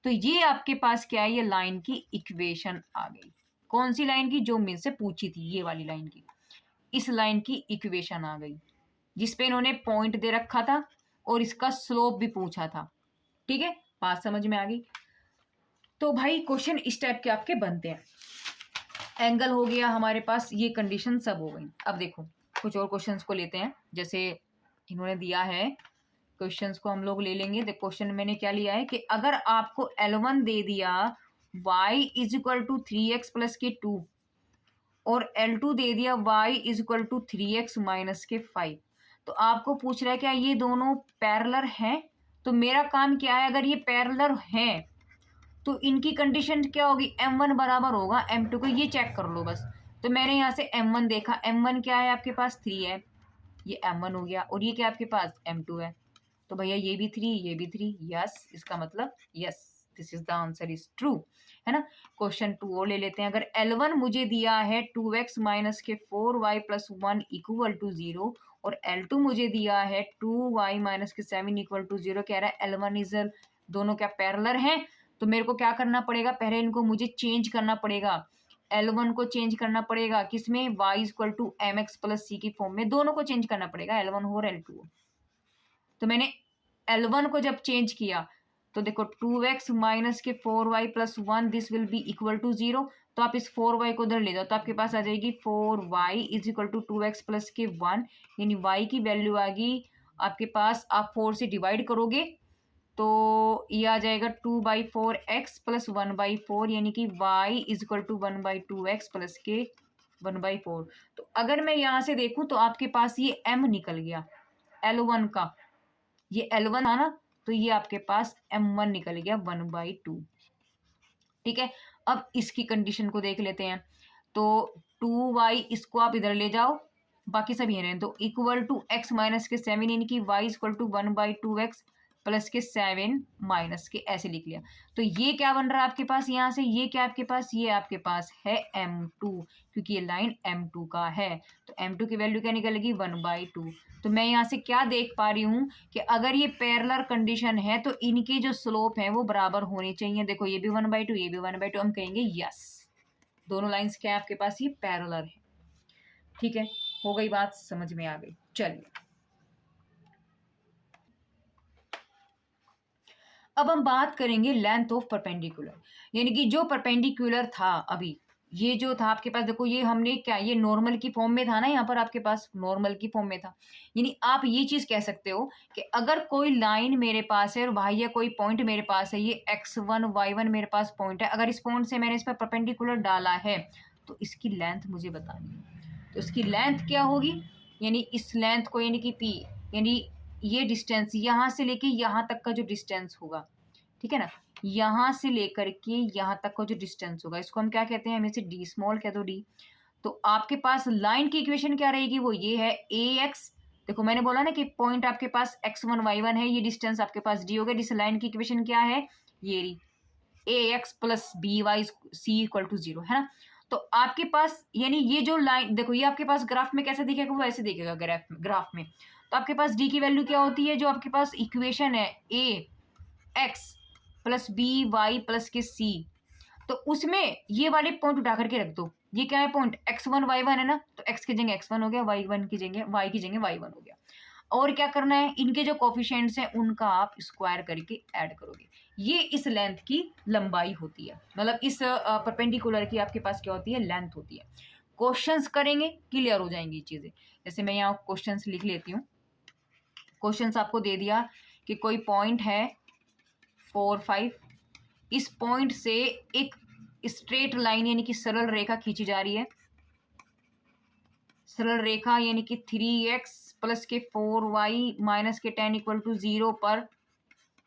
तो ये आपके पास क्या है, ये लाइन की इक्वेशन आ गई, कौन सी लाइन की, जो मुझसे पूछी थी ये वाली लाइन की, इस लाइन की इक्वेशन आ गई, जिसपे इन्होंने पॉइंट दे रखा था और इसका स्लोप भी पूछा था, ठीक है, बात समझ में आ गई। तो भाई क्वेश्चन इस टाइप के आपके बनते हैं, एंगल हो गया हमारे पास, ये कंडीशन सब हो गई। अब देखो कुछ और क्वेश्चंस को लेते हैं, जैसे इन्होंने दिया है क्वेश्चंस को हम लोग ले लेंगे। देखो क्वेश्चन मैंने क्या लिया है कि अगर आपको L1 दे दिया y is equal to 3x plus के 2 और L2 दे दिया y is equal to 3x minus के 5, तो आपको पूछ रहा है क्या ये दोनों पैरेलल हैं। तो मेरा काम क्या है, अगर ये पैरेलल हैं तो इनकी कंडीशन क्या होगी, M1 बराबर होगा M2 को। ये चेक कर लो बस। तो मैंने यहाँ से M1 देखा, M1 क्या है आपके पास 3 है, ये M1 हो गया, और ये क्या आपके पास M2 है। तो भैया ये भी 3 ये भी 3, यस, इसका मतलब yes, this is the answer is true, है ना। क्वेश्चन 2 और ले लेते हैं। अगर L1 मुझे दिया है 2x माइनस के 4y प्लस 1 इक्वल टू 0 और L2 मुझे दिया है 2y माइनस के 7 इक्वल टू 0, कह रहा है L1 इज, दोनों क्या पैरेलल हैं। तो मेरे को क्या करना पड़ेगा, पहले इनको मुझे चेंज करना पड़ेगा। L1 को चेंज करना पड़ेगा किसमें, y equal to mx plus c की फॉर्म में, दोनों को चेंज करना पड़ेगा, L1 हो और L2 हो। तो मैंने L1 को जब चेंज किया तो देखो 2x माइनस के 4y plus 1 this will be equal to 0। तो आप इस 4y को उधर ले जाओ तो आपके पास आ जाएगी 4y is equal to 2x plus के 1, यानी y की वैल्यू आ गई आपके पास, आप 4 से डिवाइड करोगे तो ये आ जाएगा 2/4x प्लस 1/4, यानी कि y is equal to 1/2x plus के 1/4। तो अगर मैं यहाँ से देखूँ तो आपके पास ये m निकल गया L1 का, ये L1 था ना, तो ये आपके पास M1 निकल गया 1/2। ठीक है, अब इसकी कंडीशन को देख लेते हैं। तो 2y इसको आप इधर ले जाओ, बाकी सब ये रहे, तो इक्वल टू x माइनस के 7, यानी कि y equal to 1/2x plus के 7 माइनस के, ऐसे लिख लिया। तो ये क्या बन रहा है आपके पास यहाँ से, ये क्या आपके पास, ये आपके पास है M2, क्योंकि ये लाइन M2 का है। तो M2 की वैल्यू क्या निकलेगी 1/2। तो मैं यहाँ से क्या देख पा रही हूँ कि अगर ये पैरेलल कंडीशन है तो इनके जो स्लोप है वो बराबर होने चाहिए। देखो ये भी 1/2 ये भी 1/2, हम कहेंगे यस, दोनों लाइंस क्या है आपके पास, ये पैरेलल है। ठीक है, हो गई बात, समझ में आ गई। चलिए अब हम बात करेंगे लेंथ ऑफ परपेंडिकुलर, यानी कि जो परपेंडिकुलर था अभी, ये जो था आपके पास, देखो ये हमने क्या, ये नॉर्मल की फॉर्म में था ना, यहाँ पर आपके पास नॉर्मल की फॉर्म में था। यानी आप ये चीज कह सकते हो कि अगर कोई लाइन मेरे पास है और भाई या कोई पॉइंट मेरे पास है, ये x1 y1 मेरे पास पॉइंट है, अगर इस पॉइंट से मैंने इस पर परपेंडिकुलर डाला है तो इसकी लेंथ मुझे बतानी है। तो इसकी लेंथ क्या होगी, यानी इस लेंथ को, यानी कि p, यानी ये डिस्टेंस यहाँ से लेके यहाँ तक का जो डिस्टेंस होगा, ठीक है ना, यहाँ से लेकर के यहाँ तक का जो डिस्टेंस होगा, इसको हम क्या कहते हैं, हमें से डी स्मॉल कह दो, डी। तो आपके पास लाइन की इक्वेशन क्या रहेगी, वो ये है ax। देखो मैंने बोला ना कि पॉइंट आपके पास x1 y1 है, ये डिस्टेंस आपके पास d हो गया। इस लाइन की इक्वेशन क्या है, ये रही ax plus by c equal to 0, है ना। तो आपके पास यानी ये जो लाइन, देखो ये आपके पास ग्राफ में कैसे दिखेगा, वो ऐसे दिखेगा ग्राफ में। तो आपके पास d की वैल्यू क्या होती है, जो आपके पास इक्वेशन है ax plus B Y plus के सी, तो उसमें ये वाले पॉइंट उठा करके रख दो। ये क्या है पॉइंट, x1 y1 है ना, तो x की जगह x1 हो गया, y1 की जगह y की जगह y1 हो गया। और क्या करना है, इनके जो कोफिशिएंट्स हैं उनका आप स्क्वायर करके ऐड करोगे। ये इस लेंथ की लंबाई होती है, मतलब इस परपेंडिकुलर की आपके पास क्या होती है, लेंथ होती है। क्वेश्चंस करेंगे क्लियर हो जाएंगी चीजें। जैसे मैं यहाँ क्वेश्चंस लिख लेती हूँ। क्वेश्चंस आपको दे दिया कि कोई पॉइंट है 4 5, इस पॉइंट से एक स्ट्रेट लाइन यानी कि सरल रेखा खींची जा रही है। सरल रेखा यानी कि 3x प्लस के 4y माइनस के 10 इक्वल टू 0 पर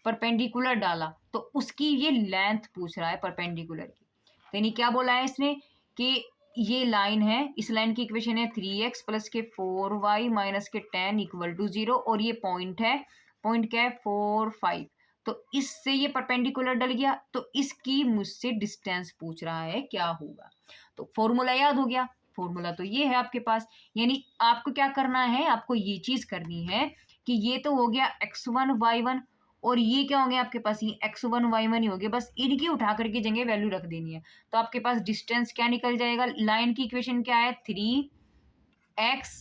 परपेंडिकुलर डाला, तो उसकी ये लेंथ पूछ रहा है परपेंडिकुलर की। तो यानी क्या बोला है इसने कि ये लाइन है, इस लाइन की इक्वेशन है 3x प्लस के 4y माइनस के 10 इक्वल टू 0, और ये पॉइंट है, पॉइंट क्या है 4 5। तो इससे ये परपेंडिकुलर डल गया, तो इसकी मुझसे डिस्टेंस पूछ रहा है क्या होगा। तो फॉर्मूला याद हो गया, फॉर्मूला तो ये है आपके पास। यानी आपको क्या करना है, आपको ये चीज करनी है कि ये तो हो गया x1 y1, और ये क्या हो गया आपके पास, ये x1 y1 ही हो गया, बस इनकी उठा करके जगह वैल्यू रख देनी है। तो आपके पास डिस्टेंस क्या निकल जाएगा, लाइन की इक्वेशन क्या है 3x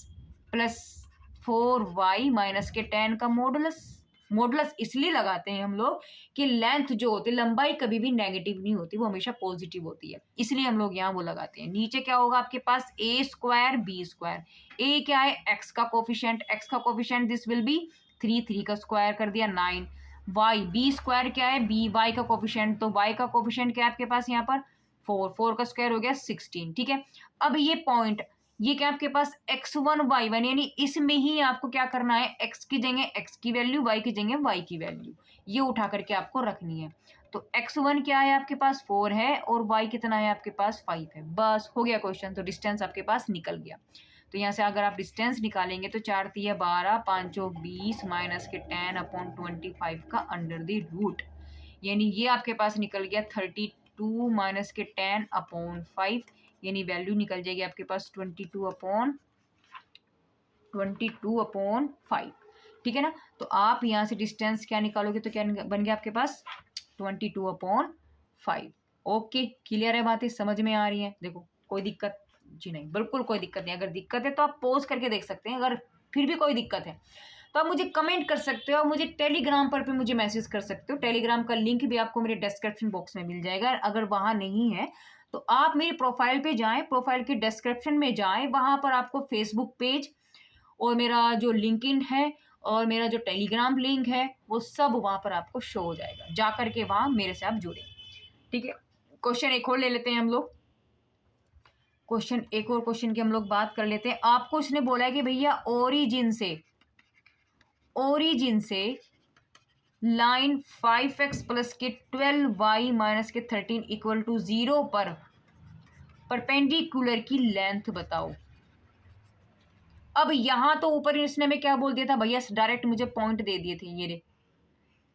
प्लस 4y माइनस के 10 का मॉडुलस। मॉडुलस इसलिए लगाते हैं हम लोग कि लेंथ जो होती है, लंबाई कभी भी नेगेटिव नहीं होती, वो हमेशा पॉजिटिव होती है, इसलिए हम लोग यहाँ वो लगाते हैं। नीचे क्या होगा आपके पास a square b square, a क्या है x का कोफिशिएंट, x का कोफिशिएंट दिस विल बी 3 का स्क्वायर कर दिया 9, वाई बी स्क्वायर क्या है, बी वाई का कोफिशिएंट, तो वाई का कोफिशिएंट क्या है आपके पास यहाँ पर 4 का स्क्वायर हो गया 16, ठीक है। अब ये पॉइंट ये क्या आपके पास x1 y1, यानी इसमें ही आपको क्या करना है, x की जगह x की वैल्यू, y की जगह y की वैल्यू ये उठा करके आपको रखनी है। तो x1 क्या है आपके पास 4 है और y कितना है आपके पास 5 है, बस हो गया क्वेश्चन। तो डिस्टेंस आपके पास निकल गया। तो यहाँ से अगर आप डिस्टेंस निकालेंगे तो 4 तिया 12, 5 चौक 20 माइनस के 10/25 का अंडर द रूट, यानी ये आपके पास निकल गया 32 माइनस के 10/5, यानी वैल्यू निकल जाएगी आपके पास 22/5, ठीक है ना। तो आप यहाँ से डिस्टेंस क्या निकालोगे तो क्या बन गया आपके पास 22/5। ओके, क्लियर है, बातें समझ में आ रही हैं। देखो कोई दिक्कत जी नहीं, बिल्कुल कोई दिक्कत नहीं। अगर दिक्कत है तो आप पॉज करके देख सकते हैं, अगर फिर भी कोई दिक्कत है तो आप मुझे कमेंट कर सकते हो, मुझे टेलीग्राम पर भी मुझे मैसेज कर सकते हो। टेलीग्राम का लिंक भी आपको मेरे डिस्क्रिप्शन बॉक्स में मिल जाएगा। अगर वहाँ नहीं है तो आप मेरी प्रोफाइल पे जाएं, प्रोफाइल के डिस्क्रिप्शन में जाएं, वहाँ पर आपको फेसबुक पेज और मेरा जो लिंक्डइन है और मेरा जो टेलीग्राम लिंक है वो सब वहाँ पर आपको शो हो जाएगा, जा करके वहाँ मेरे से आप जुड़े, ठीक है। क्वेश्चन एक और ले लेते हैं हम लोग, एक और क्वेश्चन की हम लोग बात कर लेते हैं। आपको इसने बोला है कि भैया ओरिजिन से लाइन 5x प्लस के 12y माइनस के 13 इक्वल टू 0 पर परपेंडिकुलर की लेंथ बताओ। अब यहां तो ऊपर इसने में क्या बोल दिया था भैया, डायरेक्ट मुझे पॉइंट दे दिए थे ये रे,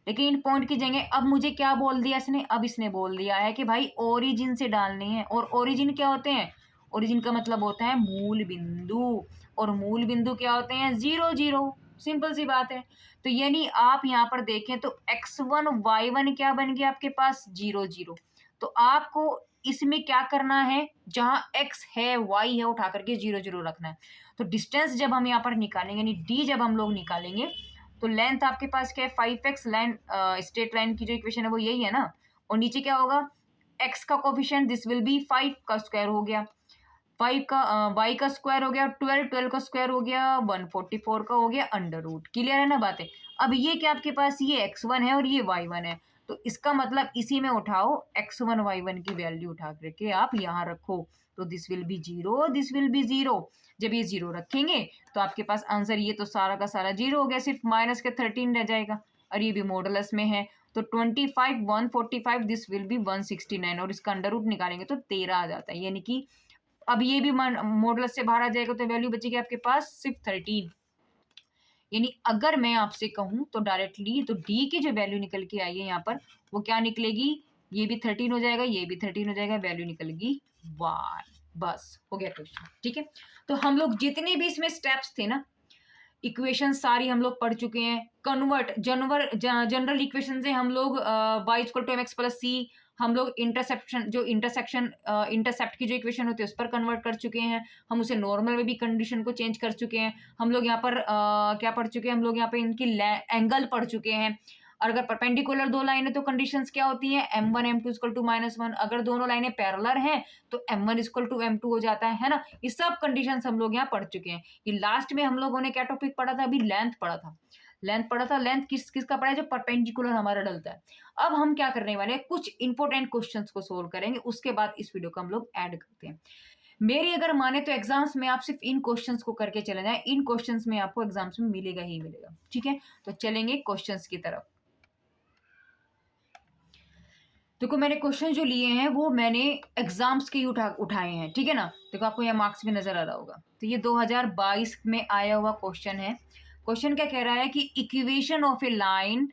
लेकिन इन पॉइंट की जगह अब मुझे क्या बोल दिया इसने, अब इसने बोल दिया है कि भाई ओरिजिन से डालने हैं। और ओरिजिन क्या होते हैं, ओरिजिन का मतलब होता है मूल बिंदु, और मूल बिंदु क्या होते हैं 0 0, सिंपल सी बात है। तो यानी आप यहाँ पर देखें तो x1 y1 क्या बन गया आपके पास 0 0। तो आपको इसमें क्या करना है, जहां x है y है उठा करके 0 0 रखना है। तो डिस्टेंस जब हम यहाँ पर निकालेंगे यानी d जब हम लोग निकालेंगे तो लेंथ आपके पास क्या है 5x, लाइन स्ट्रेट लाइन की जो इक्वेशन है वो यही है ना। और नीचे क्या होगा, x का कोफिशिएंट दिस विल बी 5 का स्क्वायर हो गया, 5 का y का स्क्वायर हो गया 12 का स्क्वायर हो गया 144 का हो गया अंडर रूट। क्लियर है ना बातें। अब ये क्या आपके पास ये x1 है और ये y1 है, तो इसका मतलब इसी में उठाओ x1 y1 की वैल्यू उठा करके आप यहाँ रखो, तो this will B 0, this will B 0। जब ये 0 रखेंगे तो आपके पास आंसर ये तो सारा का सारा 0 हो गया, सिर्फ माइनस के 13 रह जाएगा, और ये भी मॉडुलस में है तो 25 145 दिस विल बी 169, और इसका अंडर रूट निकालेंगे तो 13 आ जाता है। यानी कि अब ये भी मॉडुलस से बाहर आ जाएगा तो वैल्यू बचेगी आपके पास सिर्फ 13। यानी अगर मैं आपसे कहूं तो डायरेक्टली तो डी की जो वैल्यू निकल के आई है यहाँ पर वो क्या निकलेगी, ये भी 13 हो जाएगा, ये भी 13 हो जाएगा, वैल्यू निकलेगी 1। बस हो गया क्वेश्चन, ठीक है। तो हम लोग जितने भी इसमें स्टेप्स थे ना, इक्वेशन सारी हम लोग पढ़ चुके हैं। कन्वर्ट जनरल इक्वेशन से हम लोग y equal to mx plus c, हम लोग इंटरसेप्ट की जो इक्वेशन होती है उस पर कन्वर्ट कर चुके हैं। हम उसे नॉर्मल में भी कंडीशन को चेंज कर चुके हैं। हम लोग यहाँ पर क्या पढ़ चुके हैं, हम लोग यहाँ पे इनकी एंगल पढ़ चुके हैं। और अगर परपेंडिकुलर दो लाइनें तो कंडीशंस क्या होती हैं, m1 m2 इक्वल टू -1। अगर दोनों लाइनें पैरेलल हैं तो m1 इक्वल टू m2 हो जाता है ना। ये सब कंडीशंस हम लोग यहाँ पढ़ चुके हैं। ये लास्ट में हम लोगों ने क्या टॉपिक पढ़ा था, अभी लेंथ पढ़ा था। लेंथ किसका पढ़ा है, जो परपेंडिकुलर हमारा डलता है। अब हम क्या करने वाले हैं, कुछ इंपॉर्टेंट क्वेश्चंस को सोल्व करेंगे, उसके बाद इस वीडियो को हम लोग ऐड करते हैं। मेरी अगर माने तो एग्जाम्स में आप सिर्फ इन क्वेश्चंस को करके चले जाएं, इन क्वेश्चंस में आपको एग्जाम्स में मिलेगा ही मिलेगा, ठीक है। तो चलेंगे क्वेश्चंस की तरफ। देखो मैंने क्वेश्चन जो लिए हैं वो मैंने एग्जाम्स के उठाए हैं, ठीक है ना। देखो आपको यहाँ मार्क्स भी नजर आ रहा होगा। तो ये 2022 में आया हुआ क्वेश्चन है। क्वेश्चन क्या कह रहा है कि इक्वेशन ऑफ ए लाइन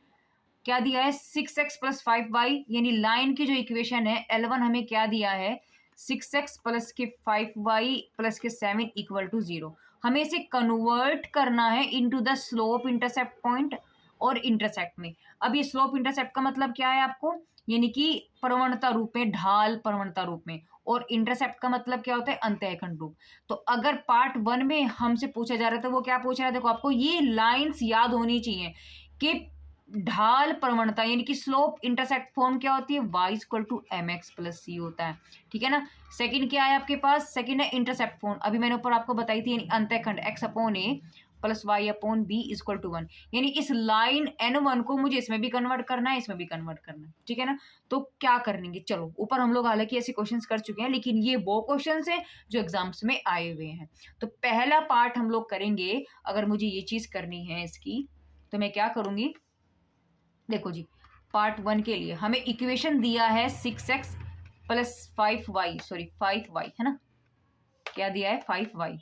क्या दिया है 6x प्लस 5y, यानी लाइन की जो इक्वेशन है L1 हमें क्या दिया है 6x प्लस के 5y प्लस के 7 इक्वल टू 0। हमें इसे कन्वर्ट करना है into the slope intercept point और इंटरसेप्ट में। अब ये स्लोप इंटरसेप्ट का मतलब क्या है आपको, यानी कि प्रवणता रूप में, ढाल प्रवणता रूप में, और इंटरसेप्ट का मतलब क्या होता है अंतःखंड रूप। तो अगर पार्ट 1 में हमसे पूछा जा रहा था वो क्या पूछ रहा है, देखो आपको ये लाइंस याद होनी चाहिए कि ढाल प्रवणता यानी कि स्लोप इंटरसेप्ट फॉर्म क्या होती है y equal to mx plus c होता है, ठीक है ना। सेकंड क्या है आपके पास, सेकंड है इंटरसेप्ट फॉर्म, अभी मैंने ऊपर आपको बताई थी, यानी अंतःखंड x upon a plus y upon b equal to 1। यानी इस लाइन n1 को मुझे इसमें भी कन्वर्ट करना है, इसमें भी कन्वर्ट करना है, ठीक है ना। तो क्या करेंगे, चलो ऊपर हम लोग हालांकि ऐसे क्वेश्चंस कर चुके हैं, लेकिन ये वो क्वेश्चंस हैं जो एग्जाम्स में आए हुए हैं। तो पहला पार्ट हम लोग करेंगे, अगर मुझे ये चीज करनी है इसकी, तो मैं क्या करूंगी, देखो जी, पार्ट 1 के लिए हमें इक्वेशन दिया है 6x plus 5y, sorry 5y है ना, क्या दिया है 5y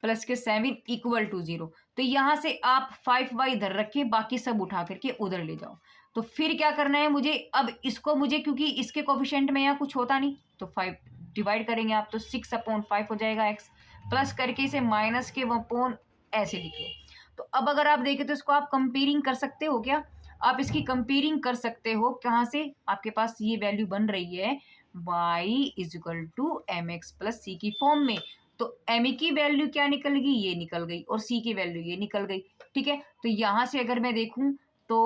प्लस के 7 इक्वल टू 0। तो यहां से आप 5y इधर रखे, बाकी सब उठा करके उधर ले जाओ। तो फिर क्या करना है मुझे, अब इसको मुझे, क्योंकि इसके कोफिशिएंट में यहाँ कुछ होता नहीं, तो 5 डिवाइड करेंगे आप, तो 6/5 हो जाएगा x, प्लस करके इसे माइनस के अपॉन ऐसे लिख लो। तो अब अगर आप देखें तो इसको आप कंपेयरिंग कर सकते हो, क्या आप इसकी कंपेयरिंग कर सकते हो, कहाँ से, आपके पास ये वैल्यू बन रही है y is equal to M x plus c की फॉर्म में। तो m की वैल्यु क्या निकल गई, ये निकल गई, और c की वैल्यू ये निकल गई, ठीक है। तो यहां से अगर मैं देखूं तो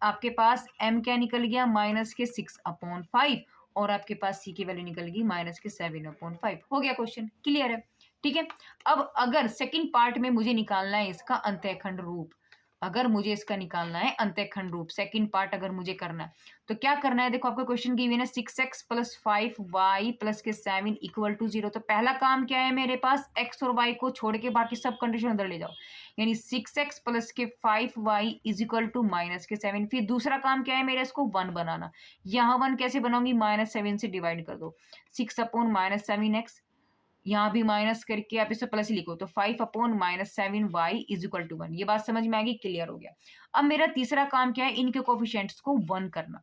आपके पास m क्या निकल गया, माइनस के 6/5, और आपके पास c की वैल्यू निकल गई माइनस के 7/5। हो गया, क्वेश्चन क्लियर है, ठीक है। अब अगर सेकंड पार्ट में मुझे निकालना है इसका अंतःखंड रूप, अगर मुझे इसका निकालना है अंतःखंड रूप, सेकंड पार्ट अगर मुझे करना है, तो क्या करना है, देखो आपका क्वेश्चन की हुई है 6x प्लस 5y प्लस के 7 इक्वल टू 0। तो पहला काम क्या है मेरे पास, x और y को छोड़ के बाकी सब कंडीशन उधर ले जाओ, यानी 6x प्लस के 5y is equal to minus के 7। फिर दूसरा काम क्या है मेरा, इसको 1 बनाना। यहाँ 1 कैसे बनाऊंगी, -7 से डिवाइड कर दो, 6/-7x, यहाँ भी माइनस करके आप इसे प्लस लिखो, तो 5/-7y इज इक्वल टू 1। ये बात समझ में आ गई, क्लियर हो गया। अब मेरा तीसरा काम क्या है, इनके कोफिशिएंट्स को 1 करना।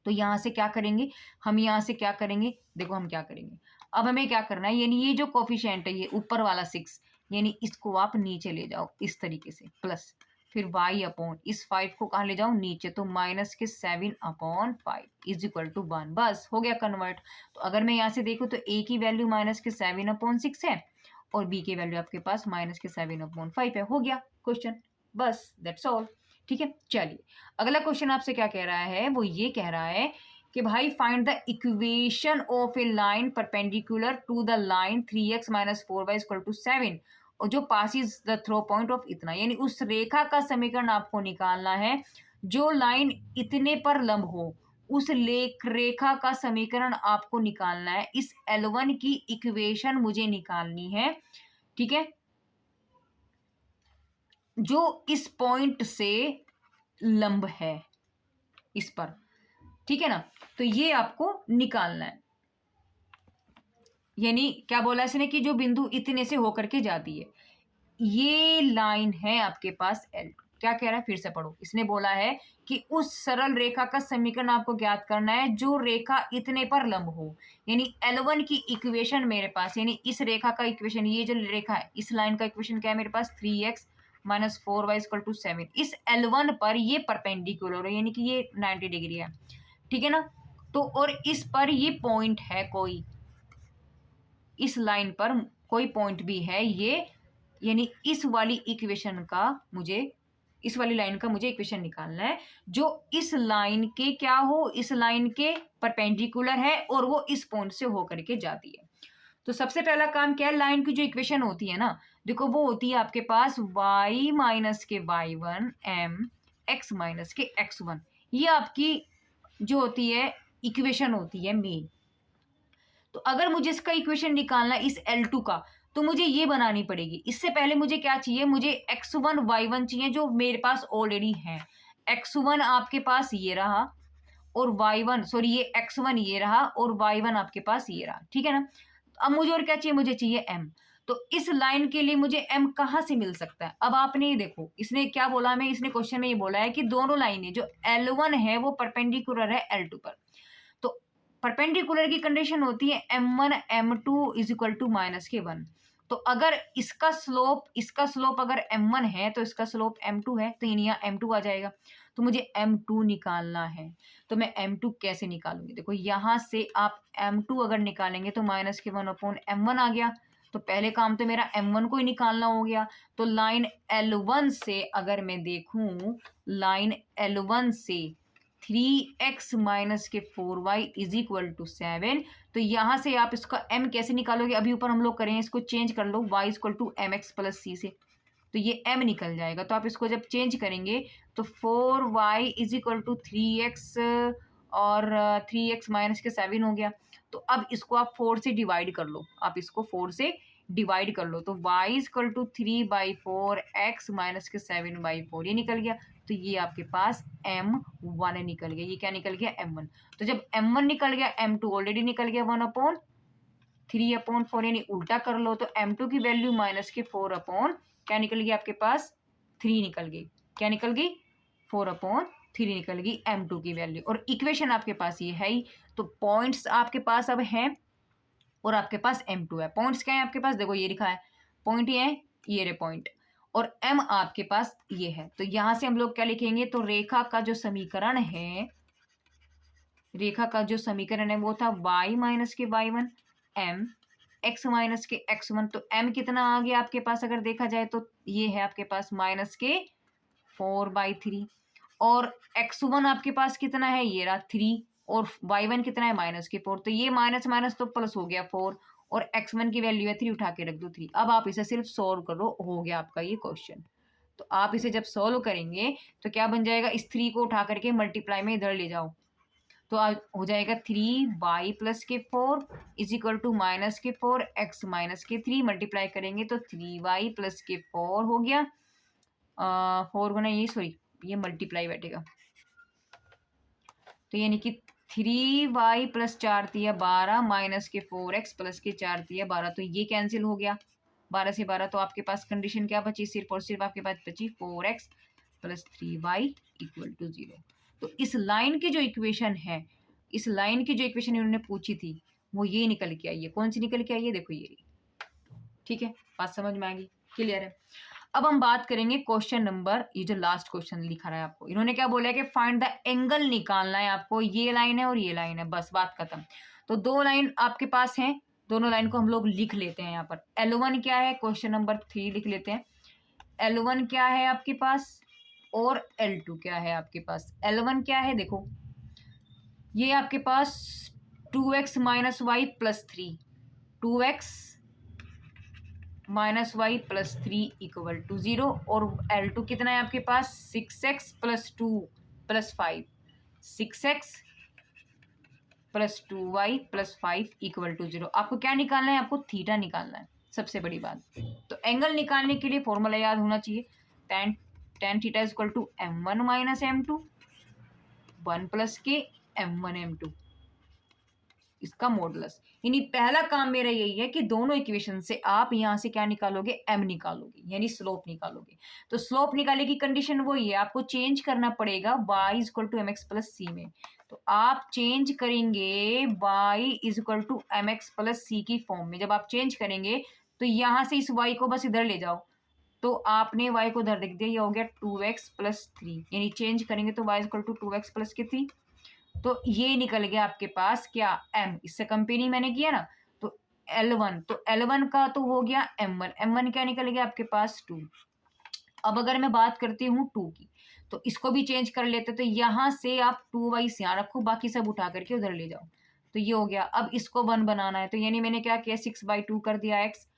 तो यहां से क्या करेंगे हम, यहां से क्या करेंगे, देखो हम क्या करेंगे, अब हमें क्या करना है, यानी ये जो कोफिशिएंट है, ये ऊपर वाला 6, यानी इसको आप नीचे ले जाओ इस तरीके से, प्लस फिर y अपॉन इस 5 को कहाँ ले जाओ, नीचे, तो माइनस के 7/5 इज इक्वल टू 1। बस हो गया कन्वर्ट। तो अगर मैं यहाँ से देखूँ तो a की वैल्यू माइनस के 7/6 है, और b की वैल्यू आपके पास माइनस के 7/5 है। हो गया क्वेश्चन, बस दैट्स ऑल, ठीक है। चलिए अगला क्वेश्चन आपसे क्या कह रहा है, वो ये कह रहा है कि भाई find the equation of a line perpendicular to the line 3x minus 4y equal to 7, और जो passes the through point of इतना, यानी उस रेखा का समीकरण आपको निकालना है जो लाइन इतने पर लंब हो, उस रेखा का समीकरण आपको निकालना है। इस L1 की इक्वेशन मुझे निकालनी है, ठीक है, जो इस पॉइंट से लंब है इस पर, ठीक है ना। तो ये आपको निकालना है, यानी क्या बोला इसने कि जो बिंदु इतने से होकर के जाती है, ये लाइन है आपके पास L2। क्या कह रहा है, फिर से पढ़ो, इसने बोला है कि उस सरल रेखा का समीकरण आपको ज्ञात करना है जो रेखा इतने पर लंब हो, यानी L1 की इक्वेशन मेरे पास, यानी इस रेखा का इक्वेशन, ये जो रेखा है इस लाइन का इक्वेशन क्या है मेरे पास, 3x minus 4y equal to 7। इस L1 पर ये परपेंडिकुलर है, यानी कि ये 90 डिग्री है, ठीक है ना। तो और इस पर ये पॉइंट है कोई, इस लाइन पर कोई पॉइंट भी है ये, यानी इस वाली इक्वेशन का मुझे, इस वाली लाइन का मुझे इक्वेशन निकालना है जो इस लाइन के क्या हो, इस लाइन के परपेंडिकुलर है, और वो इस पॉइंट से होकर के जाती है। तो सबसे पहला काम क्या है, लाइन की जो इक्वेशन होती है ना, देखो वो होती है आपके पास y माइनस के y1 m x माइनस के x1, ये आपकी जो होती है इक्वेशन होती है मेन। तो अगर मुझे इसका इक्वेशन निकालना है इस L2 का, तो मुझे ये बनानी पड़ेगी। इससे पहले मुझे क्या चाहिए, मुझे x1 y1 चाहिए जो मेरे पास ऑलरेडी है। x1 आपके पास ये रहा, और y1 सॉरी ये x1 ये रहा, और y1 आपके पास ये रहा, ठीक है ना। अब मुझे और क्या चाहिए, मुझे चाहिए m। तो इस लाइन के लिए मुझे m कहाँ से मिल सकता है, अब आपने देखो इसने क्या बोला हमें, इसने क्वेश्चन में ये बोला है कि दोनों लाइनें जो L1 है वो परपेंडिकुलर है L2 पर। तो परपेंडिकुलर की कंडीशन होती है m1 m2 is equal to minus के 1। तो अगर इसका स्लोप अगर m1 है तो इसका स्लोप m2 है, तो यहाँ m2 आ जाएगा। तो मुझे m2 निकालना है, तो मैं m2 कैसे निकालूंगी, देखो यहाँ से आप m2 अगर निकालेंगे तो माइनस के 1/m1 आ गया। तो पहले काम तो मेरा m1 को ही निकालना हो गया। तो लाइन L1 से अगर मैं देखूं, लाइन L1 से 3x माइनस के 4y इज इक्वल टू 7, तो यहाँ से आप इसका m कैसे निकालोगे, अभी ऊपर हम लोग करें, इसको चेंज कर लो, y equal to mx plus c से। तो ये m निकल जाएगा। तो आप इसको जब चेंज करेंगे तो 4y is equal to 3x और 3x माइनस के 7 हो गया। तो अब इसको आप 4 से डिवाइड कर लो, आप इसको 4 से डिवाइड कर लो। तो y is equal to 3/4 x minus के 7/4 ये निकल गया। तो ये आपके पास m1 निकल गया। ये क्या निकल गया? m1। तो जब m1 निकल गया, m2 ऑलरेडी निकल गया 1/3/4 यानी उल्टा कर लो तो m2 की वैल्यू माइनस के 4 क्या निकल गई आपके पास? 3 निकल गई। क्या निकल गई? 4/3 निकल गई m2 की वैल्यू। और इक्वेशन आपके पास ये है ही। तो पॉइंट्स आपके पास अब हैं और आपके पास m2 है। पॉइंट्स क्या है आपके पास? देखो ये लिखा है, पॉइंट ये है, ये रे पॉइंट, और m आपके पास ये है। तो यहां से हम लोग क्या लिखेंगे? तो रेखा का जो समीकरण है, रेखा का जो समीकरण है वो था y माइनस के y1 m x माइनस के x1। तो m कितना आ गया आपके पास? अगर देखा जाए तो ये है आपके पास माइनस के 4/3 और x1 आपके पास कितना है? ये रहा 3 और y1 कितना है? माइनस के 4। तो ये माइनस माइनस तो प्लस हो गया 4 और x1 की वैल्यू है 3, उठा के रख दो 3। अब आप इसे सिर्फ सोल्व करो, हो गया आपका ये क्वेश्चन। तो आप इसे जब सोल्व करेंगे तो क्या बन जाएगा? इस 3 को उठा करके मल्टीप्लाई में इधर ले जाओ तो हो जाएगा 3y प्लस के 4 इज इक्वल टू माइनस के 4 x माइनस के 3 मल्टीप्लाई करेंगे तो 3y प्लस के 4 हो गया। 4 गुना ये, सॉरी ये मल्टीप्लाई बैठेगा, तो यानी कि 3y प्लस 4 तिया 12 माइनस के 4x प्लस के 4 तिया 12। तो ये कैंसिल हो गया 12 से 12। तो आपके पास कंडीशन क्या बची? सिर्फ और सिर्फ आपके पास बची 4x plus 3y equal to 0। तो इस लाइन की जो इक्वेशन है, इस लाइन की जो इक्वेशन इन्होंने पूछी थी वो ये निकल के आई है। कौन सी निकल के आई है? देखो ये। ठीक है, बात समझ में आ गई? क्लियर है? अब हम बात करेंगे क्वेश्चन नंबर, ये जो लास्ट क्वेश्चन लिखा रहा है आपको, इन्होंने क्या बोला है कि फाइंड द एंगल निकालना है आपको। ये लाइन है और ये लाइन है, बस बात खत्म। तो दो लाइन आपके पास हैं, दोनों लाइन को हम लोग लिख लेते हैं। यहाँ पर L1 क्या है? क्वेश्चन नंबर 3 लिख लेते हैं। L1 क्या है आपके पास और L2 क्या है आपके पास? L1 क्या है? देखो ये आपके पास 2x minus y plus 3, 2x minus y plus 3 equal to 0। और L2 कितना है आपके पास? 6x plus 2 plus 5, 6x plus 2y plus 5 equal to 0। आपको क्या निकालना है? आपको थीटा निकालना है, सबसे बड़ी बात। तो एंगल निकालने के लिए फॉर्मूला याद होना चाहिए, tan theta equal to m1 minus m2 1 plus के m1 m2 इसका मॉडुलस। यानी पहला काम मेरा यही है कि दोनों इक्वेशन से आप यहां से क्या निकालोगे? m निकालोगे, यानी स्लोप निकालोगे। तो स्लोप निकालने की कंडीशन वही है, आपको चेंज करना पड़ेगा y is equal to M x plus c में। तो आप चेंज करेंगे y is equal to M x plus c की फॉर्म में। जब आप चेंज करेंगे तो यहां से इस y को बस इधर ले जाओ, तो आपने y को इधर लिख दिया, ये हो गया 2x प्लस 3। यानी चेंज करेंगे तो y is equal to 2x plus के 3। तो ये निकल गया आपके पास क्या? m। इससे कंपेयरिंग मैंने किया ना, तो L1, तो L1 का तो हो गया m1, m1 क्या निकल गया आपके पास? 2। अब अगर मैं बात करती हूँ 2 की, तो इसको भी चेंज कर लेते, तो यहाँ से आप 2y यहाँ रखो, बाकी सब उठा करके उधर ले जाओ, तो ये हो गया। अब इसको 1 बनाना है, तो यानी मैंने क्या किया? 6/2 कर दिया x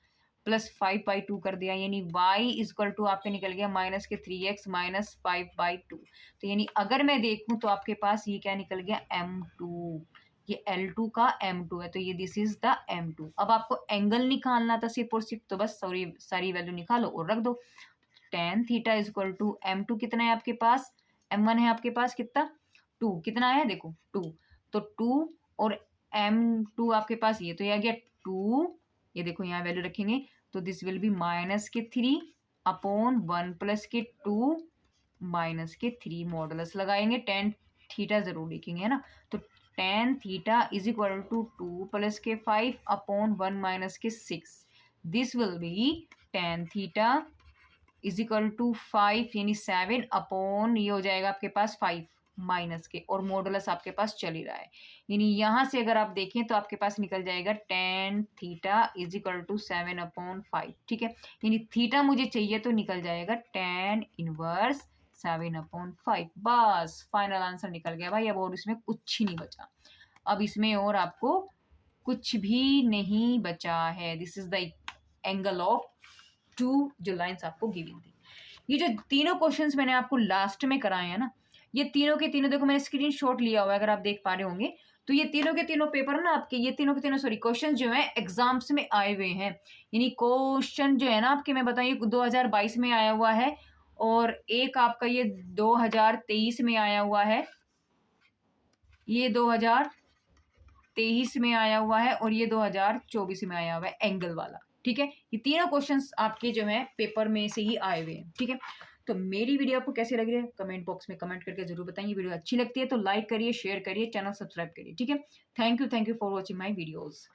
प्लस 5/2 कर दिया, यानी y इज इक्वल टू आपके निकल गया माइनस के 3x माइनस 5/2। तो यानी अगर मैं देखूं तो आपके पास ये क्या निकल गया? m2। ये L2 का m2 है, तो ये दिस इज द m2। अब आपको एंगल निकालना था सिर्फ और सिर्फ, तो बस सारी वैल्यू निकालो और रख दो। tan theta is equal to m2 कितना है आपके पास? m1 है आपके पास कितना? 2। कितना है? देखो 2, तो 2 और m2 आपके पास ये, तो ये आ गया 2। ये देखो यहाँ वैल्यू रखेंगे तो दिस विल बी माइनस के 3/1 प्लस के 2 माइनस के 3। मॉडुलस लगाएंगे, tan थीटा जरूर लिखेंगे, है ना। तो tan theta is equal to 2 plus के 5/1 माइनस के 6। This will be tan theta is equal to 5 यानी 7 अपॉन ये हो जाएगा आपके पास 5 माइनस के, और मॉडुलस आपके पास चल ही रहा है। यानी यहाँ से अगर आप देखें तो आपके पास निकल जाएगा tan theta is equal to 7/5। ठीक है, यानी थीटा मुझे चाहिए तो निकल जाएगा tan इनवर्स 7/5। बस फाइनल आंसर निकल गया भाई। अब और इसमें कुछ ही नहीं बचा, अब इसमें और आपको कुछ भी नहीं बचा है। This is the angle of two जो लाइन्स आपको गिवन थी। ये जो तीनों क्वेश्चंस मैंने आपको लास्ट में कराए हैं ना, ये तीनों के तीनों देखो मैंने स्क्रीनशॉट लिया हुआ है, अगर आप देख पा रहे होंगे तो ये तीनों के तीनों पेपर ना आपके, ये तीनों के तीनों सॉरी क्वेश्चन जो है एग्जाम्स में आए हुए हैं। यानी क्वेश्चन जो है ना आपके, मैं बताइए 2022 में आया हुआ है और एक आपका ये 2023 में आया हुआ है, ये 2023 में आया हुआ है और ये 2024 में आया हुआ है एंगल वाला। ठीक है, ये तीनों क्वेश्चंस आपके जो है पेपर में से ही आए हुए हैं। ठीक है, तो मेरी वीडियो आपको कैसी लग रही है कमेंट बॉक्स में कमेंट करके जरूर बताइए। वीडियो अच्छी लगती है तो लाइक करिए, शेयर करिए, चैनल सब्सक्राइब करिए। ठीक है, thank you for watching my videos.